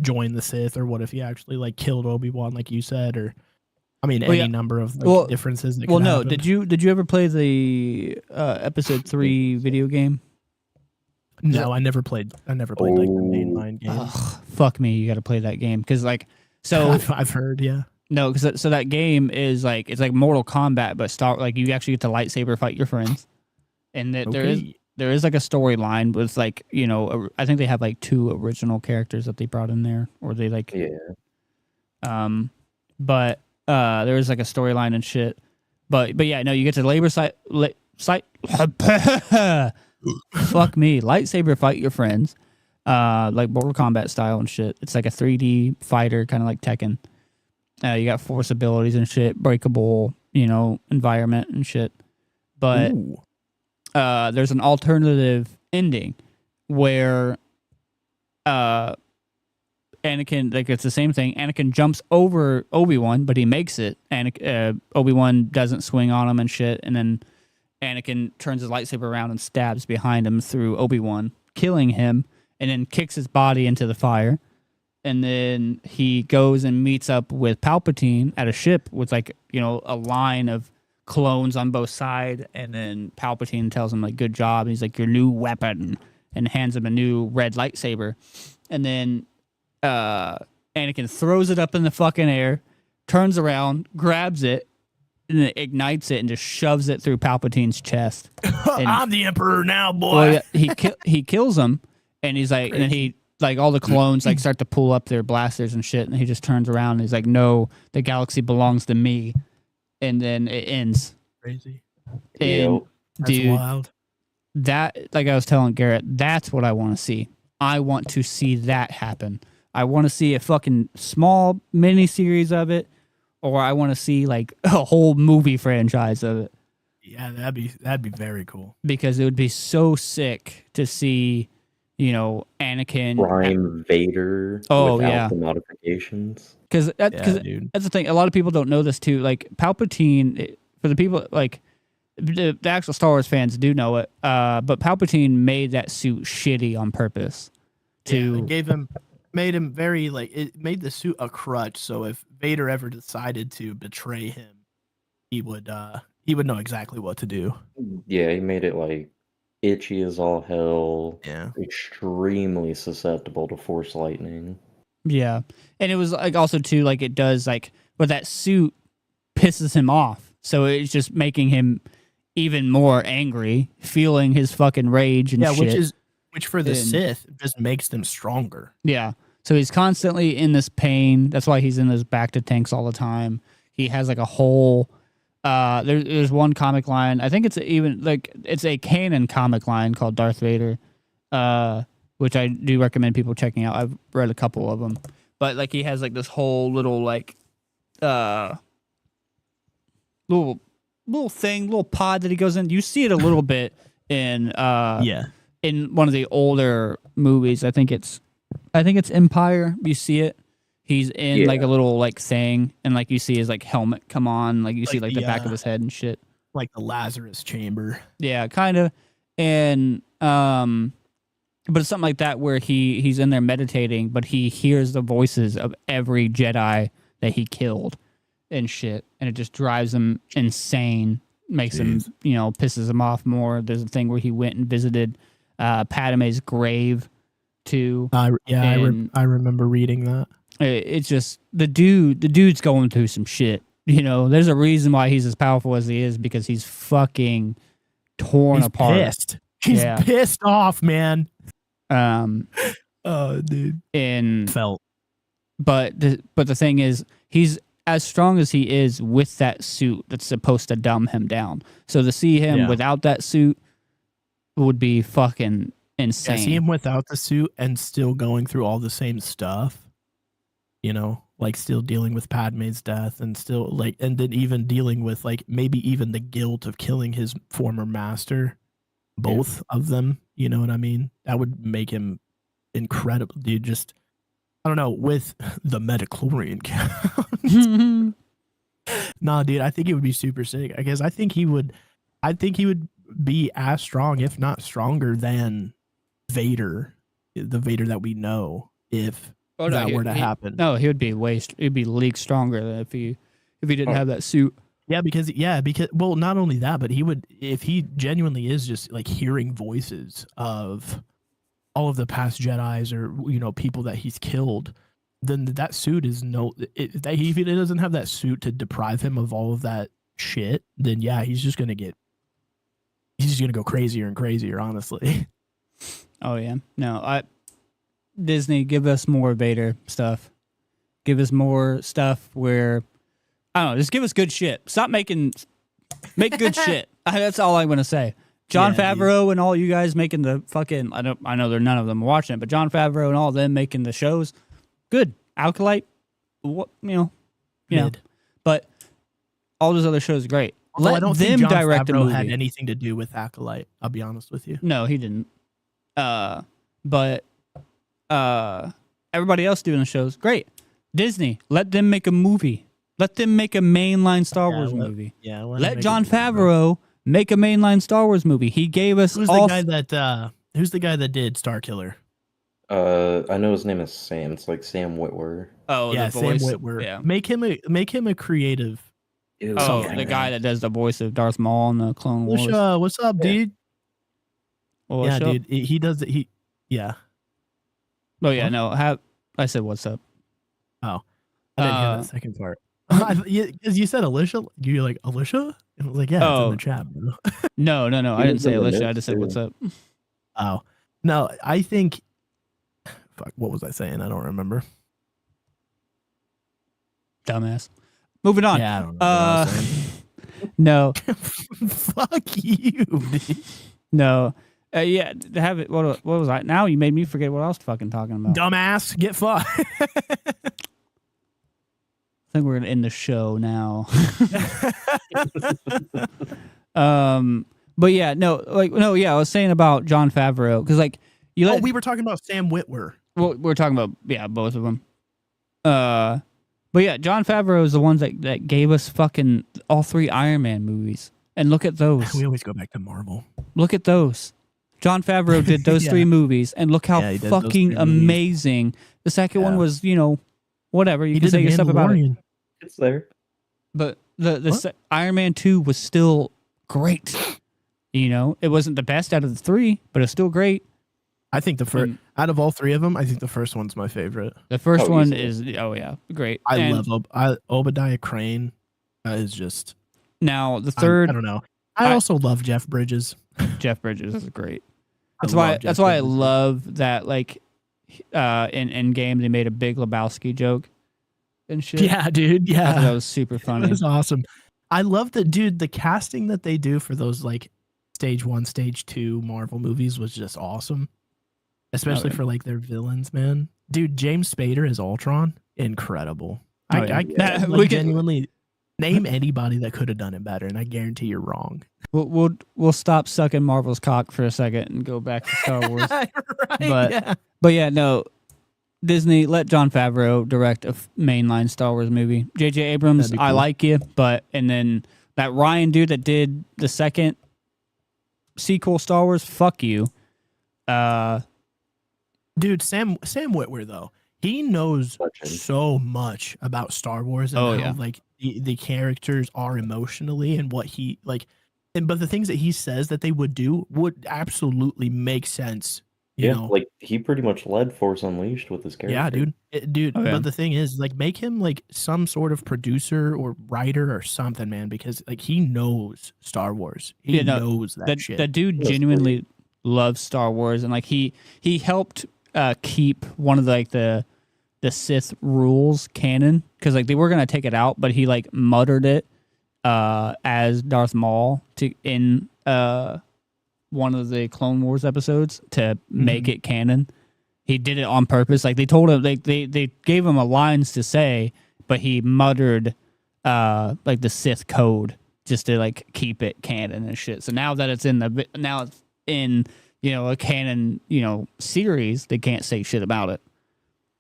join the Sith, or what if he actually like killed Obi-Wan, like you said, or I mean any number of differences. That could happen. Did you ever play the episode 3 video game? No, I never played like the mainline game. Ugh, fuck me, you got to play that game because like so I've heard, yeah. no, because so that game is like it's like Mortal Kombat, but like you actually get to lightsaber fight your friends, and that there is like a storyline with like, you know, I think they have like 2 original characters that they brought in there, or they like but there is like a storyline and shit, but yeah, no, you get to fuck me, lightsaber fight your friends, like Mortal Kombat style and shit. It's like a 3D fighter, kind of like Tekken. You got force abilities and shit, breakable, you know, environment and shit. But there's an alternative ending where Anakin, like it's the same thing. Anakin jumps over Obi-Wan, but he makes it. And Obi-Wan doesn't swing on him and shit. And then Anakin turns his lightsaber around and stabs behind him through Obi-Wan, killing him, and then kicks his body into the fire. And then he goes and meets up with Palpatine at a ship with like, you know, a line of clones on both sides. And then Palpatine tells him like, good job. And he's like, your new weapon. and hands him a new red lightsaber. And then Anakin throws it up in the fucking air, turns around, grabs it, and then ignites it and just shoves it through Palpatine's chest. And, I'm the Emperor now, boy. well, yeah, he kills him, and he's like, and then he like all the clones like start to pull up their blasters and shit, and he just turns around and he's like, "No, the galaxy belongs to me," and then it ends. Crazy. And Yep. That's dude, wild. that like I was telling Garrett, that's what I want to see. I want to see that happen. I want to see a fucking small mini series of it, or I want to see like a whole movie franchise of it, Yeah, that'd be very cool. because it would be so sick to see, you know, Anakin. Prime Vader Oh, without yeah. the modifications. Because Yeah, that's dude. the thing. A lot of people don't know this too. Like Palpatine, for the people like the actual Star Wars fans do know it. But Palpatine made that suit shitty on purpose. Yeah, it made him very like it made the suit a crutch. So if Vader ever decided to betray him, he would know exactly what to do. Yeah, he made it like itchy as all hell, Yeah. extremely susceptible to force lightning. Yeah, and it was like also too like it does like, but that suit pisses him off, so it's just making him even more angry, feeling his fucking rage and Yeah, shit. which for the And- Sith just makes them stronger. Yeah. So he's constantly in this pain. That's why he's in those back to tanks all the time. He has like a whole there's one comic line. I think it's it's a canon comic line called Darth Vader, which I do recommend people checking out. I've read a couple of them. But like he has like this whole little like little thing, little pod that he goes in. You see it a little bit in Yeah. in one of the older movies. I think it's Empire. You see it. He's in like a little like thing, and like you see his like helmet come on, like you see like the back of his head and shit. Like the Lazarus chamber. Yeah, kind of. And but it's something like that where he's in there meditating, but he hears the voices of every Jedi that he killed and shit, and it just drives him insane, makes him, you know, pisses him off more. There's a thing where he went and visited Padme's grave too. I And- remember reading that. It's just the dude's going through some shit. You know, there's a reason why he's as powerful as he is, because he's fucking torn He's apart. pissed. He's Yeah. pissed off, man. Um, Oh, dude. and Felt. but the thing is, he's as strong as he is with that suit that's supposed to dumb him down. So to see him Yeah. without that suit would be fucking insane. Yeah, see him without the suit and still going through all the same stuff. You know, like still dealing with Padme's death and still like, and then even dealing with like maybe even the guilt of killing his former master. Both of them, you know what I mean? That would make him incredible, dude. Just, I don't know, with the Metachlorian count. Nah, dude, I think it would be super sick. I guess I think he would be as strong, if not stronger, than Vader, the Vader that we know, if that were to happen. No, he would be he'd be league stronger than if he didn't have that suit. Yeah, because well, not only that, but he would, if he genuinely is just like hearing voices of all of the past Jedis or, you know, people that he's killed, then that suit is if he doesn't have that suit to deprive him of all of that shit, then yeah, he's just gonna go crazier and crazier, honestly. Oh yeah, no, Disney, give us more Vader stuff. Give us more stuff where, I don't know, just give us good shit. Stop make good shit. That's all I'm gonna say. Jon Yeah, Favreau and all you guys making the fucking, I know they're none of them watching it, but Jon Favreau and all of them making the shows, good. Alkalite, what you know, Mid. but all those other shows are great. Although Let I don't them think Jon direct a Favreau movie. had anything to do with Acolyte. I'll be honest with you. No, he didn't. But everybody else doing the shows, great. Disney, let them make a movie. Let them make a mainline Star Wars movie. Yeah, Let Jon Favreau make a mainline Star Wars movie. He gave us Who's all. the guy that did Starkiller? I know his name is Sam. It's like Sam Witwer. Oh, Yeah, the Sam voice. Witwer. Yeah. Make him a creative. Ew, Oh, yeah. the guy that does the voice of Darth Maul in the Clone Wars. What's up, Yeah. dude? Well, yeah, show- dude. He does it. Yeah. Oh yeah, What? no. I said what's up. Oh, I didn't hear that second part. Because you said Alicia. You're like, Alicia? And I was like, yeah, it's in Oh. the chat, bro. No. He I didn't was say in the Alicia. I notes, just said too. what's up. Oh. No, I think. Fuck, what was I saying? I don't remember. Dumbass. Moving on. Yeah, I don't know what I was saying. No. Fuck you, dude. No. Yeah, to have it. What was I? Now you made me forget what I was fucking talking about. Dumbass, get fucked. I think we're gonna end the show now. But yeah, I was saying about Jon Favreau because like you Oh, let we were talking about Sam Witwer. well, we're talking about both of them. But yeah, Jon Favreau is the ones that gave us fucking all 3 Iron Man movies, and look at those. We always go back to Marvel. Look at those. Jon Favreau did those Yeah. 3 movies, and look how Yeah, he did those fucking 3 movies. amazing. The second one Yeah. was, whatever. You He can did say the your stuff about it. Mandalorian. It's there. But the What? Iron Man 2 was still great. It wasn't the best out of the 3, but it's still great. I think the first, And out of all 3 of them, I think the first one's my favorite. the first Oh, one easily. is, great. I And love Obadiah Crane. Is just now the I third, don't know. I also love Jeff Bridges. Jeff Bridges is great. I That's why. love Jeff That's why I Bridges. love that. Like, in game they made a Big Lebowski joke and shit. Yeah, dude. I thought that Yeah, was super that funny. was awesome. I love that, dude. The casting that they do for those like stage 1, stage 2 Marvel movies was just awesome. Especially yeah. for like their villains, man. Dude, James Spader as Ultron, incredible. Oh, yeah. I That- like, we can- genuinely name anybody that could have done it better, and I guarantee you're wrong. We'll stop sucking Marvel's cock for a second and go back to Star Wars. right? But- Yeah. But yeah, no. Disney, let Jon Favreau direct a mainline Star Wars movie. J.J. Abrams, That'd be I cool. like you, and then that Ryan dude that did the second sequel Star Wars, fuck you. Dude, Sam Witwer though, he knows Legend. so much about Star Wars and Oh, how yeah. like the characters are emotionally and what he like, but the things that he says that they would do would absolutely make sense. You Yeah, know, like he pretty much led Force Unleashed with his character. yeah, dude, dude. Oh, yeah. But the thing is, like, make him like some sort of producer or writer or something, man, because like he knows Star Wars. He Yeah, no, knows that shit. That dude That's genuinely loves Star Wars, and like he helped keep one of the Sith rules canon because like they were gonna take it out, but he like muttered it as Darth Maul in one of the Clone Wars episodes to make it canon. He did it on purpose. Like they told him, they gave him a lines to say, but he muttered like the Sith code just to like keep it canon and shit. So now that it's in a canon series, they can't say shit about it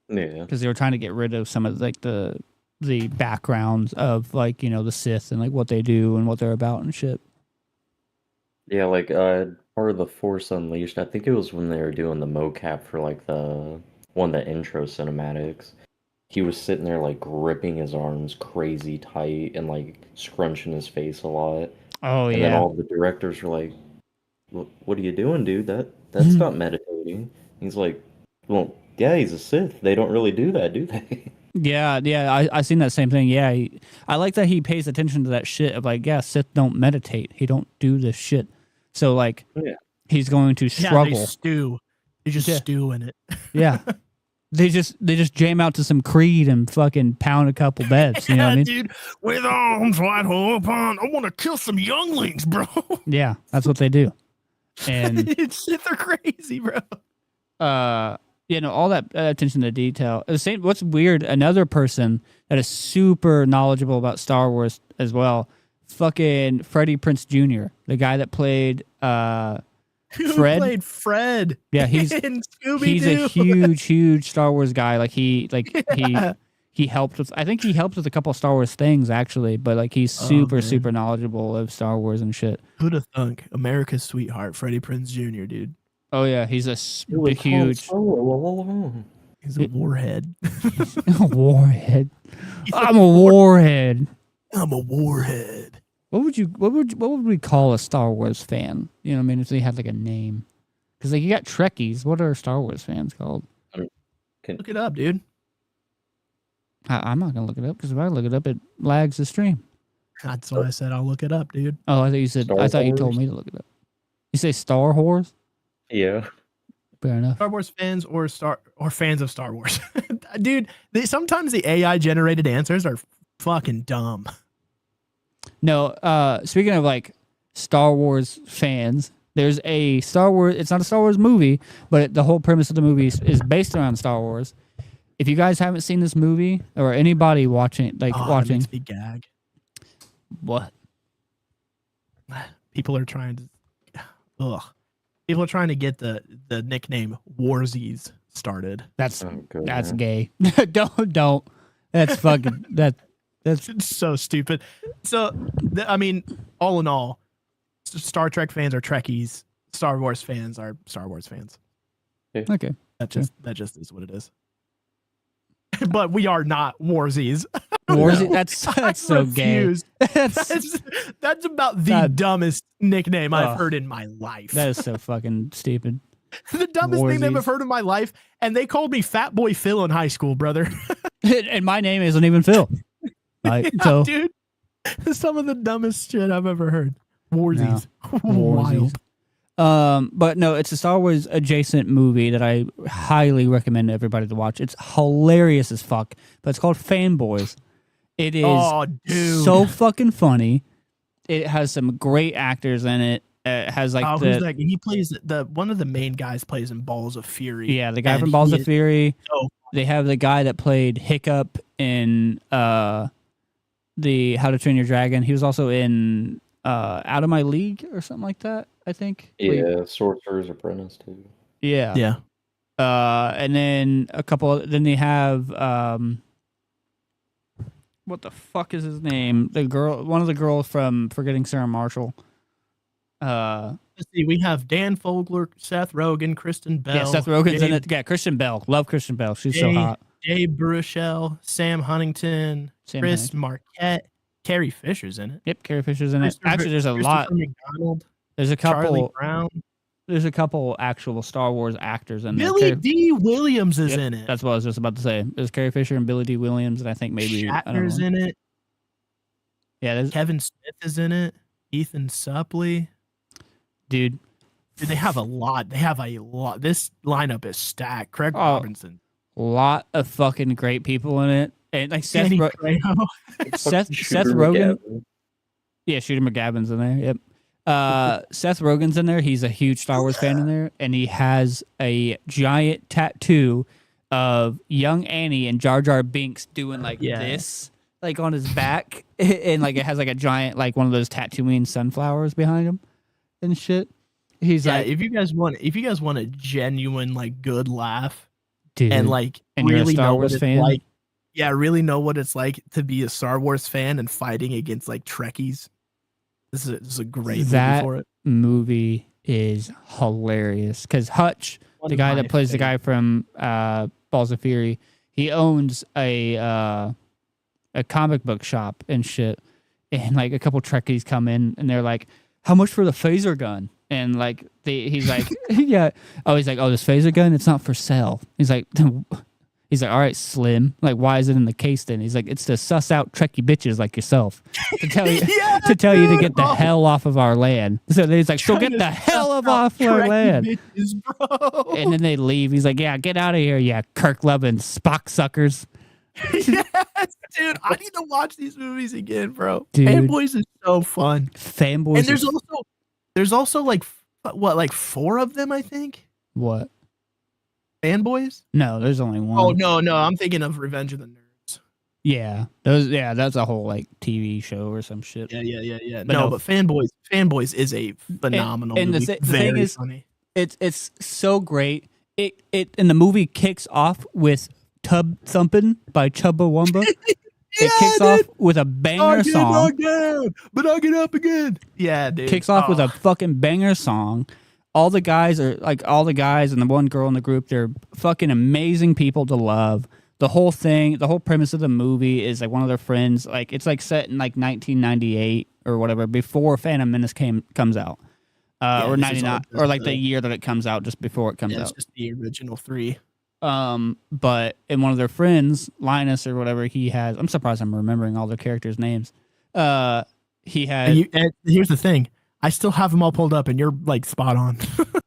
Yeah. because they were trying to get rid of some of like the backgrounds of like the Sith and like what they do and what they're about and shit. Yeah, like part of the Force Unleashed, I think it was when they were doing the mocap for like the intro cinematics. He was sitting there like gripping his arms crazy tight and like scrunching his face a lot. Oh And then all the directors were like, "What are you doing, dude? That's not meditating." He's like, "Well, yeah, he's a Sith. They don't really do that, do they?" Yeah, I seen that same thing. Yeah, I like that he pays attention to that shit of like, yeah, Sith don't meditate. He don't do this shit. So like, Yeah. he's going to Yeah, struggle. they stew. They just Yeah. stew in it. Yeah, they just jam out to some Creed and fucking pound a couple beds. You know what I mean? Dude, with arms wide open, I want to kill some younglings, bro. Yeah, that's what they do. And Shit, they're crazy, bro. all that attention to detail. The same. What's weird? Another person that is super knowledgeable about Star Wars as well. Fucking Freddie Prinze Jr., the guy that played Who Fred? played Fred? Yeah, he's in Scooby-Doo. he's a huge Star Wars guy. Like he helped with. I think he helped with a couple of Star Wars things actually. But like he's super man. knowledgeable of Star Wars and shit. Who'd have thunk? America's sweetheart, Freddie Prinze Jr., dude. Oh yeah, he's a It was huge Solo all along. He's a warhead. warhead. I'm a warhead. I'm a warhead. What would we call a Star Wars fan? You know what I mean? If they had like a name. Because like you got Trekkies. What are Star Wars fans called? Look it up, dude. I'm not gonna look it up because if I look it up, it lags the stream. That's why I said I'll look it up, dude. Oh, I thought you said. Star I thought you told Wars? me to look it up. You say Star Wars? Yeah. Fair enough. Star Wars fans or fans of Star Wars, dude. Sometimes the AI generated answers are fucking dumb. No. Speaking of like Star Wars fans, there's a Star Wars. It's not a Star Wars movie, but the whole premise of the movie is based around Star Wars. If you guys haven't seen this movie or anybody watching, It watching, makes me gag. what? People are trying to. Ugh. People are trying to get the nickname Warsies started. That's Oh, God. that's gay. don't. That's fucking that's It's so stupid. So, I mean, all in all, Star Trek fans are Trekkies. Star Wars fans are Star Wars fans. okay. That just is what it is. But we are not Warsies. Wars. That's so gay. refuse. That's about the That- dumbest nickname I've Ugh. heard in my life. That is so fucking stupid. The dumbest nickname Warsies. I've heard in my life, and they called me Fat Boy Phil in high school, brother. And my name isn't even Phil. Like, Yeah, so dude, some of the dumbest shit I've ever heard. Warsies, Warsies. wild. But no, it's a Star Wars adjacent movie that I highly recommend everybody to watch. It's hilarious as fuck, but it's called Fanboys. It is Oh, dude. so fucking funny. It has some great actors in it. It has like Who's the that? He plays one of the main guys plays in Balls of Fury. yeah, the guy and from Balls he of is Fury. so- They have the guy that played Hiccup in the How to Train Your Dragon. He was also in Out of My League or something like that, I think. Yeah, Sorcerer's Apprentice too. Yeah. Yeah. And then then they have what the fuck is his name? One of the girls from Forgetting Sarah Marshall. Let's see. We have Dan Fogler, Seth Rogen, Kristen Bell. Yeah, Seth Rogen's in Jay- it. Yeah, Kristen Bell. Love Kristen Bell. She's so Jay- hot. Jay Baruchel, Sam Huntington, Sam Chris Huntington. Marquette, Carrie Fisher's in it. Yep, Carrie Fisher's in it. Christopher- Actually, there's a Christopher lot. McDonald, There's a Charlie couple. Brown, There's a couple actual Star Wars actors in there. Billy Carrie- D. Williams is Yep, in it. That's what I was just about to say. There's Carrie Fisher and Billy D. Williams, and I think maybe I don't Shatner's know. in it. Yeah, there's Kevin Smith is in it. Ethan Suplee. dude. Dude, they have a lot. They have a lot. This lineup is stacked. Craig Oh, Robinson, Lot of fucking great people in it, and like Seth. Danny Trejo. Seth Shooter Rogen. McGavin. Yeah, Shooter McGavin's in there. Yep. Seth Rogen's in there. He's a huge Star Wars fan in there, and he has a giant tattoo of young Annie and Jar Jar Binks doing like Yeah. this, like on his back, and like it has like a giant like one of those Tatooine sunflowers behind him, and shit. He's Yeah, like, if you guys want a genuine like good laugh dude, and like and you're a really Star know Wars what it's fan? like, yeah, really know what it's like to be a Star Wars fan and fighting against like Trekkies. This is a great That- movie for it. movie is hilarious because Hutch, One the of guy my that plays the guy favorite. from Balls of Fury, he owns a comic book shop and shit. And like a couple Trekkies come in and they're like, "How much for the phaser gun?" And like he's like, "Yeah." Oh, he's like, "Oh, this phaser gun, it's not for sale." He's like, "All right, Slim. Like, why is it in the case then?" He's like, "It's to suss out Trekkie bitches like yourself to tell you." Yeah, To tell you to dude. get the Oh, hell off of our land. So he's like, so trying get to the hell suss of out off our Trekkie land. bitches, bro. And then they leave. He's like, yeah, get out of here, yeah, Kirk loving Spock suckers. Yes, dude. I need to watch these movies again, bro. Dude. Fanboys is so fun. Fanboys. And is- there's also like like 4 of them, I think. what? Fanboys? No, there's only one. Oh no, I'm thinking of Revenge of the Nerds. Yeah. That's a whole like TV show or some shit. Yeah. But no, no. but Fanboys is a phenomenal and the movie. the thing Very is- funny. It's so great. It and the movie kicks off with Tub Thumpin' by Chubbawamba. It kicks off with a banger song. knocked down, but I get up again. Yeah, dude. Kicks off with Oh. a fucking banger song. All the guys and the one girl in the group, they're fucking amazing people to love. The whole premise of the movie is like one of their friends, like it's like set in like 1998 or whatever, before Phantom Menace comes out. Yeah, or this is all 99, just or like the year that it comes out, just before it comes yeah, it's out. just the original 3. But in one of their friends, Linus or whatever, he has. I'm surprised I'm remembering all their characters' names. He had. And here's the thing. I still have them all pulled up, and you're like spot on.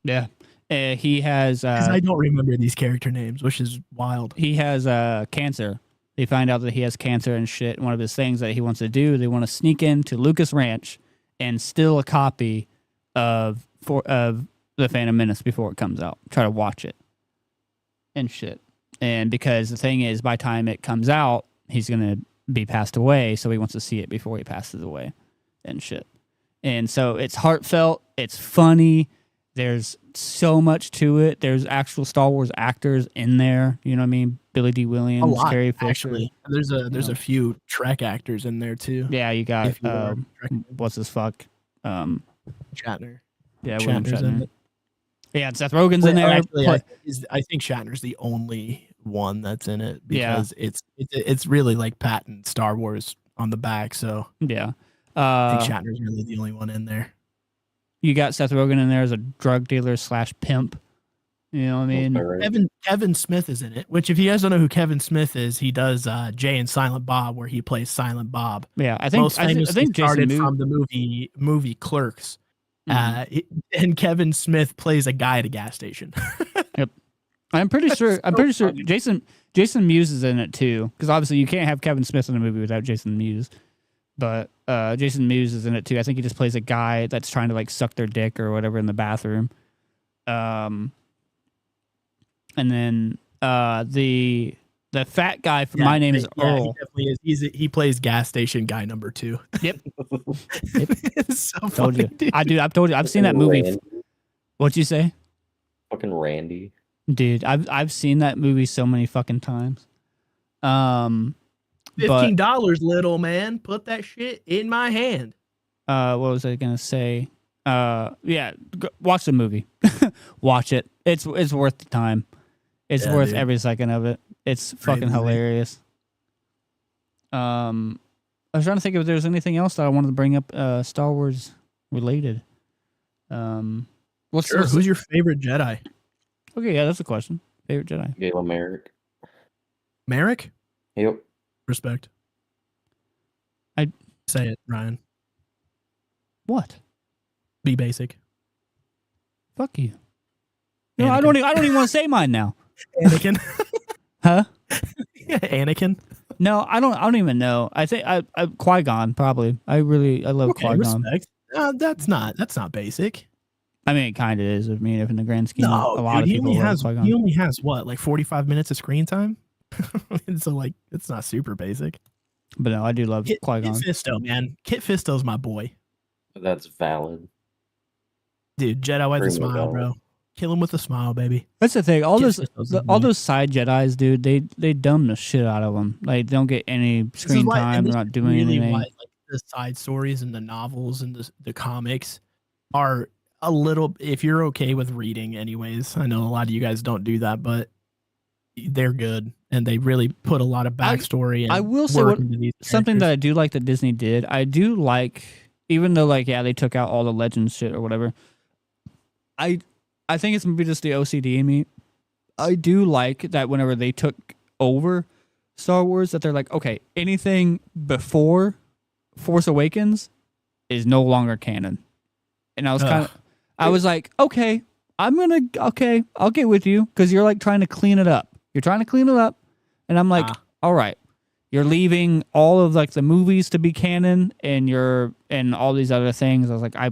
Yeah. He has. Because I don't remember these character names, which is wild. He has cancer. They find out that he has cancer and shit. One of his things that he wants to do, they want to sneak into Lucas Ranch and steal a copy of the Phantom Menace before it comes out. Try to watch it and shit. And because the thing is, by the time it comes out, he's gonna be passed away, so he wants to see it before he passes away and shit. And so it's heartfelt. It's funny. There's so much to it. There's actual Star Wars actors in there. You know what I mean? Billy D. A Williams, lot, Carrie Fisher. actually. There's a few Trek actors in there too. Yeah, you got If you are a Trek fan. what's his fuck? Shatner. Yeah, William Shatner's in Shatner. it. Yeah, and Seth Rogen's in there. Actually, I think Shatner's the only one that's in it Yeah. because it's really like patent Star Wars on the back. So Yeah. I think Shatner's really the only one in there. You got Seth Rogen in there as a drug dealer / pimp. You know what I mean? Right. Kevin Smith is in it. Which, if you guys don't know who Kevin Smith is, he does Jay and Silent Bob, where he plays Silent Bob. Yeah, I think I famously think Jason started Mewes. from the movie Clerks. Mhm. And Kevin Smith plays a guy at a gas station. I'm pretty sure. I'm so pretty sure funny. Jason Mewes is in it too, because obviously you can't have Kevin Smith in a movie without Jason Mewes. But Jason Mewes is in it too. I think he just plays a guy that's trying to like suck their dick or whatever in the bathroom. And then the fat guy from My Name Is He Earl. definitely is. He plays gas station guy number 2. Yep. It's so Told funny, you. dude. I've told you. I've seen that movie. Randy. What'd you say? Fucking Randy. Dude, I've seen that movie so many fucking times. But $15, little man. Put that shit in my hand. what was I gonna say? Yeah, watch the movie. Watch it. It's worth the time. It's Yeah, worth dude. every second of it. It's fucking movie. hilarious. I was trying to think if there's anything else that I wanted to bring up, Star Wars related. What's Who's your favorite Jedi? okay? Yeah, that's a question. Favorite Jedi. Galen Merrick. Merrick? Yep. Respect. I- say it, Ryan. What? Be basic. Fuck you. No, I don't even want to say mine now. Anakin. Huh? Anakin. No, I don't even know. I think I Qui-Gon probably. I love Okay, Qui-Gon. respect. That's not basic. I mean, it kind of is. I mean, if in the grand scheme, No, a lot dude, of people love Qui-Gon. he only has what, like 45 minutes of screen time? So like it's not super basic. But no, I do love Kit Qui-Gon. Fisto, man. Kit Fisto's my boy. That's valid. Dude, Jedi with a Primo smile, bro. valid. Kill him with a smile, baby. That's the thing. All Kit those Fisto's the all boy. those side Jedi's, dude. They dumb the shit out of them. Like, they don't get any This is screen why- time. and They're this not is doing really anything. why, like, the side stories and the novels and the comics are a little, if you're okay with reading anyways. I know a lot of you guys don't do that, but they're good and they really put a lot of backstory and I will say work what- into these Something that characters. I do like that Disney did. I do like, even though like, yeah, they took out all the Legends shit or whatever. I think it's maybe just the OCD in me. I do like that whenever they took over Star Wars, that they're like, okay, anything before Force Awakens is no longer canon. And I was kind of, I was like, okay, I'll get with you, because you're like trying to clean it up. You're trying to clean it up, and I'm like, all right, you're leaving all of like the movies to be canon, and all these other things. I was like, I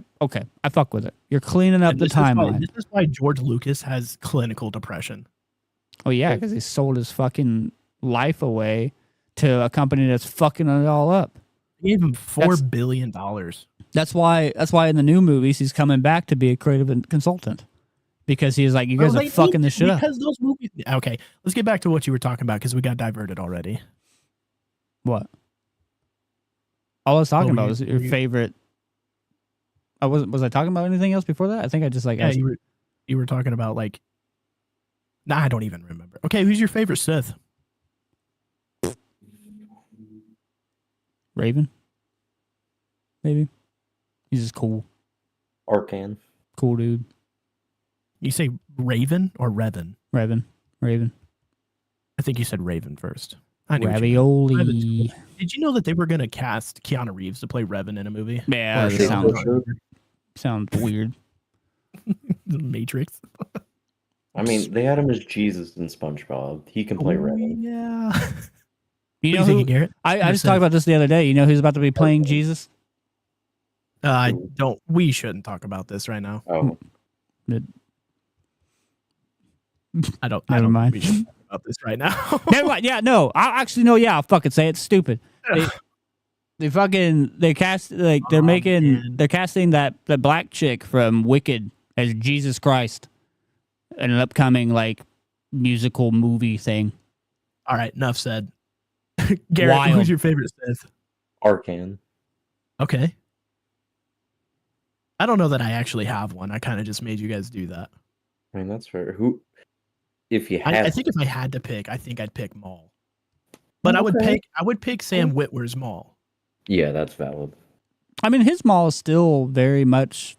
fuck with it. You're cleaning up And the this is why- timeline. This is why George Lucas has clinical depression. Oh yeah, because he sold his fucking life away to a company that's fucking it all up. He gave him That's- $4 billion. That's why in the new movies he's coming back to be a creative consultant, because he's like, you guys are fucking this shit up. Because those movies. Okay, let's get back to what you were talking about because we got diverted already. What? All I was talking Oh, about you- was your you- favorite. Was I talking about anything else before that? I think I just like Yeah, asked. you were talking about like. Nah, I don't even remember. Okay, who's your favorite Sith? Raven. Maybe. He's just cool. Arcan. Cool dude. You say Raven or Revan? Raven. I think you said Raven first. I knew what you meant. Ravioli. Did you know that they were going to cast Keanu Reeves to play Revan in a movie? Yeah, Or a that show? sounds weird. The Matrix. I mean, they had him as Jesus in SpongeBob. He can play Revan. Yeah. You What know do you who? think, Garrett? I just talked about this the other day. You know who's about to be playing Jesus? I don't. We shouldn't talk about this right now. Oh, I don't. Never mind. We shouldn't talk about this right now. Never mind. Yeah, no. I actually know. Yeah, I'll fucking say it. It's stupid. They're casting that the black chick from Wicked as Jesus Christ in an upcoming like musical movie thing. All right. Enough said. Garrett, Wild. who's your favorite Sith? Arcan. Okay. I don't know that I actually have one. I kind of just made you guys do that. I mean, that's fair. Who? If you had, I think if I had to pick, I think I'd pick Maul. But I would pick Sam Witwer's Maul. yeah, that's valid. I mean, his mall is still very much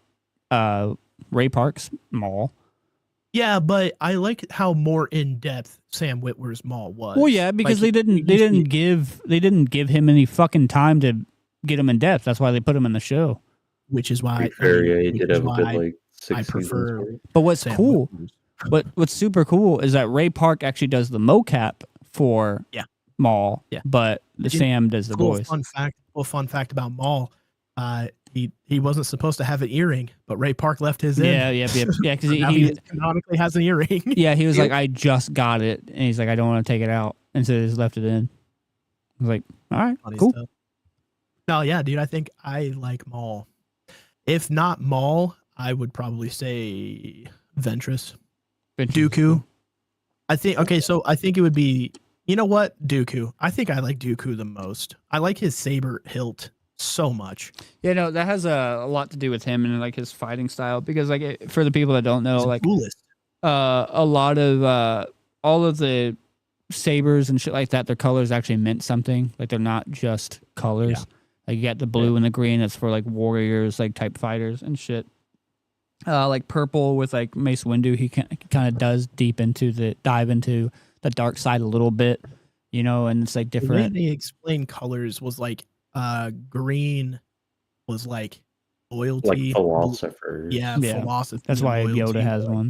Ray Park's mall. Yeah, but I like how more in depth Sam Witwer's Maul was. Well, yeah, because Like, they didn't give him any fucking time to get him in depth. That's why they put him in the show. which is why Fair, yeah, he which did is have a why good like 6 I seasons. prefer- for it. But what's Sam cool, Witwer's. what's super cool is that Ray Park actually does the mocap for Yeah. Maul. Yeah. But the Did you- Sam does the Cool voice. fun fact about Maul. He wasn't supposed to have an earring, but Ray Park left his in. Yeah, because Now he canonically has an earring. yeah, he was like, I just got it, and he's like, I don't want to take it out, and so he just left it in. I was like, all right, Funny cool. stuff. No, yeah, dude, I think I like Maul. If not Maul, I would probably say Ventress. Dooku. I think I think it would be, you know what? Dooku. I think I like Dooku the most. I like his saber hilt so much. Yeah, no, that has a lot to do with him and like his fighting style. Because like for the people that don't know, He's the like coolest. a lot of all of the sabers and shit like that, their colors actually meant something. Like they're not just colors. Yeah. Like you got the blue and the green. That's for like warriors, like type fighters and shit. Like purple with like Mace Windu, he kind of does dive into the dark side a little bit, you know, and it's like The way different. they explained colors was like green was like Like loyalty. philosophers. Yeah, Yeah. philosophy. That's and why loyalty. Yoda has one.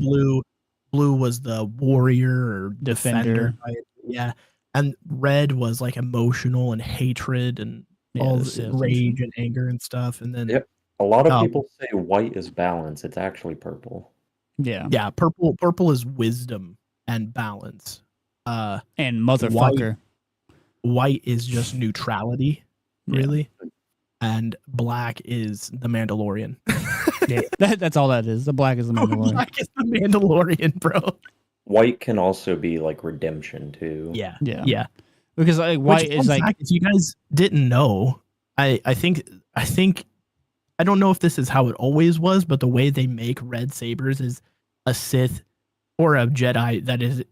Blue was the warrior or Defender. defender. Yeah. And red was like emotional and hatred and Yeah, all the the Sith and rage and anger and stuff. And then Yep. A lot of Oh. people say white is balance. It's actually purple. Yeah, yeah, purple is wisdom and balance. and motherfucker. White is just neutrality, Yeah. really. And black is the Mandalorian. Yeah, that's all that is. The black is the Mandalorian. Black is the Mandalorian, bro. White can also be like redemption too. Yeah. Yeah. Yeah. Because like white Which, is fun like fact, if you guys didn't know, I think I don't know if this is how it always was, but the way they make red sabers is a Sith or a Jedi that is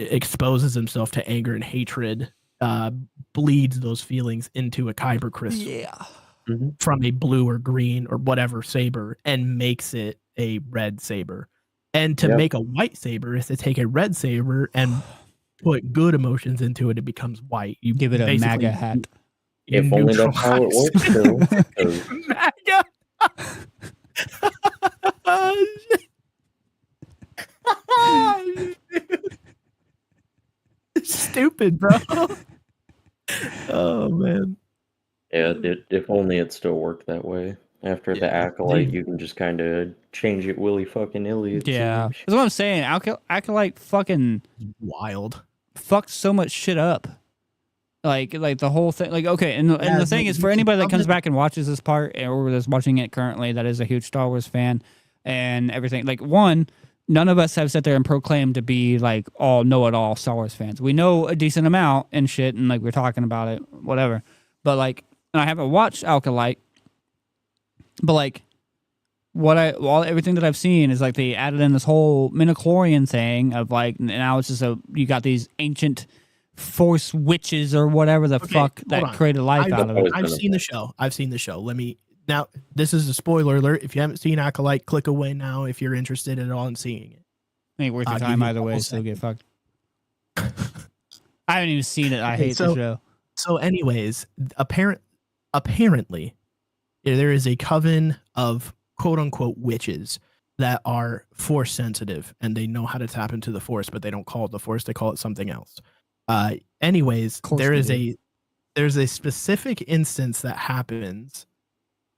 exposes himself to anger and hatred, bleeds those feelings into a kyber crystal yeah. from a blue or green or whatever saber and makes it a red saber. And to Yep. make a white saber is to take a red saber and put good emotions into it. It becomes white. You Give it a basically- MAGA hat. you If only that's how it neutralize- works. Though, 'cause MAGA. Stupid, bro. Oh man. yeah, if only it still worked that way. After the Yeah, acolyte, dude. you can just kind of change it willy fucking illy. it Yeah, seems. that's what I'm saying. Acolyte fucking Wild. fucked so much shit up. Like the whole thing. Like okay, and Yeah, the thing dude, is, you for can anybody that come comes in- back and watches this part or is watching it currently, that is a huge Star Wars fan and everything. Like one, none of us have sat there and proclaimed to be like all know-it-all Star Wars fans. We know a decent amount and shit, and like we're talking about it, whatever. But like, and I haven't watched Acolyte, but like, everything that I've seen is like they added in this whole midichlorian thing of like now it's just you got these ancient Force witches or whatever the Okay, fuck hold that on. created life I out of it. Always I've been a seen the show. Let me Now, this is a spoiler alert. If you haven't seen Acolyte, click away now if you're interested at all in seeing it. Ain't worth your I'll give time you a either way, couple so get fucked. I haven't even seen it. I Okay, hate the show. So, anyways, apparently, there is a coven of quote unquote witches that are force sensitive and they know how to tap into the force, but they don't call it the force; they call it something else. Anyways, course there they is do. there's a specific instance that happens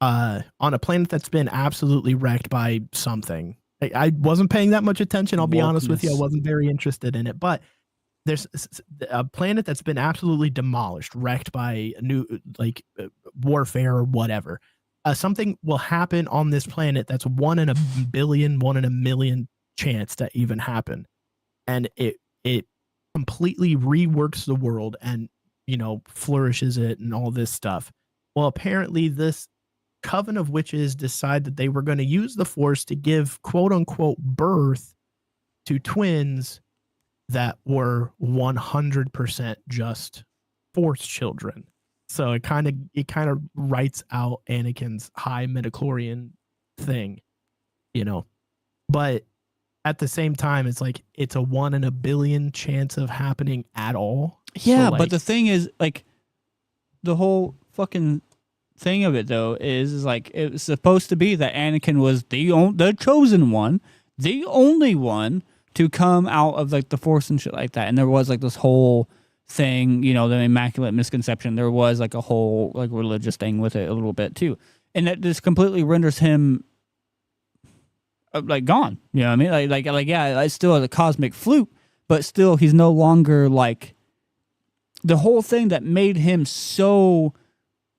on a planet that's been absolutely wrecked by something. I wasn't paying that much attention. I'll be honest with you. I Wokeness. wasn't very interested in it, but there's a planet that's been absolutely demolished, wrecked by new warfare or whatever. Something will happen on this planet that's 1 in a billion, 1 in a million chance to even happen, and it completely reworks the world and flourishes it and all this stuff. Well, apparently this coven of witches decide that they were going to use the force to give quote unquote birth to twins that were 100% just force children. So it kind of writes out Anakin's high midichlorian thing, but at the same time, it's like it's a 1 in a billion chance of happening at all. Yeah, So, but the thing is, like, the whole fucking thing of it though is like it was supposed to be that Anakin was the chosen one, the only one to come out of like the Force and shit like that, and there was like this whole thing, the Immaculate Misconception. There was like a whole like religious thing with it a little bit too, and that just completely renders him like gone. You know what I mean? Like yeah, it's still a cosmic fluke, but still he's no longer like the whole thing that made him so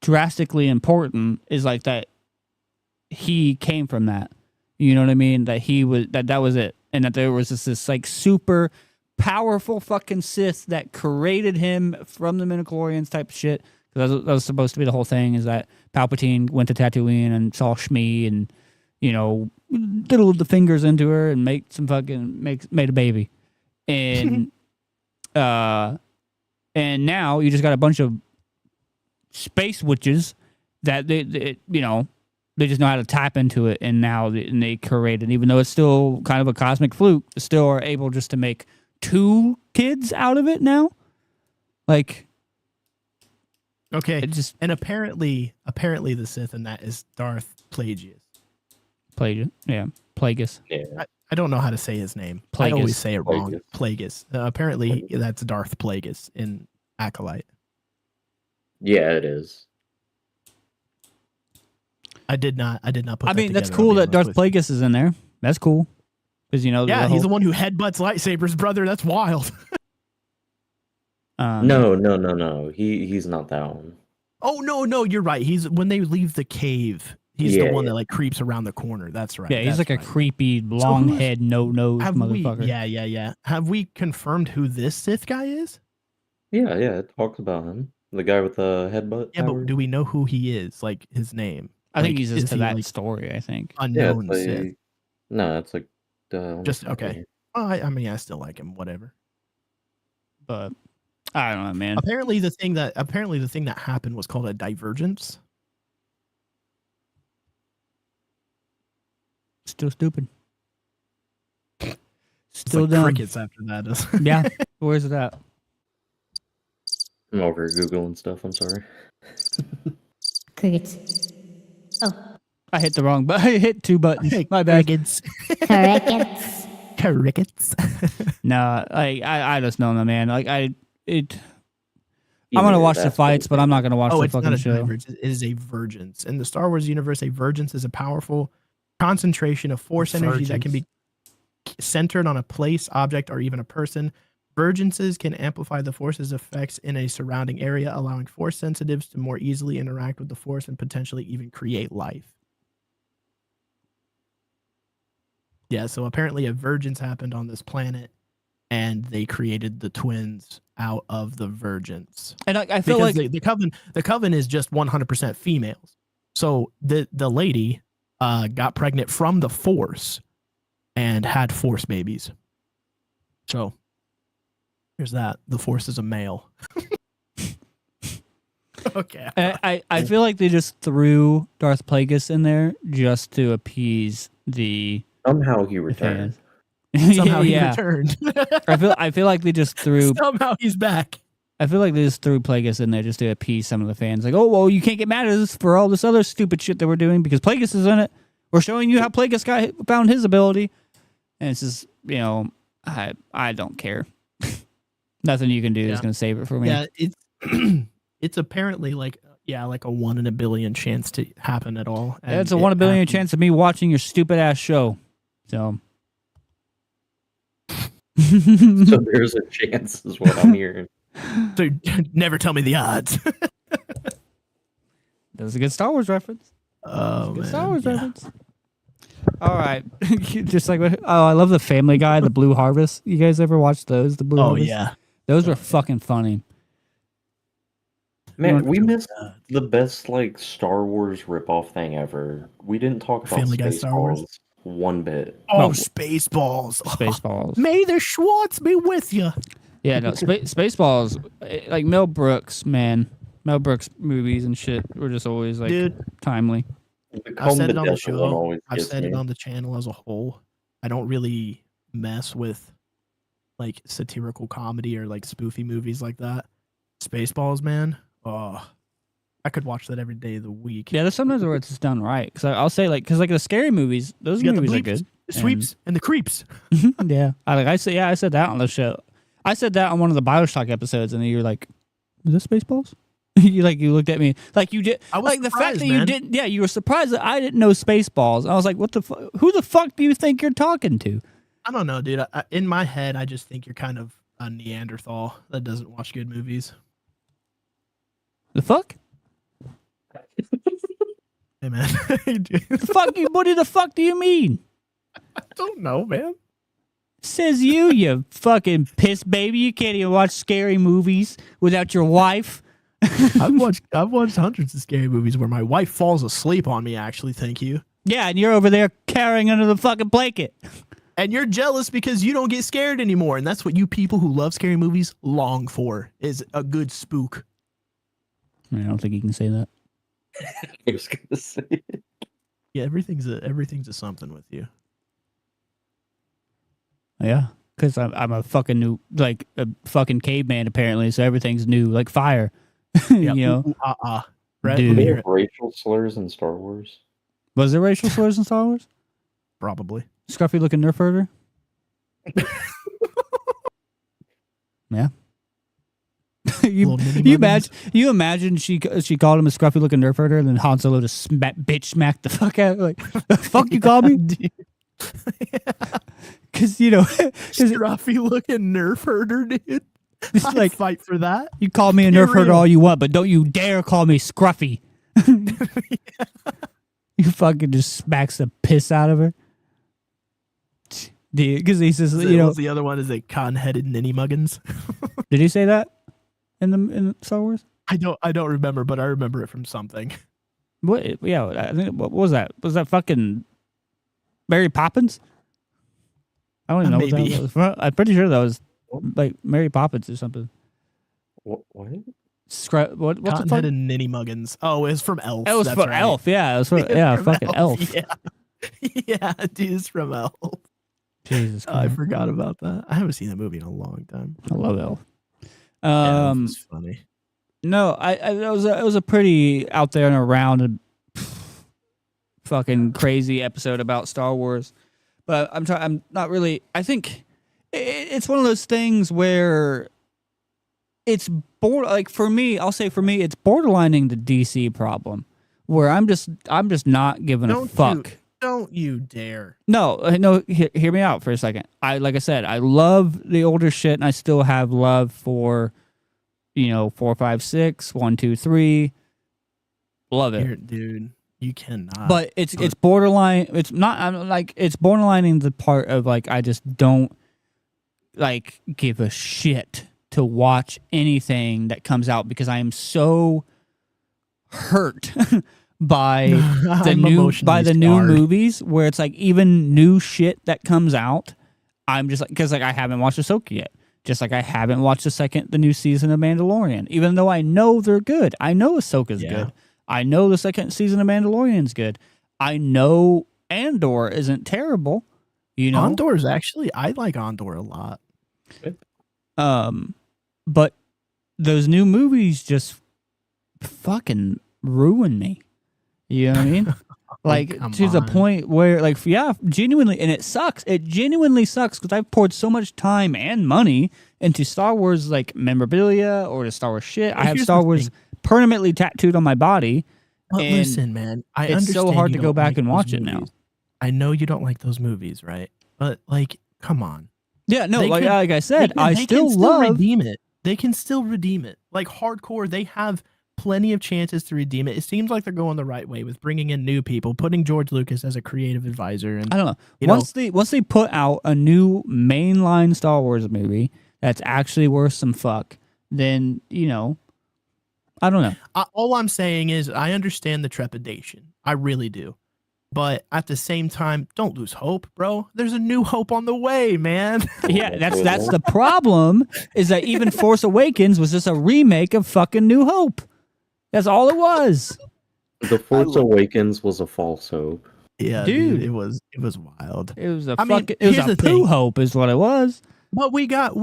drastically important is like that he came from that. You know what I mean? That he was that was it, and that there was this like super powerful fucking Sith that created him from the midichlorians type of shit. Because that was supposed to be the whole thing, is that Palpatine went to Tatooine and saw Shmi and diddled the fingers into her and made a baby, and and now you just got a bunch of space witches that they just know how to tap into it, and now they created, even though it's still kind of a cosmic fluke, they still are able just to make 2 kids out of it now. Like, okay, it just and apparently the Sith in that is Darth Plagueis. Plagueis. Yeah. I don't know how to say his name. Plagueis. I always say it wrong. Plagueis. Plagueis. Apparently that's Darth Plagueis in Acolyte. Yeah, it is. I did not put I that mean, that's together, I'll cool be that Darth honest with Plagueis is in there. That's cool. Because, yeah, he's the one who headbutts lightsabers, brother. That's wild. No. He's not that one. Oh, no, you're right. He's when they leave the cave, he's the one Yeah. that like creeps around the corner. That's right. Yeah, he's that's like a right. creepy, long who's- head, no nose motherfucker. Yeah. Have we confirmed who this Sith guy is? Yeah, it talks about him. The guy with the headbutt. Yeah, power. but do we know who he is? Like his name? I think Like, he's just is to he, that like, story, I think. Yeah, unknown it's Sith. like no, it's like Just okay. Well, I mean, I still like him. Whatever. But I don't know, man. Apparently, the thing that happened was called a divergence. Still stupid. It's Still like dumb. crickets after that. Yeah. Where's it at? I'm over Googling stuff. I'm sorry. Crickets. Oh, I hit the wrong button. I hit 2 buttons. My bad. Crickets. crickets. Crickets. Nah, I just know, man. Like I'm gonna Either watch the that's fights, but I'm not gonna watch Oh, the it's not fucking a show. divergence. It is a vergence. In the Star Wars universe, a vergence is a powerful concentration of force energy that can be centered on a place, object, or even a person. Vergences can amplify the force's effects in a surrounding area, allowing force sensitives to more easily interact with the force and potentially even create life. Yeah, so apparently a vergence happened on this planet, and they created the twins out of the vergence. And I feel Because like the coven is just 100% females. So the lady got pregnant from the force and had force babies. So here's that. The force is a male. Okay. I feel like they just threw Darth Plagueis in there just to appease the Somehow he returned. fans. Somehow he Yeah. returned. I feel like they just threw Somehow he's back. I feel like they just threw Plagueis in there just to appease some of the fans. Like, oh well, you can't get mad at us for all this other stupid shit that we're doing because Plagueis is in it. We're showing you how Plagueis found his ability, and it's just I don't care. Nothing you can do is going to save it for me. Yeah, it's it's apparently like a 1 in a billion chance to happen at all. Yeah, it's a 1 in a billion happened. chance of me watching your stupid ass show. So. So there's a chance, is what I'm hearing. So never tell me the odds. That was a good Star Wars reference. Oh Good man. Star Wars yeah. reference. All right, just like I love the Family Guy, the Blue Harvest. You guys ever watch those? The Blue Oh Harvest. yeah. Those were fucking funny. Man, we missed the best like Star Wars ripoff thing ever. We didn't talk about Family Guy Star Wars? Spaceballs one bit. Oh, No. Spaceballs. Spaceballs. May the Schwartz be with you. Yeah, no, Spaceballs. Like Mel Brooks, man. Mel Brooks movies and shit were just always like Dude, The I've Comb said to it on the Death one show. always I've gets said me. it on the channel as a whole. I don't really mess with like satirical comedy or like spoofy movies like that. Spaceballs, man. Oh, I could watch that every day of the week. Yeah, there's sometimes where it's just done right. Because I'll say because the scary movies, those You got the movies are bleeps, good. the sweeps, and the creeps. Yeah, I said that on the show. I said that on one of the Bioshock episodes, and then you're like, "Is this Spaceballs?" you looked at me like you did. I was like the fact surprised, that you man. didn't. Yeah, you were surprised that I didn't know Spaceballs. I was like, "What the? Who the fuck do you think you're talking to?" I don't know, dude. In my head, I just think you're kind of a Neanderthal that doesn't watch good movies. The fuck? Hey, man. The fuck you? What the fuck do you mean? I don't know, man. Says you fucking piss baby. You can't even watch scary movies without your wife. I've watched hundreds of scary movies where my wife falls asleep on me. Actually, thank you. Yeah, and you're over there carrying under the fucking blanket. And you're jealous because you don't get scared anymore, and that's what you people who love scary movies long for is a good spook. I don't think you can say that. I was gonna say it. Yeah, everything's a something with you. Yeah, because I'm a fucking new, like a fucking caveman apparently. So everything's new, like fire. You know, Right? Dude. Do they Here, have racial slurs in Star Wars? was there racial slurs in Star Wars? probably. Scruffy looking nerf herder. Yeah. Little mini muggins. you imagine she called him a scruffy looking nerf herder, and then Han Solo just bitch smacked the fuck out, like, the fuck you call me? Dude. Because Scruffy looking nerf herder, dude. it's I'd like fight for that. you call me a Get nerf herder real. all you want, but don't you dare call me scruffy. You fucking just smacks the piss out of her. Dude, because he says, you know, What's the other one is a cotton-headed ninny muggins. did he say that in Star Wars? I don't remember, but I remember it from something. What? Yeah, I think what was that? Was that fucking Mary Poppins? I don't even know what Maybe. that was. Well, I'm pretty sure that was like Mary Poppins or something. What? What's the fuck? Cotton-headed ninny muggins. Oh, it's from Elf. It was That's for right. Elf. Yeah, it was for It's yeah, from fucking Elf. Yeah, yeah, dude, it's from Elf. Jesus I Christ, forgot about that. I haven't seen that movie in a long time. I love Elf. Yeah, it's funny. No, it was a pretty out there and around and fucking crazy episode about Star Wars, but I'm not really. I think it's one of those things where it's like for me, I'll say for me, it's borderlining the DC problem, where I'm just not giving a fuck. Don't you dare. No, hear me out for a second. Like I said, I love the older shit, and I still have love for, 4, 5, 6, 1, 2, 3. Love it. Here, dude, you cannot. But it's borderline. It's not. I'm like it's borderlining the part of like I just don't like give a shit to watch anything that comes out because I am so hurt by the I'm new emotionally new scarred. movies where it's like even new shit that comes out. I'm just like because like I haven't watched Ahsoka yet. Just like I haven't watched the new season of Mandalorian, even though I know they're good. I know Ahsoka's Yeah. good. I know the second season of Mandalorian's good. I know Andor isn't terrible. You know, Andor is actually, I like Andor a lot. but those new movies just fucking ruin me. You know what I mean? Like come to the on. point where, like, yeah, genuinely, and it sucks. It genuinely sucks because I've poured so much time and money into Star Wars, like memorabilia or the Star Wars shit. I have Here's Star the Wars thing. permanently tattooed on my body. But And listen, man, I it's so understand hard you to go don't back like and those watch it now. movies. I know you don't like those movies, right? But like, come on. Yeah, no, They like, can- like I said, I they still can love. redeem it. They can still redeem it. Like hardcore, they have plenty of chances to redeem it. It seems like they're going the right way with bringing in new people, putting George Lucas as a creative advisor, and I don't know. you know, Once they put out a new mainline Star Wars movie that's actually worth some fuck, then you know, I don't know. all I'm saying is I understand the trepidation. I really do. But at the same time, don't lose hope, bro. There's a new hope on the way, man. Yeah, that's the problem. Is that even Force Awakens was just a remake of fucking New Hope? That's all it was. The Force Awakens was a false hope. Yeah, Dude. it was wild. It was a I mean, fucking. It was here's a the poo thing. hope, is what it was. But we got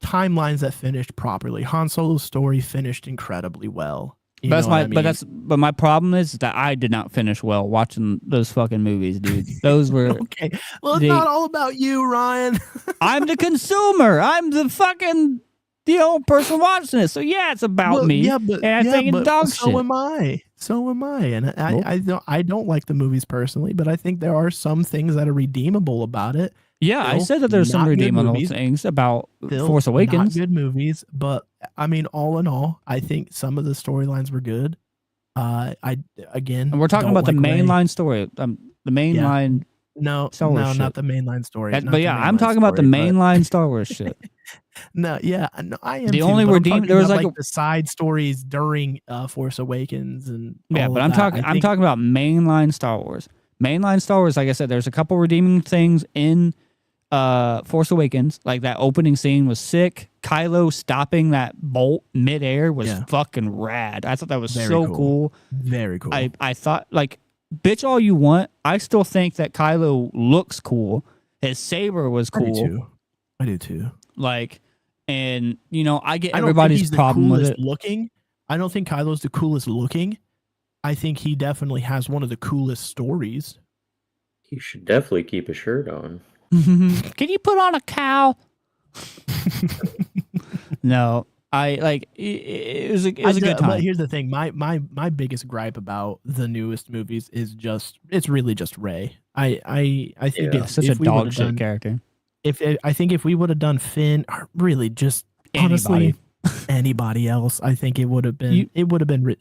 timelines that finished properly. Han Solo's story finished incredibly well. You But that's know my. what I mean? But my problem is that I did not finish well watching those fucking movies, dude. Those were. okay. Well, it's the- not all about you, Ryan. I'm the consumer. I'm the fucking person watching it. So yeah, it's about Well, me. yeah, but and I think it's but dog so shit. am I. So am I. And Well- I don't like the movies personally, but I think there are some things that are redeemable about it. Yeah, I Still said that there's some not good redeemable movies. things about Still Force Awakens. Not good movies, but I mean, all in all, I think some of the storylines were good. And we're talking don't about the like Rey. mainline story. The mainline. No, Star Wars no, shit. not the mainline story. That- not but the yeah, I'm mainline talking about the story, but- mainline Star Wars shit. No, yeah, no, I am. The too, only but I'm redeem- talking there was about, like a- the side stories during Force Awakens and Yeah, all but of I'm that. talking. I I'm think- talking about mainline Star Wars. Mainline Star Wars, like I said, there's a couple redeeming things in Force Awakens. Like that opening scene was sick. Kylo stopping that bolt midair was Yeah. fucking rad. I thought that was Very so cool. cool. Very cool. I thought, like, bitch all you want. I still think that Kylo looks cool. His saber was I do cool. too. I do too. Like, and you know, I get I don't think everybody's he's the problem with coolest it. looking. I don't think Kylo's the coolest looking. I think he definitely has one of the coolest stories. He should definitely keep a shirt on. Can you put on a cow? No, I like it was a good time. But here's the thing: my biggest gripe about the newest movies is just it's really just Rey. I think Yeah. if, Such a if we dog would've shit done, character. I think if we would have done Finn, or really just honestly Anybody. anybody else, I think it would have been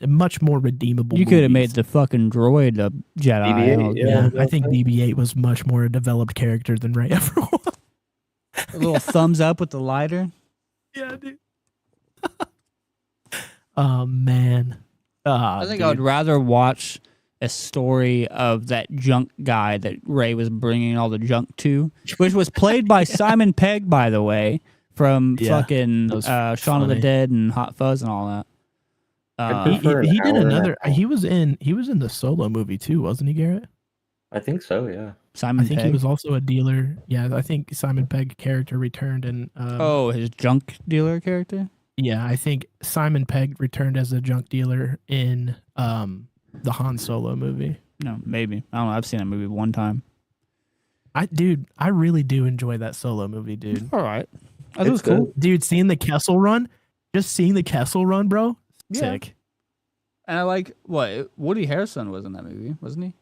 much more redeemable. You could have made movies. the fucking droid a Jedi. BB-8, Yeah, Yeah, I think okay. BB-8 was much more a developed character than Rey ever was. A little thumbs up with the lighter. Yeah, dude. Oh man. I think I would rather watch a story of that junk guy that Ray was bringing all the junk to, which was played by Simon Pegg, by the way, from Yeah, fucking that was Shaun of the funny. Dead and Hot Fuzz and all that. He- He, for an he did hour and a another. half. He was in the Solo movie too, wasn't he, Garrett? I think so, yeah. Simon I think Pegg. he was also a dealer. Yeah, I think Simon Pegg character returned in. Oh, his junk dealer character. Yeah, I think Simon Pegg returned as a junk dealer in the Han Solo movie. No, maybe I don't know. I've seen that movie one time. I really do enjoy that Solo movie, dude. All right, that was It's cool. good. Dude, seeing the Kessel Run, bro, Yeah. sick. And I like what Woody Harrelson was in that movie, wasn't he?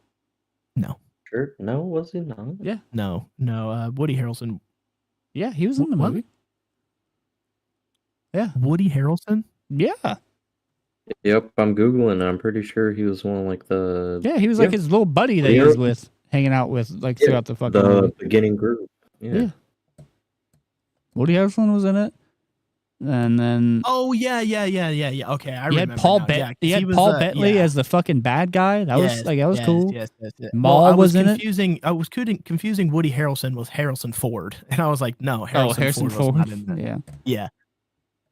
No, Sure. No, was he not? no. Woody Harrelson. Yeah, he was in the What? movie. Yeah, Woody Harrelson. yeah, Yep, I'm Googling. I'm pretty sure he was one of like the yeah. He was like Yeah. his little buddy that Woody he was Harrelson. with, hanging out with, like Yeah, throughout the fucking the movie. beginning group. Yeah. Yeah. Woody Harrelson was in it. and then Oh yeah. Okay, I you had remember Paul now. Bet. Yeah, 'cause You he had was, Paul Betley yeah. as the fucking bad guy. That was like that was cool. Yes. Maul I was in it. confusing Woody Harrelson with Harrison Ford, and I was like, no, Harrison Ford was Ford. not in that. Yeah.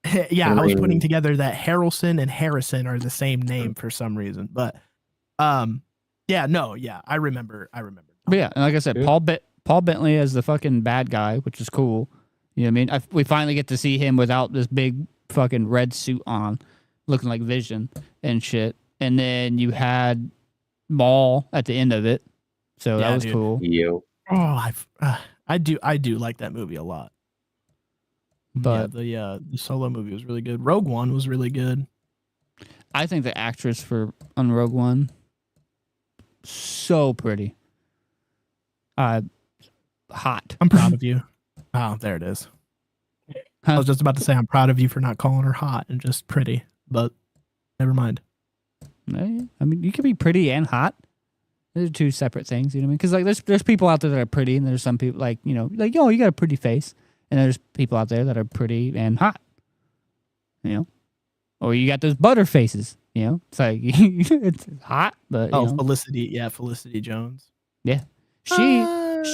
Yeah, yeah. I I was putting mean, together that Harrelson and Harrison are the same name for some reason, but yeah, no, yeah, I remember. But yeah, and like I said, Yeah. Paul Bentley as the fucking bad guy, which is cool. You know what I mean? We finally get to see him without this big fucking red suit on, looking like Vision and shit. And then you had Maul at the end of it, so that Yeah, was dude. cool. Yo. Oh, I do like that movie a lot. But the Solo movie was really good. Rogue One was really good. I think the actress for on Rogue One, so pretty. Hot. I'm proud of you. Oh, there it is. I Huh? was just about to say I'm proud of you for not calling her hot and just pretty, but never mind. I mean, you can be pretty and hot. Those are two separate things. You know what I mean? Because like, there's people out there that are pretty, and there's some people like you got a pretty face, and there's people out there that are pretty and hot. You know, or you got those butter faces. You know, it's like it's hot, but Oh, you know. Felicity Jones.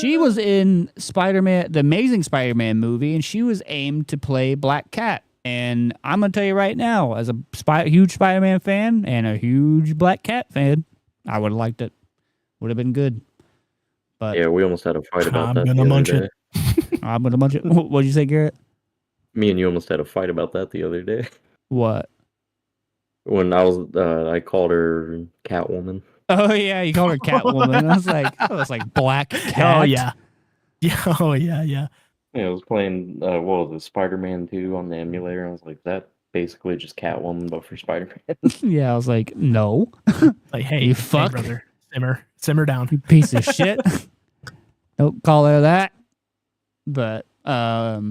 She was in Spider-Man, the Amazing Spider-Man movie, and she was aimed to play Black Cat. And I'm gonna tell you right now, as a huge Spider-Man fan and a huge Black Cat fan, I would have liked it. Would have been good. But Yeah, we almost had a fight about I'm that gonna the other munch day. it. I'm gonna munch it. What'd you say, Garrett? Me and you almost had a fight about that the other day. What? When I called her Catwoman. Oh yeah, you called her Catwoman. I was like Black Cat. Oh yeah. Yeah. Oh yeah. Yeah, I was playing what was it, Spider-Man 2 on the emulator. I was like, that basically just Catwoman, but for Spider-Man. Yeah, I was like, no, Like, hey, You hey, fuck. brother, simmer down. you piece of shit. Don't call her that. But yeah,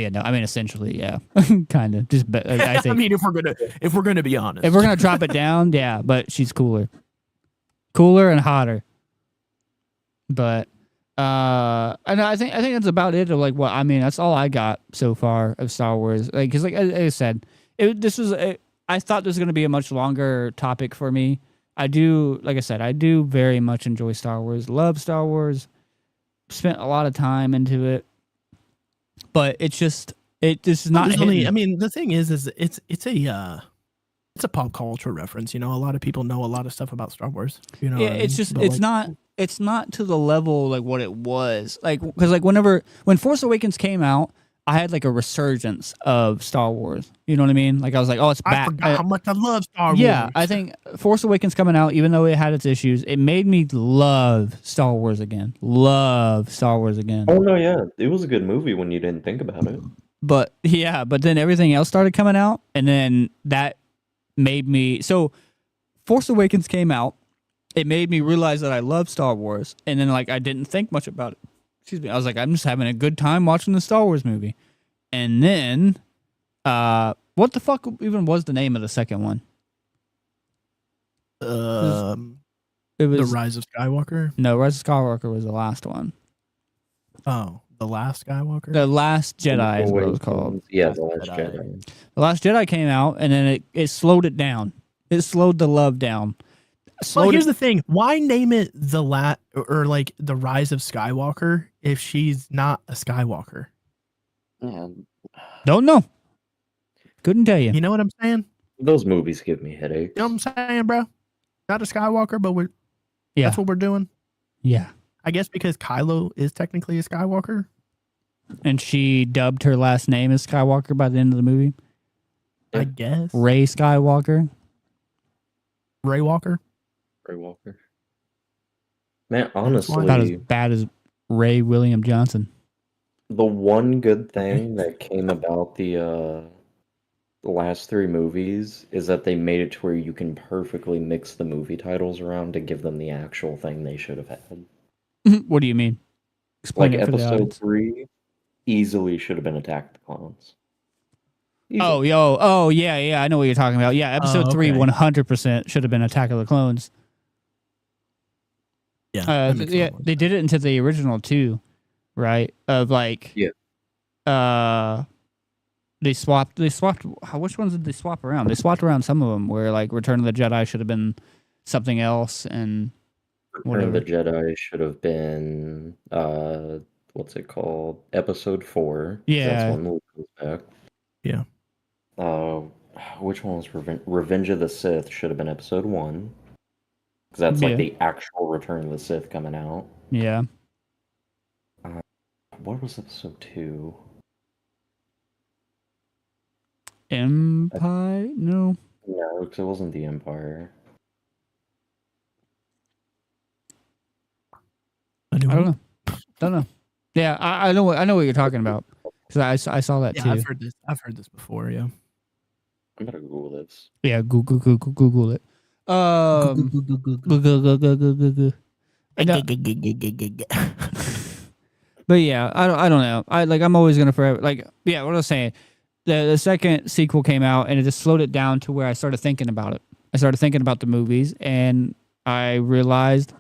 no, I mean, essentially, yeah, kind of. Just, but I I think mean, if we're gonna be honest, if we're gonna drop it down, yeah, but she's cooler and hotter. But and I think that's about it. Of like what I mean, that's all I got so far of Star Wars. Like, because like I said, I thought this was gonna be a much longer topic for me. I do, like I said, I do very much enjoy Star Wars. Love Star Wars. Spent a lot of time into it, but this is not. There's only, hitting. I mean, the thing is it's a pop culture reference. You know, a lot of people know a lot of stuff about Star Wars. You know, Yeah, what I it's mean? just But, it's like, not to the level like what it was like, because like when Force Awakens came out, I had like a resurgence of Star Wars. You know what I mean? Like I was like, oh, it's I back. forgot how much I love Star Wars. Yeah, I think Force Awakens coming out, even though it had its issues, it made me love Star Wars again. Love Star Wars again. Oh no, yeah, it was a good movie when you didn't think about it. But yeah, but then everything else started coming out, and then that made me so. Force Awakens came out. It made me realize that I love Star Wars, and then like I didn't think much about it. Excuse me. I was like, I'm just having a good time watching the Star Wars movie, and then, what the fuck even was the name of the second one? It The was Rise of Skywalker. no, Rise of Skywalker was the last one. Oh, The Last Skywalker. The Last Jedi is what it was called. Awakens. Yeah, The Last Last Jedi. Jedi. The Last Jedi came out, and then it slowed it down. It slowed the love down. Well, here's the thing. Why name it or like The Rise of Skywalker if she's not a Skywalker? Yeah, Don't know. Couldn't tell you. You know what I'm saying? those movies give me headaches. You know what I'm saying, bro? Not a Skywalker, but Yeah. that's what we're doing. Yeah. I guess because Kylo is technically a Skywalker. And she dubbed her last name as Skywalker by the end of the movie. I Yeah. guess. Rey Skywalker. Ray Walker. Ray Walker. Man, why. Not as honestly, bad as Ray William Johnson. the one good thing that came about the last three movies is that they made it to where you can perfectly mix the movie titles around to give them the actual thing they should have had. What do you mean? Explain Like it for the episode audience. 3 easily should have been Attack of the Clones. Oh, Easily. yeah. I know what you're talking about. Yeah, episode 3 okay. 100% should have been Attack of the Clones. Yeah. that makes a Yeah, lot more they did it into the original too, right? Of like, Yeah. They swapped. Which ones did they swap around? They swapped around some of them where like Return of the Jedi should have been something else, and Return of the Jedi should have been what's it called? Episode 4. Yeah. That's when Luke comes back. Yeah. Which one was Revenge of the Sith? Should have been episode 1. Because that's like the actual Return of the Sith coming out. Yeah. What was episode 2? Empire? No. No, because it wasn't the Empire. I don't know. Yeah, I know what you're talking about because I saw that too. I've heard this before. Yeah. I'm gonna Google this. Yeah, Google it. But yeah, I don't know. I'm always gonna forever what I was saying. The second sequel came out and it just slowed it down to where I started thinking about it. I started thinking about the movies and I realized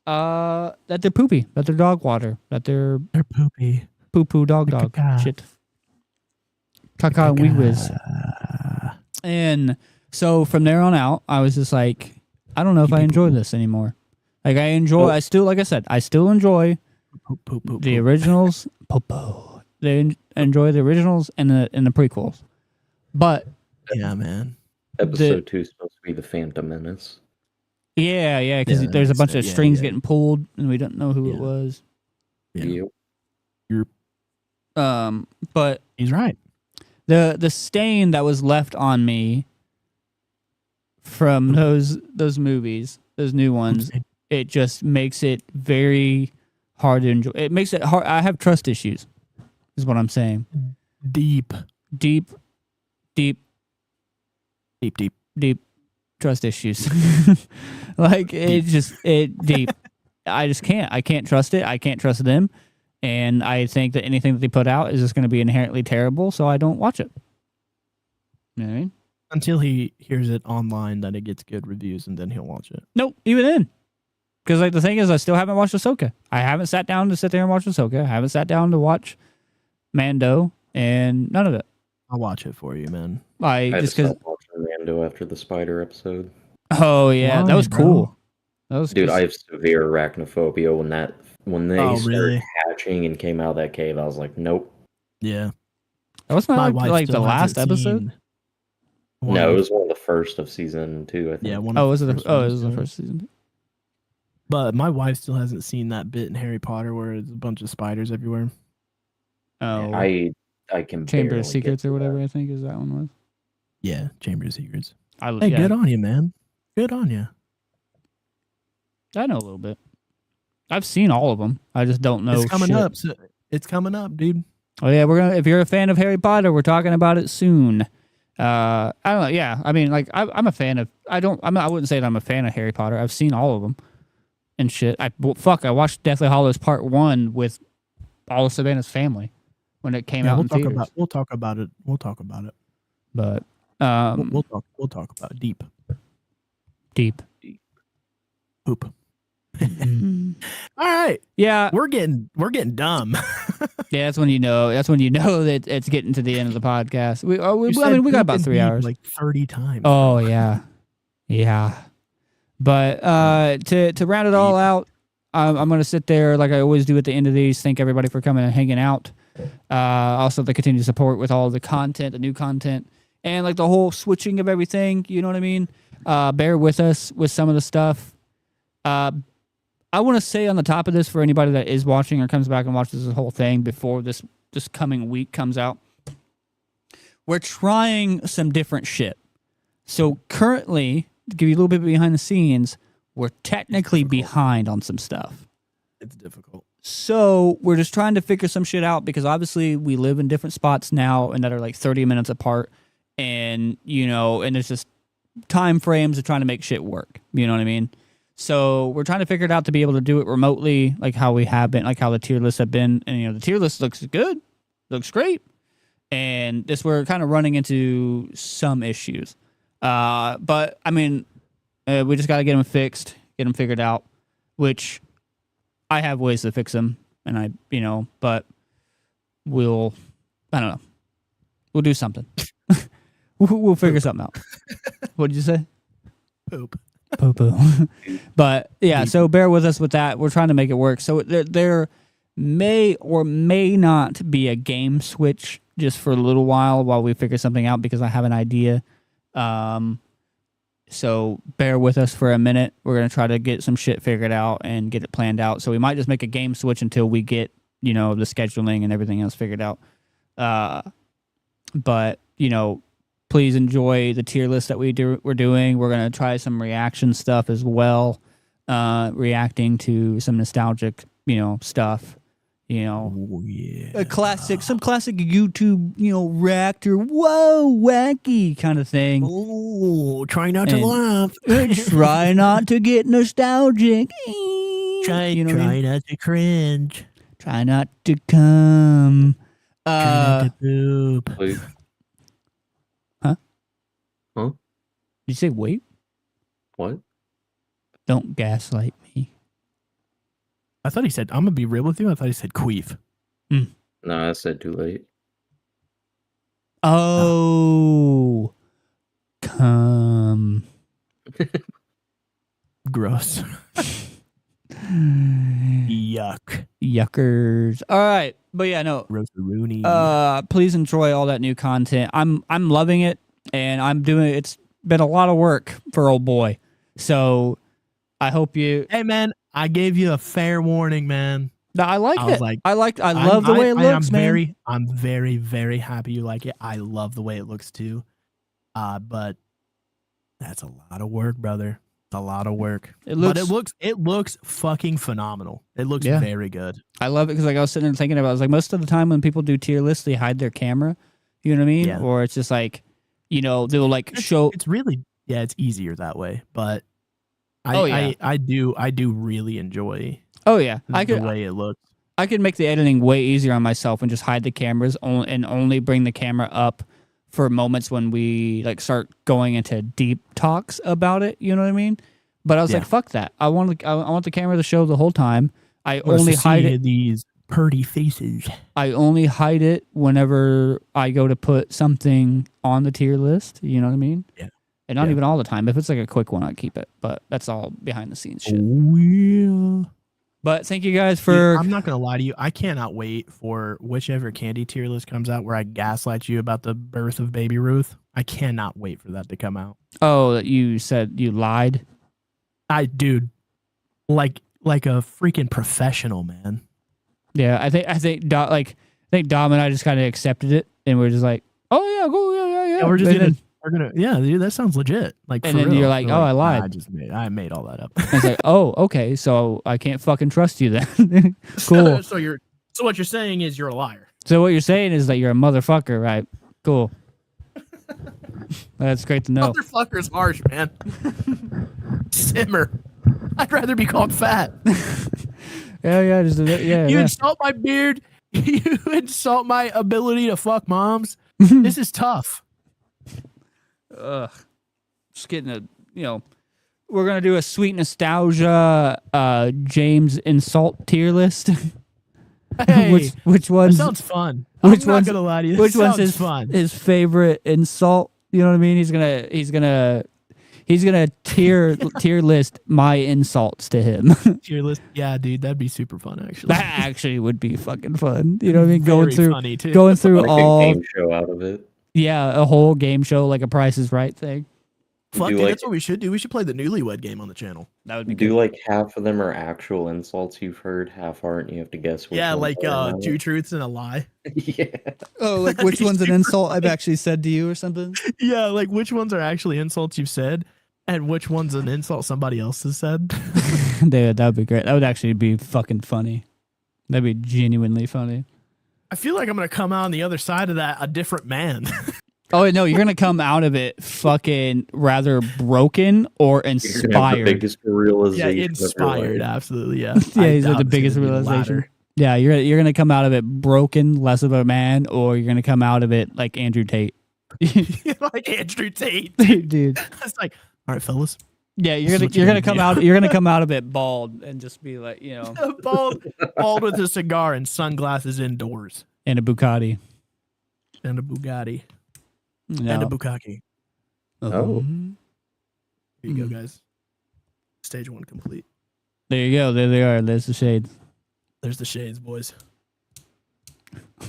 that they're poopy, that they're dog water, that they're poopy. Poo dog Caca. shit. Caca and wee whiz. And so from there on out, I was just like, I don't know if I enjoy this anymore. Like I still enjoy the originals. Popo. They enjoy the originals and the prequels. But yeah, man. Episode 2 is supposed to be the Phantom Menace. Yeah, because there's a bunch of strings getting pulled and we don't know who it was. Yeah. But he's right. The stain that was left on me from those movies, those new ones, it just makes it very hard to enjoy. It makes it hard. I have trust issues, is what I'm saying. Deep trust issues. Deep. I just can't. I can't trust it. I can't trust them. And I think that anything that they put out is just going to be inherently terrible, so I don't watch it. You know what I mean? Until he hears it online that it gets good reviews, and then he'll watch it. Nope, even then. Because the thing is, I still haven't watched Ahsoka. I haven't sat down to sit there and watch Ahsoka. I haven't sat down to watch Mando, and none of it. I'll watch it for you, man. I just stopped watching Mando after the spider episode. Oh yeah, that was cool. Dude, I have severe arachnophobia when they started hatching and came out of that cave. I was like, nope. Yeah, that was not like the last episode. No, it was one of the first of season 2. I think. Yeah, it was the first season. But my wife still hasn't seen that bit in Harry Potter where there's a bunch of spiders everywhere. Oh, I can Chamber of Secrets or whatever I think is that one was. Yeah, Chamber of Secrets. Hey, good on you, man. Good on you. I know a little bit. I've seen all of them. I just don't know. It's coming up. It's coming up, dude. Oh yeah, we're gonna. If you're a fan of Harry Potter, we're talking about it soon. I don't know. Yeah, I mean, I'm a fan of. I wouldn't say that I'm a fan of Harry Potter. I've seen all of them and shit. I watched Deathly Hallows Part 1 with all of Savannah's family when it came out in theaters. We'll talk about it. But we'll talk about it. Deep. Poop. All right. Yeah, we're getting dumb. Yeah, that's when you know that it's getting to the end of the podcast. We got about 3 hours, like 30 times. Oh yeah. But to round it all out, I'm gonna sit there like I always do at the end of these. Thank everybody for coming and hanging out. Also the continued support with all the content, the new content, and like the whole switching of everything. You know what I mean? Bear with us with some of the stuff. I want to say on the top of this for anybody that is watching or comes back and watches this whole thing before this coming week comes out, we're trying some different shit. So currently, to give you a little bit behind the scenes, we're technically behind on some stuff. It's difficult. So we're just trying to figure some shit out because obviously we live in different spots now and that are like 30 minutes apart, and and there's just time frames of trying to make shit work. You know what I mean? So we're trying to figure it out to be able to do it remotely, like how we have been, like how the tier lists have been. And, the tier list looks good, looks great. And we're kind of running into some issues. But, I mean, we just got to get them fixed, get them figured out, which I have ways to fix them. And but I don't know. We'll do something. We'll figure something out. What did you say? Poop. Poo-poo. But yeah, so bear with us with that. We're trying to make it work. So there may or may not be a game switch just for a little while we figure something out, because I have an idea. So bear with us for a minute. We're going to try to get some shit figured out and get it planned out. So we might just make a game switch until we get, the scheduling and everything else figured out. But, please enjoy the tier list that we're doing. We're going to try some reaction stuff as well, reacting to some nostalgic, stuff. Oh, yeah. Some classic YouTube, reactor, whoa, wacky kind of thing. Oh, try not to And- laugh. Try not to get nostalgic. Try not to cringe. Try not to come. Try not to poop. Wait, Did you say wait? what? Don't gaslight me. I thought he said, I'm going to be real with you. I thought he said queef. No, I said too late. Oh, come. Gross. Yuck. Yuckers. All right. But yeah, no. Roastaroonie. Please enjoy all that new content. I'm loving it, and it's been a lot of work for old boy. So I hope you. Hey, man, I gave you a fair warning, man. No, I like I was it. like, I love the way it looks, man. I'm very, very happy you like it. I love the way it looks too. But that's a lot of work, brother. It's a lot of work. It looks fucking phenomenal. It looks Yeah. very good. I love it because I was sitting there thinking about it. I was like, most of the time when people do tier lists, they hide their camera. You know what I mean? Yeah. Or it's just like, they'll like show. It's really, it's easier that way. But Oh, yeah. I do really enjoy Oh yeah, the way it looks. I could make the editing way easier on myself and just hide the cameras and only bring the camera up for moments when we like start going into deep talks about it. You know what I mean? But I was Yeah. like, fuck that. I want the camera to show the whole time. I Wants only to hide see it. these pretty faces. I only hide it whenever I go to put something on the tier list. You know what I mean? Yeah. And not Yeah. even all the time. If it's like a quick one, I keep it. But that's all behind the scenes shit. Oh, yeah. But thank you guys Dude, for. I'm not gonna lie to you. I cannot wait for whichever candy tier list comes out where I gaslight you about the birth of Baby Ruth. I cannot wait for that to come out. Oh, you said you lied. Dude, like a freaking professional, man. Yeah, I think Dom and I just kind of accepted it, and we're just like, oh yeah, go yeah. Yeah, we're just And gonna, then we're gonna, yeah, dude, that sounds legit. Like, And for then real. you're like, We're oh, I lied. I made all that up. it's like, oh, okay, so I can't fucking trust you then. Cool. So what you're saying is you're a liar. So what you're saying is that you're a motherfucker, right? Cool. That's great to know. Motherfucker's harsh, man. Simmer. I'd rather be called fat. Yeah, just yeah. You yeah. insult my beard. You insult my ability to fuck moms. This is tough. Ugh. Just getting we're gonna do a sweet nostalgia James insult tier list. Hey, which that one's sounds fun. which I'm not one's- gonna lie to you. which This one's sounds his fun? his favorite insult? You know what I mean? He's gonna tier list my insults to him. Tier list. Yeah, dude, that'd be super fun. Actually, That actually would be fucking fun. You know what I mean? Going Very through funny too. going through Like all a game show out of it. a whole game show like a Price is Right thing. Fuck do yeah, like- that's what we should do. We should play the Newlywed Game on the channel. That would be Do good. like half of them are actual insults you've heard, half aren't. You have to guess which Yeah, ones like are not. 2 truths and a lie. Yeah. Oh, like That'd which be one's an super insult I've funny. actually said to you or something? Yeah, like which ones are actually insults you've said, and which one's an insult somebody else has said. Dude, that would be great. That would actually be fucking funny. That'd be genuinely funny. I feel like I'm gonna come out on the other side of that a different man. Oh no, you're gonna come out of it fucking rather broken or You're gonna have the inspired. biggest realization. Yeah, of your inspired. life. Absolutely, yeah. Yeah, I he's like doubt the it's biggest gonna be the realization. latter. Yeah, you're gonna come out of it broken, less of a man, or you're gonna come out of it like Andrew Tate. Like Andrew Tate. Dude. It's like, all right, fellas. Yeah, This is what you're you're gonna gonna come do. out you're gonna come out of it bald and just be like, bald with a cigar and sunglasses indoors. and a Bucati. and a Bugatti No. and a Bukkake. Oh. Here you go, guys. Stage 1 complete. There you go. There they are. There's the shades. There's the shades, boys.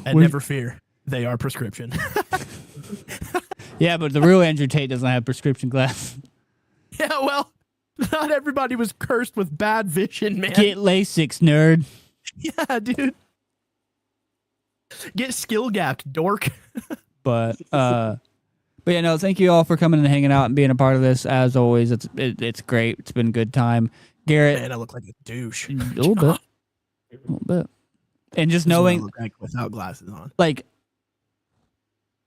And We- never fear, they are prescription. Yeah, but the real Andrew Tate doesn't have prescription glasses. Yeah, well, not everybody was cursed with bad vision, man. Get LASIK, nerd. Yeah, dude. Get skill gapped, dork. But yeah, no, thank you all for coming and hanging out and being a part of this. As always, it's great. It's been a good time. Garrett, Man, I look like a douche. a little bit. And just That's what I knowing, look like without glasses on. like,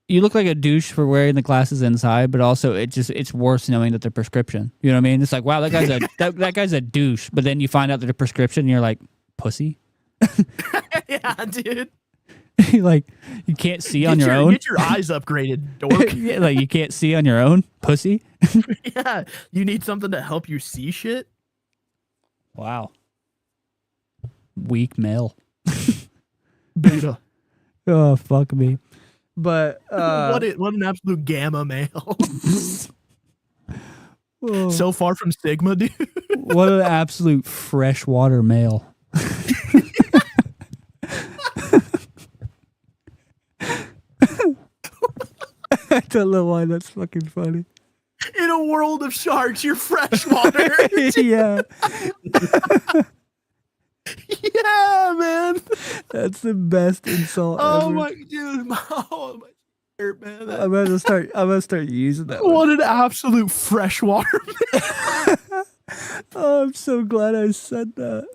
you look like a douche for wearing the glasses inside, but also it's worse knowing that they're prescription. You know what I mean? It's like, wow, that guy's a that guy's a douche. But then you find out that they're prescription, and you're like, pussy. Yeah, dude. Like, you can't see on your own. Get your eyes upgraded, dork. Yeah, like you can't see on your own, pussy. Yeah, you need something to help you see shit. Wow. Weak male. Beta. Oh, fuck me. But what an absolute gamma male. oh, So far from Sigma, dude. what an absolute freshwater male. I don't know why that's fucking funny. In a world of sharks, you're freshwater. Yeah, Yeah, man. that's the best insult Oh ever. my dude. Oh my shirt, man. I'm gonna start using that one. What an absolute freshwater. Oh, I'm so glad I said that.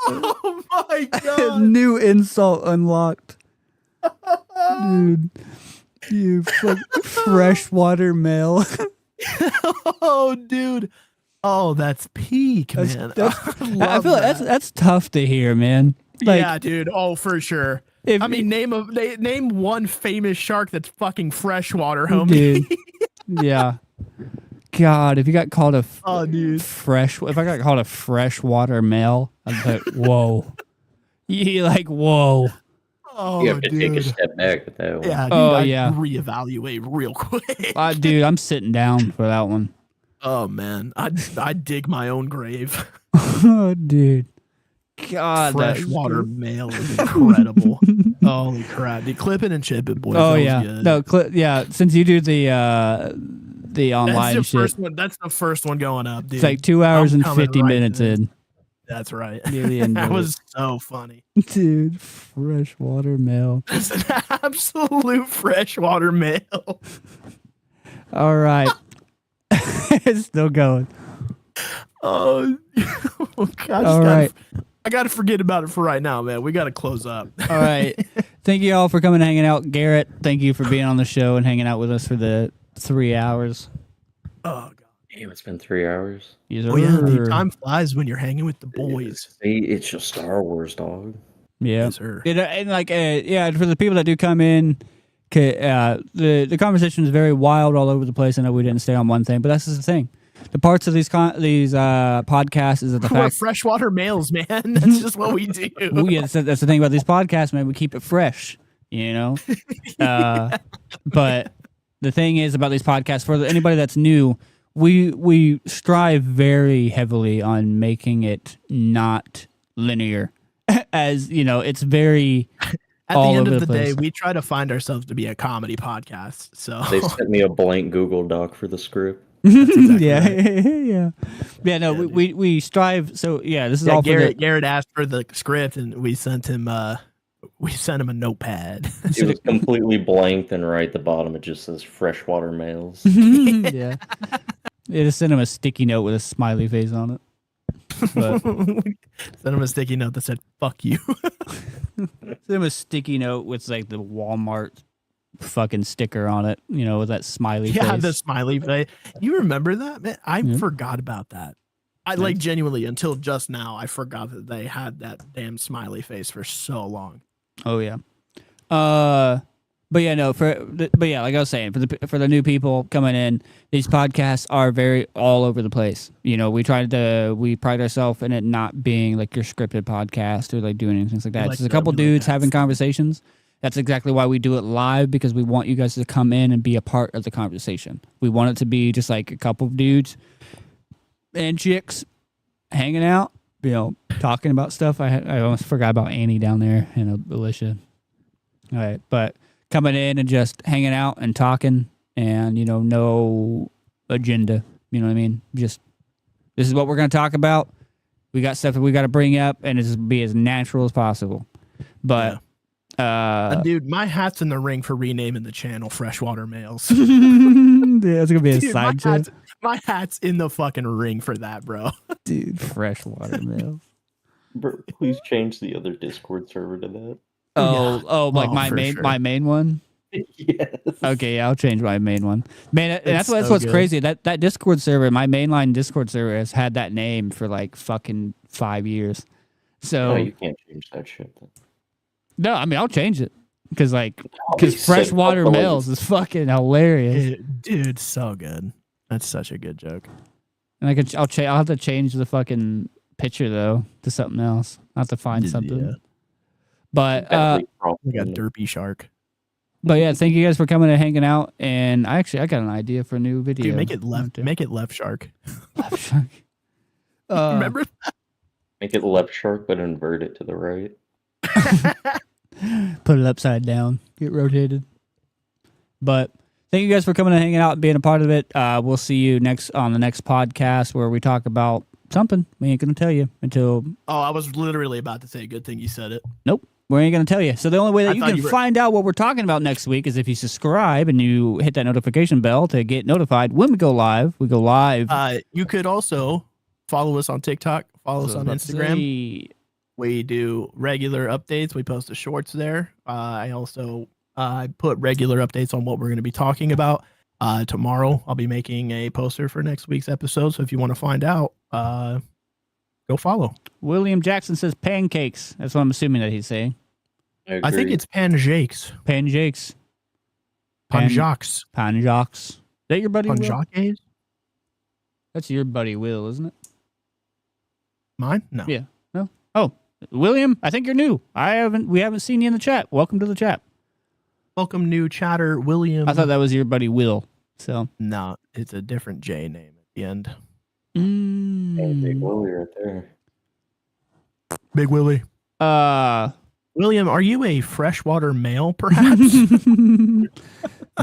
Oh my god. New insult unlocked. Dude. You freshwater male. Oh, dude. Oh, that's peak, That's- man. that's- I love feel like that. that's tough to hear, man. Like, yeah, dude. Oh, for sure. if, I mean, name one famous shark that's fucking freshwater, homie. dude, yeah. God, if you got called a Oh, dude. if I got called a freshwater male, I'd be like, whoa. You like, whoa. Oh, You have to take a dude. step back with that one. Yeah, dude. Oh, I'd yeah. reevaluate real quick. Dude, I'm sitting down for that one. Oh man, I'd dig my own grave. Oh, dude. God, that was Freshwater good. male is incredible. Holy crap, dude! Clip it and chip it, boys. Oh That was yeah, good. no, yeah. Since you do the that's online the shit, first one. That's the first one going up, dude. it's like 2 hours I'm and coming 50 right minutes to this. in. That's right. Near the end That of it. was so funny. Dude, freshwater male. That's an absolute freshwater male. All right, it's still going. Oh, God, All right. I gotta forget about it for right now, man. We gotta close up. All right. Thank you all for coming and hanging out. Garrett, thank you for being on the show and hanging out with us for the 3 hours. Oh God. Damn, it's been 3 hours. Oh yeah, dude, time flies when you're hanging with the boys. See, it's just Star Wars, dog. Yeah. Yes, sir. And like, yeah, for the people that do come in, the conversation is very wild all over the place. I know we didn't stay on one thing, but that's just the thing. The parts of these podcasts is that the We're fact. freshwater males, man. That's just what we do. Well, yeah, that's the thing about these podcasts, man. We keep it fresh, you know. But the thing is about these podcasts, for anybody that's new, we strive very heavily on making it not linear. As you know, it's very At all the end over of the the day, place. we try to find ourselves to be a comedy podcast. So They sent me a blank Google Doc for the script. exactly yeah, right. yeah. No, Yeah, we strive. So yeah, this is yeah, all for the. Garrett asked for the script, and we sent him a notepad. It was completely blank, and right at the bottom it just says freshwater males. Yeah, they just sent him a sticky note with a smiley face on it. But Sent him a sticky note that said "fuck you." send him a sticky note with like the Walmart fucking sticker on it, you know, with that smiley Yeah, face. the smiley face. You remember that, man? I Yeah. forgot about that. I like genuinely until just now. I forgot that they had that damn smiley face for so long. Oh yeah. But yeah, no. But yeah, like I was saying, for the new people coming in, these podcasts are very all over the place. You know, we pride ourselves in it not being like your scripted podcast or like doing anything like that. Like It's just a couple we like dudes that. having conversations, That's exactly why we do it live, because we want you guys to come in and be a part of the conversation. We want it to be just like a couple of dudes and chicks hanging out, talking about stuff. I almost forgot about Annie down there and Alicia. All right, but coming in and just hanging out and talking, and no agenda. You know what I mean? Just this is what we're going to talk about. We got stuff that we got to bring up, and it's be as natural as possible. But dude, my hat's in the ring for renaming the channel Freshwater Males. That's gonna be a Dude, side chat. my hat's in the fucking ring for that, bro. Dude, Freshwater Males. Bro, please change the other Discord server to that. Like Oh, my for main sure. my main one. Yes. Okay, yeah, I'll change my main one. Man, that's so what's good. crazy. That Discord server, my mainline Discord server, has had that name for like fucking 5 years. So No, you can't change that shit. Then. no, I mean I'll change it because You said Freshwater fuck the Males is fucking hilarious. Dude, so good. That's such a good joke. And I'll have to change the fucking picture though to something else. I'll have to find something. Yeah. But Bentley We got Crosby. Derpy Shark. But yeah, thank you guys for coming and hanging out. And I got an idea for a new video. Dude, make it left shark. Left shark. Remember? Make it left shark, but invert it to the right. Put it upside down. Get rotated. But thank you guys for coming and hanging out and being a part of it. We'll see you on the next podcast where we talk about something. We ain't gonna tell you until. Oh, I was literally about to say, good thing you said it. Nope. We ain't going to tell you. So the only way that I you thought can you were- find out what we're talking about next week is if you subscribe and you hit that notification bell to get notified when we go live. We go live. You could also follow us on TikTok, follow us on Instagram. We do regular updates. We post the shorts there. I also put regular updates on what we're going to be talking about. Tomorrow, I'll be making a poster for next week's episode. So if you want to find out, go follow. William Jackson says pancakes. That's what I'm assuming that he's saying. I think it's Panjakes. Pancakes. Panjaks. Panjaks. Is that your buddy Will? Panjakes? That's your buddy Will, isn't it? Mine? No. Yeah. No. Oh, William, I think you're new. We haven't seen you in the chat. Welcome to the chat. Welcome, new chatter, William. I thought that was your buddy Will. So. No, it's a different J name at the end. Hey, Big Willie right there. Big Willie. William, are you a freshwater male, perhaps?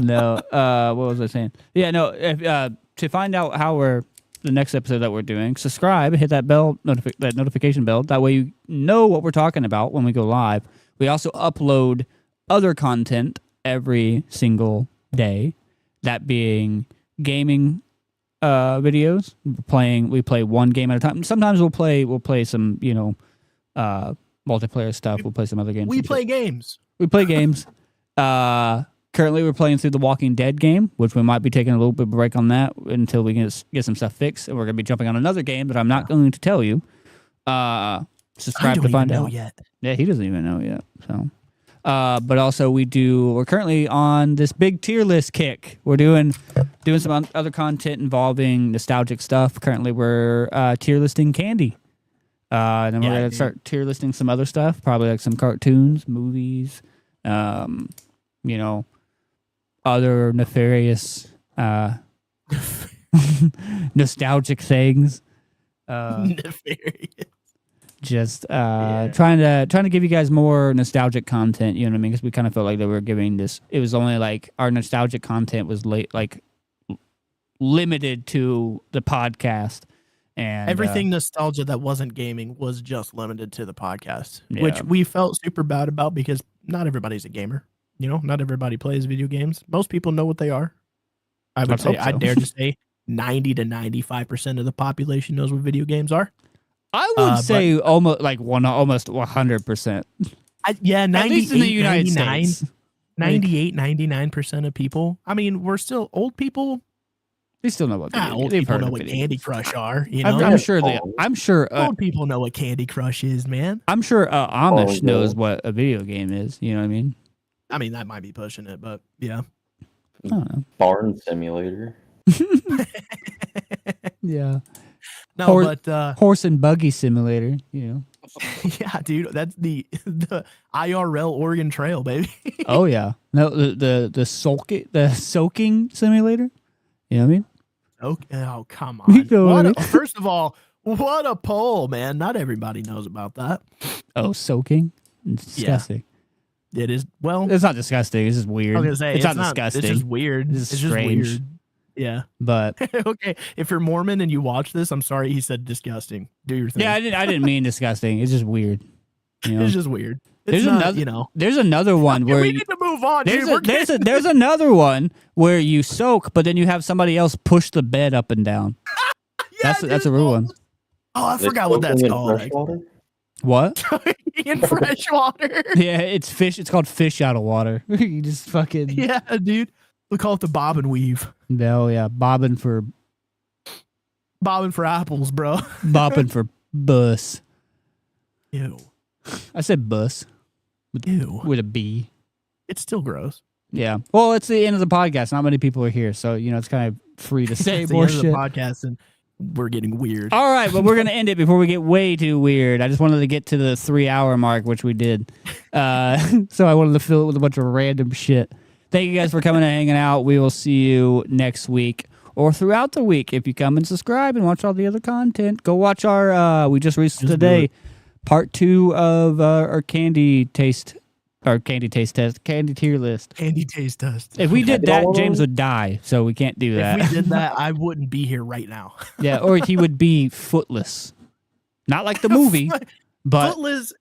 No. What was I saying? Yeah, no. If, to find out how the next episode that we're doing, subscribe, hit that bell, that notification bell. That way you know what we're talking about when we go live. We also upload other content every single day. That being gaming videos. We play one game at a time. Sometimes we'll play some multiplayer stuff. We'll play some other games. We play games. We play games. Currently, we're playing through the Walking Dead game, which we might be taking a little bit of a break on that until we can get some stuff fixed. And we're going to be jumping on another game that I'm not going to tell you. Subscribe to find out. Yet. Yeah, he doesn't even know yet. So, but also we're currently on this big tier list kick. We're doing some other content involving nostalgic stuff. Currently, we're tier listing candy. And then we're going to start tier listing some other stuff, probably like some cartoons, movies, other nefarious, nostalgic things. Nefarious. Just trying to give you guys more nostalgic content. You know what I mean? Because we kind of felt like that we were giving this. It was only like our nostalgic content was limited to the podcast. And Everything nostalgia that wasn't gaming was just limited to the podcast, Yeah. which we felt super bad about because not everybody's a gamer. Not everybody plays video games. Most people know what they are. I would Let's say, hope so. I dare to say 90 to 95% of the population knows what video games are. I would say almost 100%. Yeah, 98, At least in the United 99, States. 98, 99% of people. I mean, we're still old people. They still know what Old they've people heard know of what video Candy games. Crush are. I'm sure they. I'm sure. Old people know what Candy Crush is, man. I'm sure Amish Oh, knows yeah. what a video game is. You know what I mean? I mean, that might be pushing it, but yeah. I don't know. Barn Simulator. Yeah. No, Horse- but Horse and buggy simulator. You know. Yeah, dude, that's the IRL Oregon Trail, baby. Oh yeah, no, the soaking simulator. You know what I mean? Okay, oh come You on. know what I mean? First of all, what a poll, man! Not everybody knows about that. Oh, soaking. It's disgusting. It is well. It's not disgusting. It's just weird. I was gonna say it's not disgusting. It's just weird. It's It's just strange. weird. Yeah. But Okay, if you're Mormon and you watch this, I'm sorry he said disgusting. Do your thing. yeah, I didn't mean disgusting. It's just weird. You know? It's just weird. It's There's not, another. you know. There's another one where We need to move on, dude. there's another one where you soak, but then you have somebody else push the bed up and down. That's a real one. Oh, I They forgot what that's soak 'em in called. fresh water? What? In fresh water. Yeah, it's fish. It's called fish out of water. You just fucking Yeah, dude. We call it the bob and weave. no, yeah, bobbing for Apples, bro. bopping for bus. Ew. I said bus Ew. with a B. It's still gross. Yeah. Well, it's the end of the podcast. Not many people are here, so you know it's kind of free to say It's the more end of the shit. podcast and we're getting weird. All right, but we're gonna end it before we get way too weird. I just wanted to get to the 3-hour mark, which we did. So I wanted to fill it with a bunch of random shit. Thank you guys for coming and hanging out. We will see you next week or throughout the week. If you come and subscribe and watch all the other content, go watch our. We just released Just do today it. part 2 of our candy taste test, candy tier list. Candy taste dust. If we did Happy that, Halloween. James would die. So we can't do If that. we did that, I wouldn't be here right now. Yeah, or he would be footless. Not like the movie, but Footless,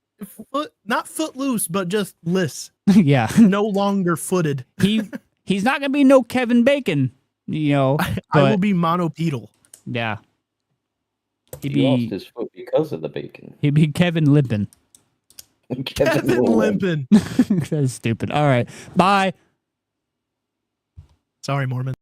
not footloose, but just less. yeah. No longer footed. He's not gonna be no Kevin Bacon, you know. I will But be monopedal. yeah. He'd He lost be his foot because of the bacon. Kevin Limpin. Kevin limping. That's stupid. All right. Bye. Sorry, Mormon.